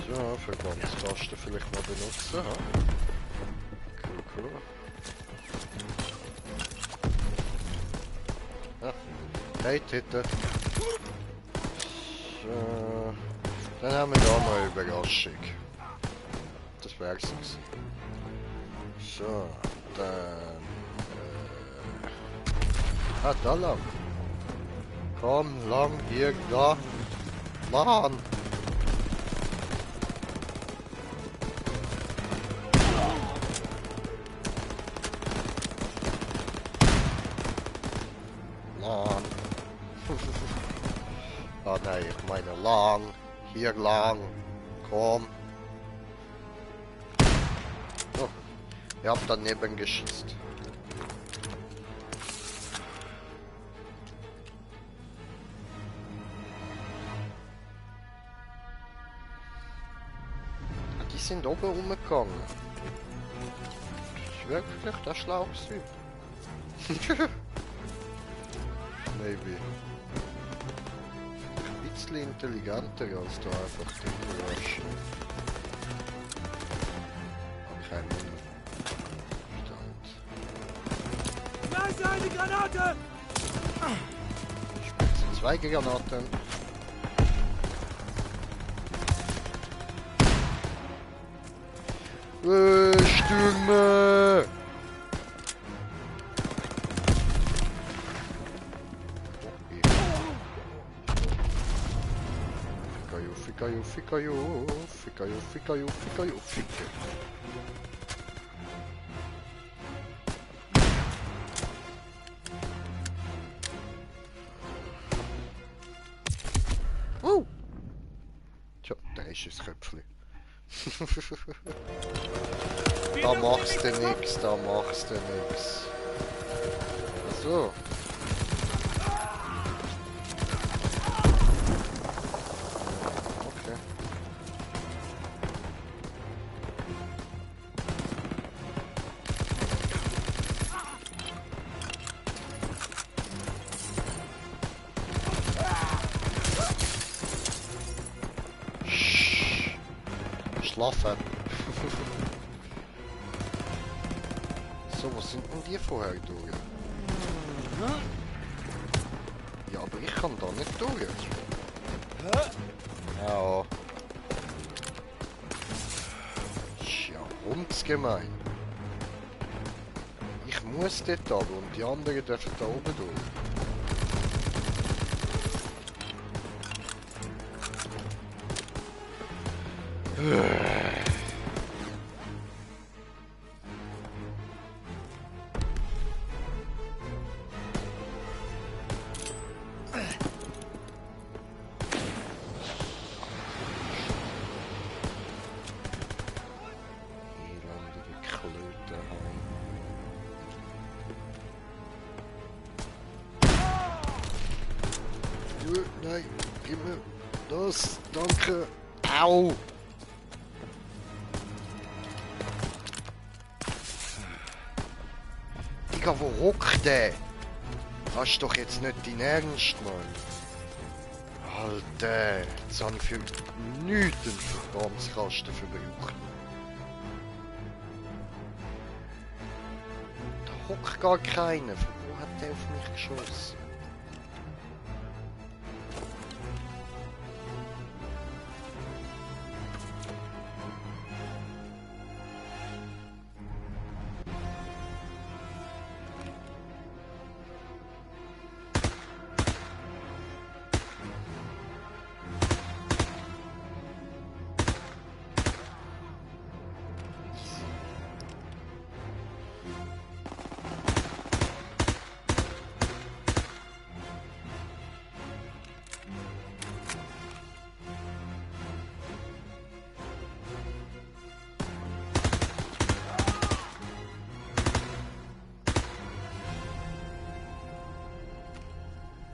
So, Verbandstaste vielleicht mal benutzen. Ha? Cool. Ja. Hey, Titte. So. Dann haben wir da noch eine Überraschung. Das wär's gewesen. So, dann... da lang. Komm, lang, hier, da. Mann! Lang. Oh nein, ich meine lang. Hier lang. Komm. Oh, ihr habt daneben geschießt. Die sind oben rumgegangen. Ich wäre vielleicht der schlau gewesen. Maybe. Ein bisschen intelligenter als da einfach den Rush. Okay, Nice, eine Granate! Ich spitze 2 Granaten. Stürme! Fica. ist das Köpfchen. Da machst du nix, da machst du nix. So. Okay. Schlafen. So, was sind denn die vorher durch? Ja, aber ich kann da nicht durch. Ja. Ist ja hundsgemein. Ich muss dort runter und die anderen dürfen da oben durch. Nein, gib mir das, danke. Au! Digga, wo ruckt der? Das ist doch jetzt nicht dein Ernst, Mann. Alter, jetzt habe ich für nichts einen Verbandskasten verbraucht. Da hockt gar keiner. Von wo hat der auf mich geschossen?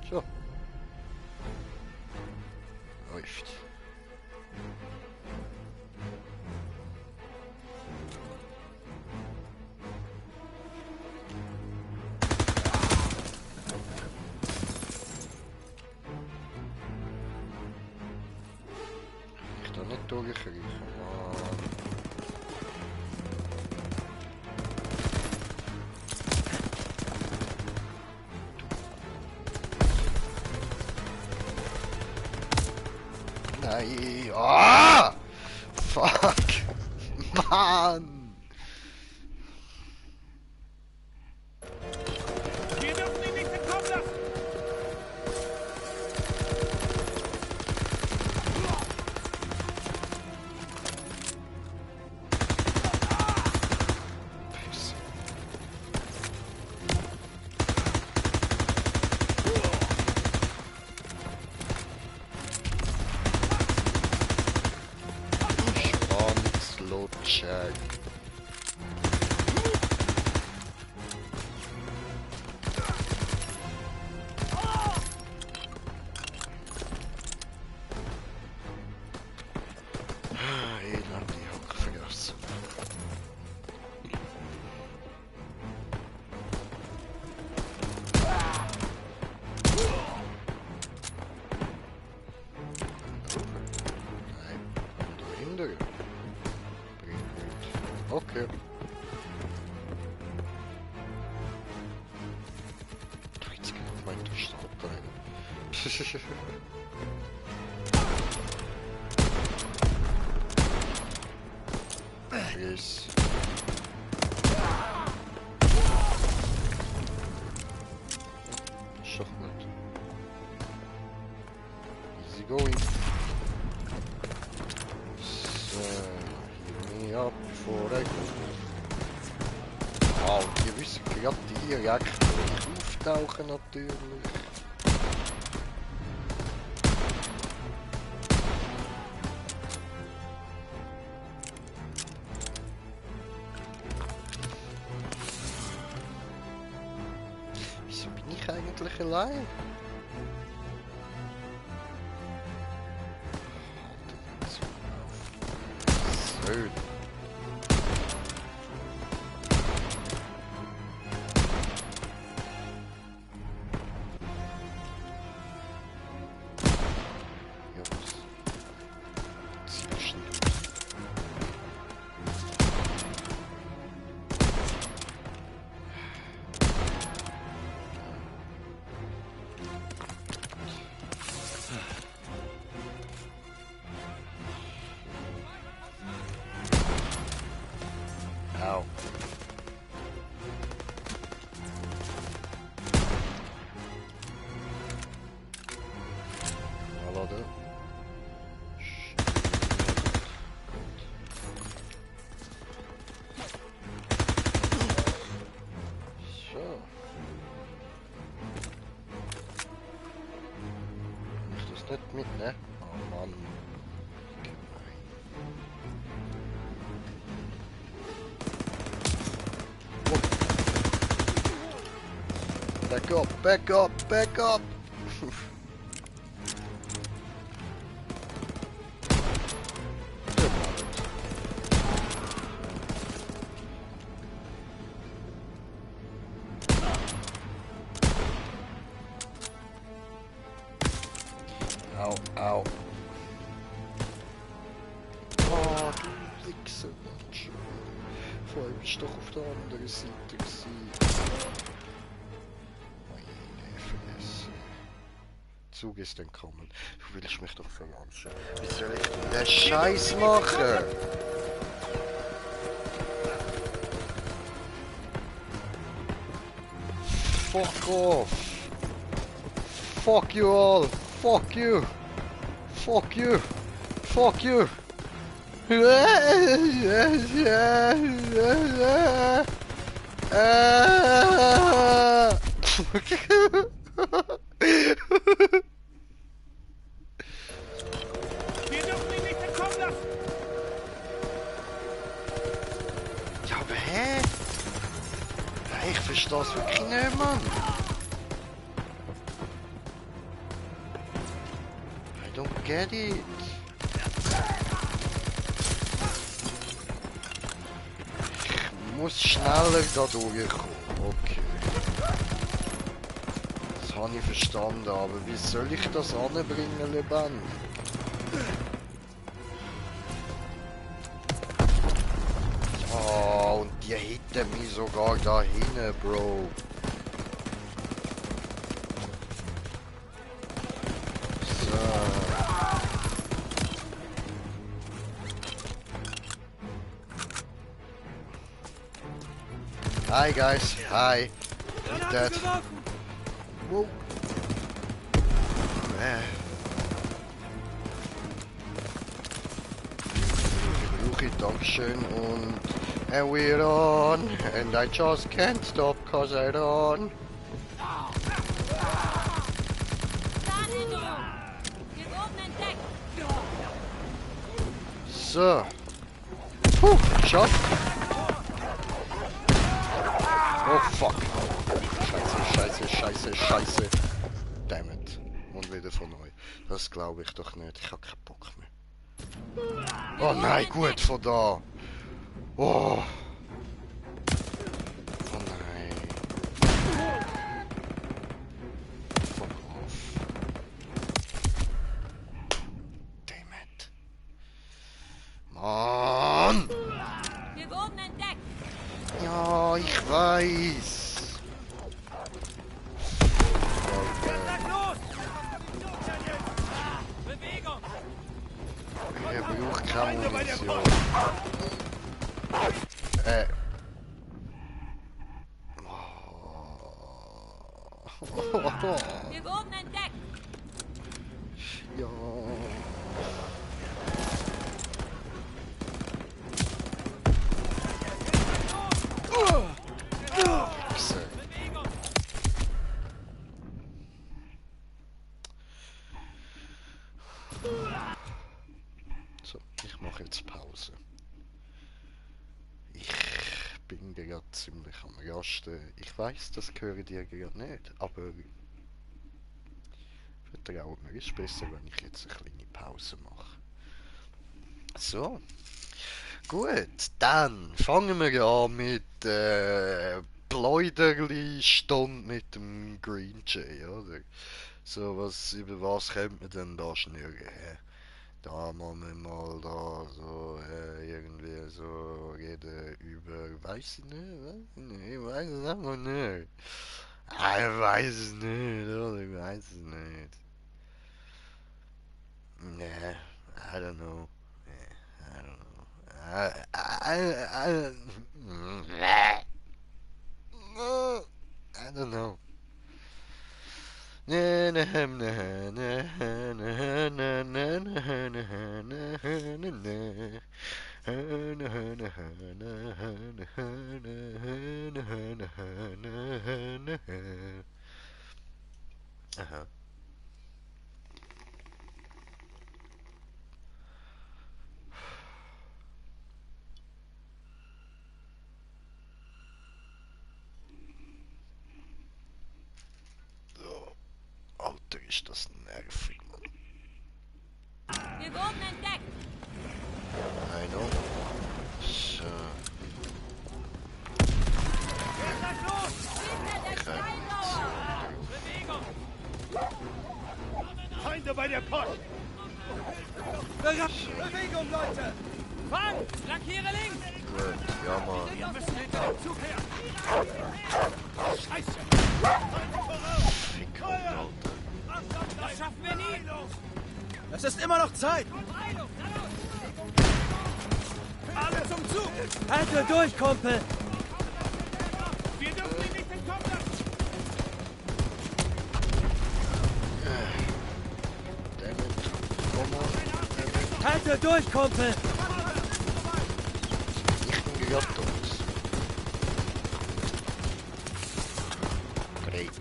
So. Läuft. Ich da nicht durchkriechen, Mann. Nein. Ah! Fuck! Mann! Wir dürfen ihn nicht entkommen lassen! Check. Elend, die hab ich vergessen. Nein, dahinter. Okay. Du jetzt genau mein Durchstarten rein. Yes. Schaff nicht. Easy going. So, heal me up before I go. Wow, die wissen gerade direkt auftauchen natürlich. ich eigentlich allein? So. Au. Hallo du. So. Ist das nicht mit, ne? Oh Mann. Back up, back up, back up! Au, au. Oh, du Wichser. Vor allem ist doch auf der anderen Seite gewesen. Zug ist entkommen. Du willst mich doch verarschen. Wie soll ich denn den Scheiß machen? Fuck off! Fuck you all! Fuck you! Fuck you! Fuck you! Wir dürfen ihn nicht entkommen lassen! Ja, aber hä? Ich verstehe es wirklich nicht, Mann. I don't get it. Ich muss schneller da durchkommen. Okay. Das habe ich verstanden, aber wie soll ich das anbringen, lebendig? Oh, und die hitten mich sogar da hinten, Bro. So. Hi guys, hi. Eat that. Whoa. Dankeschön und and we're on and I just can't stop cause I run. So. Puh, Shot. Oh fuck. Scheiße. Damn it. Und wieder von neu. Das glaube ich doch nicht. Ich habe keinen Bock mehr. Oh nein, gut von da. Oh. Oh nein. Fuck off. Damn it. Mann. Wir wurden entdeckt. Ja, ich weiß. Er braucht keine Munition. Wir wurden entdeckt. Ja. So, ich mache jetzt Pause. Ich bin gerade ziemlich am Rasten. Ich weiß, das gehört dir gerade nicht, aber vertraut mir, ist besser, wenn ich jetzt eine kleine Pause mache. So. Gut, dann fangen wir an mit Pläuderli-Stunde mit dem Green Jay, oder? So, über was könnte man denn da schnurren? Da machen wir mal da so irgendwie so reden über, weiß ich nicht, ich weiß es einfach nicht. Ich weiß es nicht, oder? Ich weiß es nicht. Nee, I don't know. I don't know. I don't know. Aha. Alter, ist das nervig, Mann. Wir wurden entdeckt! I know. So. Feinde bei der Post! Bewegung, Leute! Fang! Flankiere links! Gut, ja, Mann. Wir müssen hinter dem Zug her! Scheiße! Das schaffen wir nie! Es ist immer noch Zeit! Alle zum Zug! Halte durch, Kumpel! Wir dürfen ihn nicht entkommen lassen! Halte durch, Kumpel! Ich bin gerade aus. Great.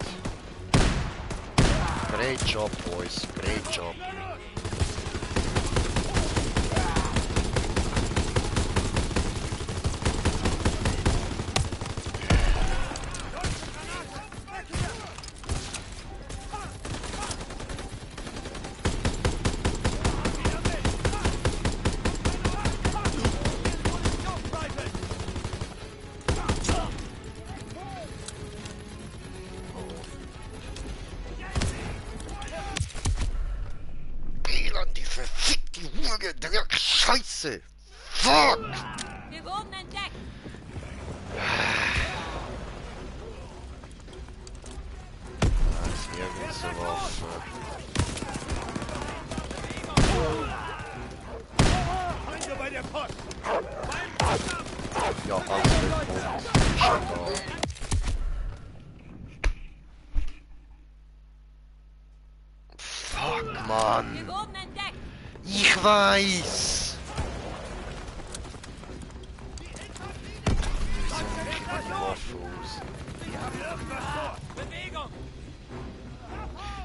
Great job, boys. Great job. Scheiße! Fuck! Wir wurden entdeckt! Da ist nirgends eine Waffe. Feinde bei der Post! Ja, alles mit schon da. Fuck, Mann! Wir wurden entdeckt! Ich weiß!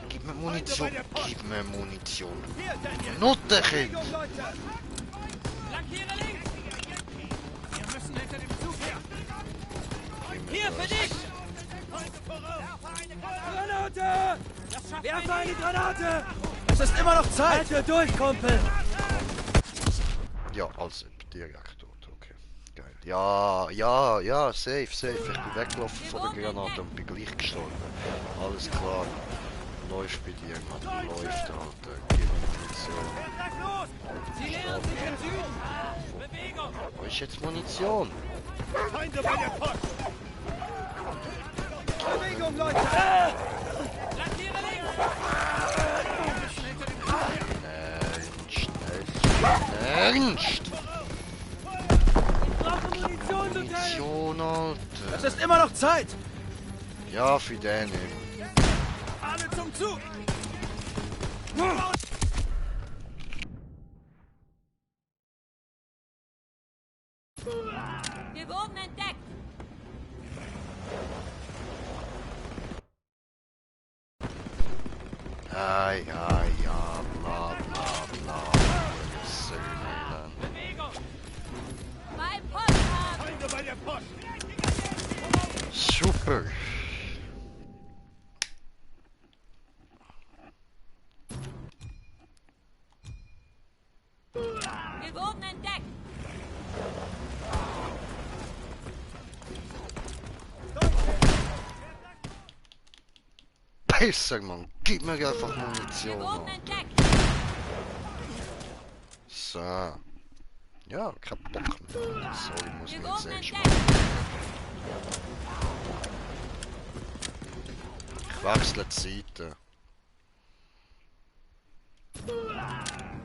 Gib mir Munition, gib mir Munition. Nutterchen! Flankiere links! Wir müssen hinter dem Zug her! Hier für dich! Granate! Werfe eine Granate! Es ist immer noch Zeit! Halte durch, Kumpel! Ja, also, direkt tot, okay. Geil. Ja, safe. Ich bin weggelaufen von der Granate und bin gleich gestorben. Alles klar. Läuft bei dir, Mann. Läuft, Alter. Gib mir Munition. Sie nähern sich im Süden! Bewegung! Wo ist jetzt Munition? Feinde bei der Post! Bewegung, Leute! Flankiere links! Ernst! Ich brauche Munition, Lieutenant! Munition, Alter. Es ist immer noch Zeit! Ja, für den. Alle zum Zug! Wir wurden entdeckt! Ja, bla. Söhne. Bewegung! Beim Postwagen! Feinde bei der Post! Aber... Wir wurden entdeckt! Besser, Mann. Gib mir einfach Munition. So. Ja, kein Bock mehr. Sorry, muss mir jetzt erst mal. Ich wechsle die Seite.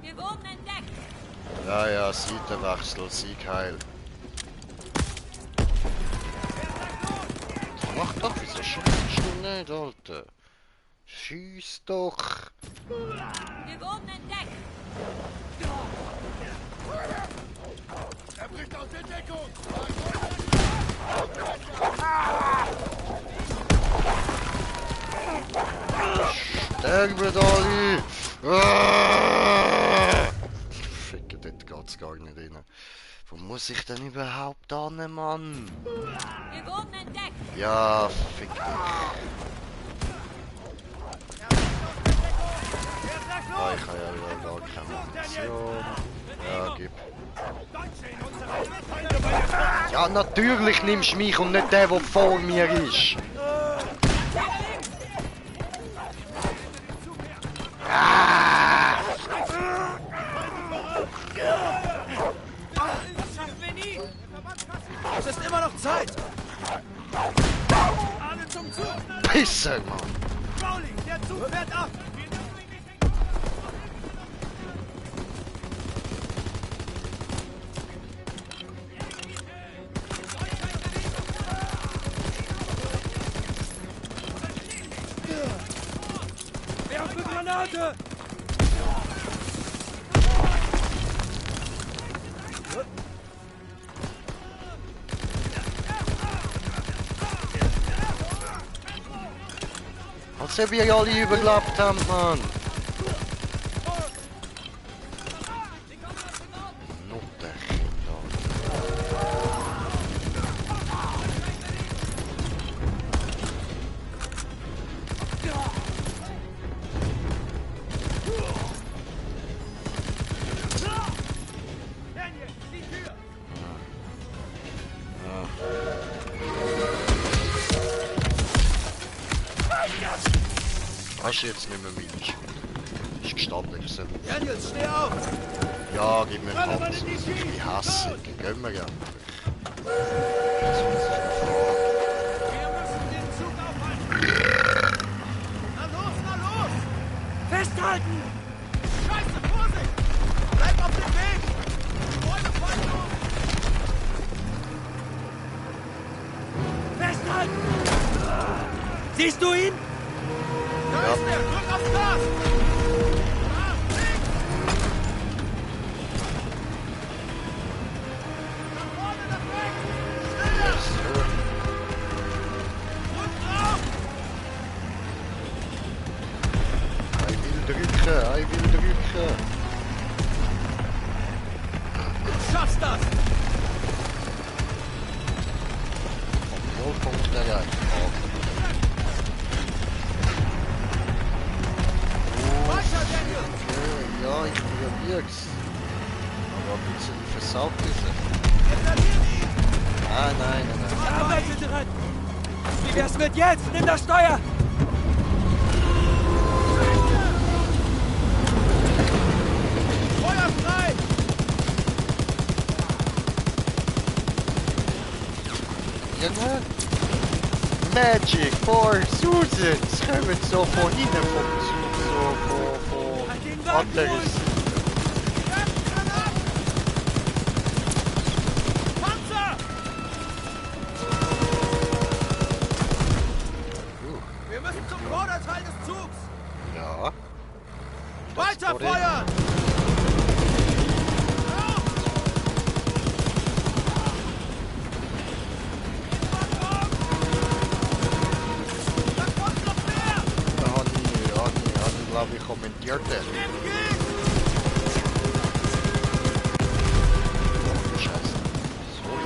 Wir wurden entdeckt! Ja, ja, Seitenwechsel, Sieg heil. Mach doch, wieso schießt du nicht, Alter? Schieß doch! Wir wurden entdeckt! Er bricht aus der Deckung! Sterbe, Dali! Ah! Ficken, dort geht's gar nicht rein. Wo muss ich denn überhaupt hin, Mann? Wir wurden entdeckt! Ja, fick dich. Ah, ich habe ja wieder gar keine Munition. Ja, gib. Ja, natürlich nimmst du mich und nicht der, der vor mir ist. Ah! Das schaffen wir nie! Es ist immer noch Zeit! Alle zum Zug! Pisse, Mann! Crowley, der Zug fährt ab! Werfe Granate! Als ob ihr alle überlebt habt, Mann! Das ist jetzt nicht mehr meine Schuld. Ist gestanden gewesen. Daniels, steh auf! Ja, gib mir einen Hand. Ich bin hässig. Gönn mir ja. Na los! Festhalten! Scheiße, Vorsicht! Bleib auf dem Weg! Gebäude fallen um! Festhalten! Siehst du ihn? Da ist er! Drück aufs Gas! Gas, links! Nach vorne, nach rechts! Schneller! Drück drauf! Ich will drücken! Du schaffst das! Nullpunkt erreicht. Weiter, Daniel! Ja, ich probier's. Aber ein bisschen versaut ist er. Wir verlieren ihn! Nein. Arbeitet dran! Wie wär's mit jetzt? Nimm das Steuer! Feuer frei! Junge! Magic for Susan! Es kommen so von hinten vom Zug, so von anderes. Panzer! Wir müssen zum Vorderteil des Zugs! Ja. Weiter feuern! Glaube ich kommentiert hat. Scheiße.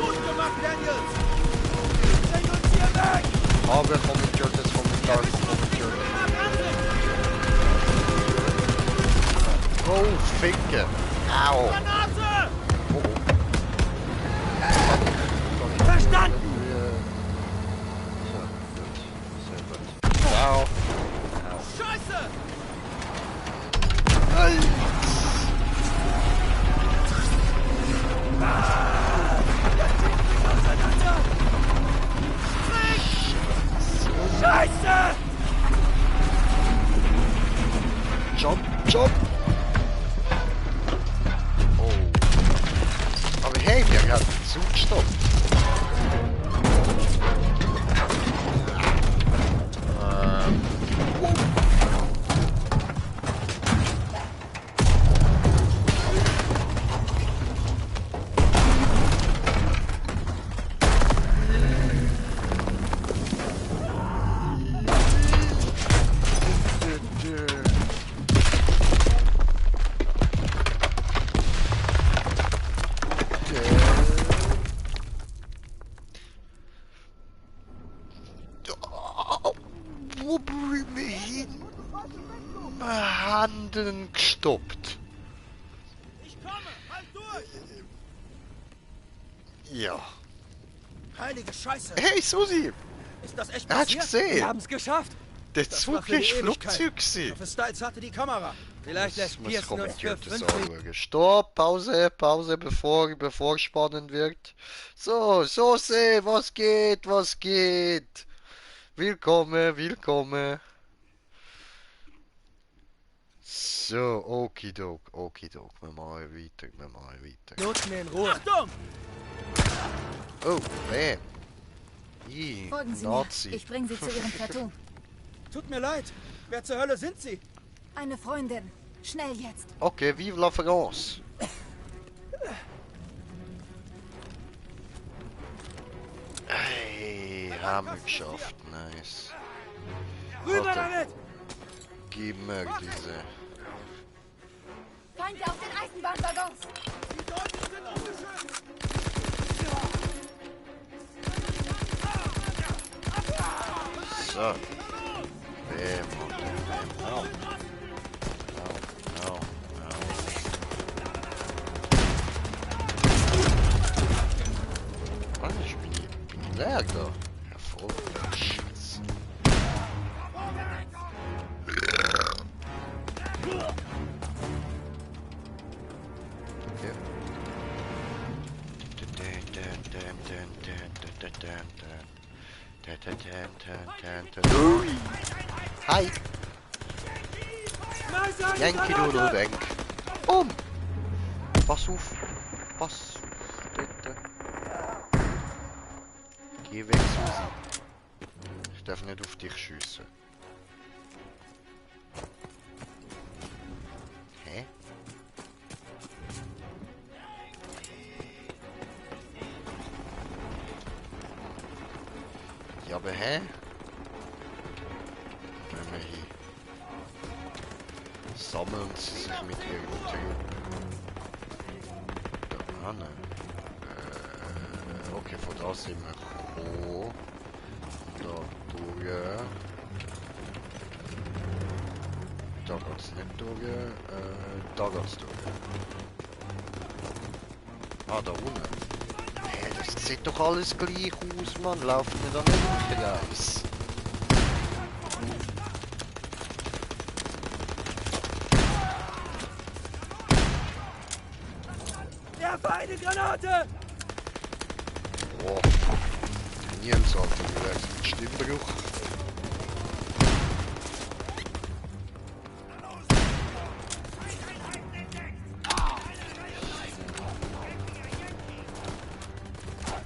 Gut gemacht, Daniels! Bring uns hier weg! wer kommentiert jetzt vom Dark kommentiert? Oh, Ficke! Au! Oh. Verstanden! Ciao! Scheiße! Scheiße! Jump, jump! Oh. Aber hey, wir haben den Zug gestoppt. Wo bringen wir hin? Handen gestoppt. Ich komme! Halt durch! Ja. Heilige Scheiße! Hey, Susi! Ist das echt Hast du passiert? gesehen? Wir haben es geschafft! Der Das Zug war für die ist Ewigkeit. Flugzeug gewesen. Ich hoffe, Styles hatte die Kamera. Vielleicht lässt Muss Pearson uns für kommentiert das 5 anschauen. Stopp, Pause, Pause, bevor spannend wird. So, was geht? Willkommen, willkommen. So, okidok, wir machen weiter. Not mir in Ruhe. Achtung! Oh, wer? Folgen Sie Nazi. mir. Ich bringe Sie zu Ihrem Tattoo. Tut mir leid. Wer zur Hölle sind Sie? Eine Freundin. Schnell jetzt. Okay, vive la France. Hey, haben wir geschafft, nice. Rüber Warte, damit! gib mir diese. Feinde auf den Eisenbahnwaggons. Die Deutschen sind ungeschützt! So. Bam, Au. Mann, ich bin leer da. Hervorragend. Scheiße. Okay. Hi! Yankee Doodle Dank. Pass auf, bitte. Geh weg, Susi. Ich darf nicht auf dich schiessen. Hä? Ja, aber hä? Wenn wir hier sammeln sie sich mit ihrem Trupp. Da hinten. Okay, von da sind wir gekommen. Da durch. Da geht's nicht durch. Da geht's durch. Ah, da unten. Hey, das sieht doch alles gleich aus, Mann. Laufen wir da nicht auf den Eis? Der Feinde Granate! Boah. Nils, Alter, du wärst mit Stimmbruch.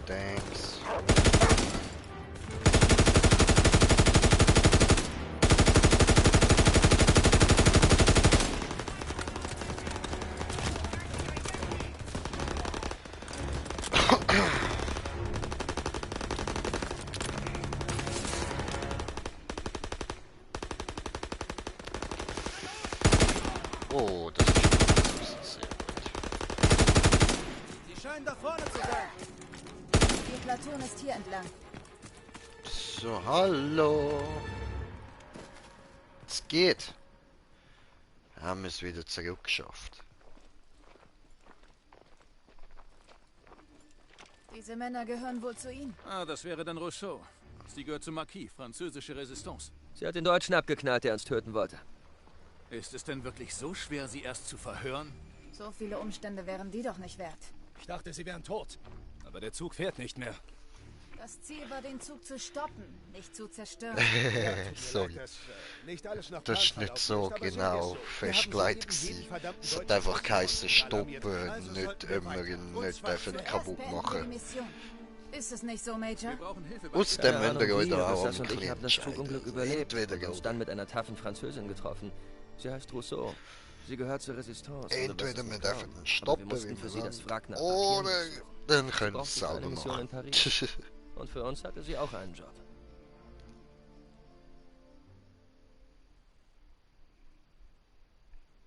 Thanks. Oh, das ist sehr gut. Sie scheinen da vorne zu sein. Ihr Platoon ist hier entlang. So, hallo. Es geht. Haben wir es wieder zurückgeschafft. Diese Männer gehören wohl zu Ihnen. Ah, das wäre dann Rousseau. Sie gehört zum Marquis, französische Resistance. Sie hat den Deutschen abgeknallt, der uns töten wollte. Ist es denn wirklich so schwer, sie erst zu verhören? So viele Umstände wären die doch nicht wert. Ich dachte, sie wären tot. Aber der Zug fährt nicht mehr. Das Ziel war, den Zug zu stoppen, nicht zu zerstören. Sorry. Das ist nicht so genau festgelegt gewesen. Es hat einfach geheißen, stoppen, nicht immer, nicht dürfen kaputt machen. Ist es nicht so, Major? Aus dem müsst ihr euch da auch und ich haben das Zugunglück überlebt und uns dann mit einer taffen Französin getroffen. Sie heißt Rousseau. Sie gehört zur Resistance. Entweder wir dürfen ihn stoppen, wir mussten für sie das Wrack nach oder dann können sie es Sie selber eine Mission in machen. Paris. Und für uns hatte sie auch einen Job.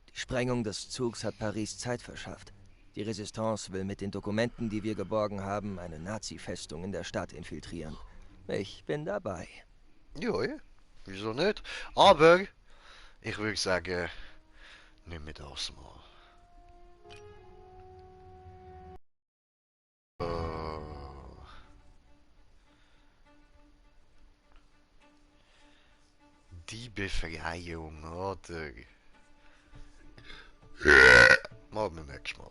Die Sprengung des Zugs hat Paris Zeit verschafft. Die Resistance will mit den Dokumenten, die wir geborgen haben, eine Nazi-Festung in der Stadt infiltrieren. Ich bin dabei. Ja, wieso nicht? Aber ich würde sagen, nimm mir das mal. Die Befreiung, oder? Machen wir nächstes Mal.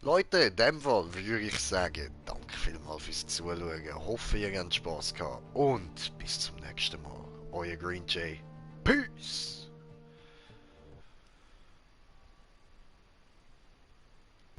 Leute, in dem Fall würde ich sagen, danke vielmals fürs Zuschauen. Hoffe, ihr habt Spaß gehabt. Und bis zum nächsten Mal. Euer Green Jay. Peace!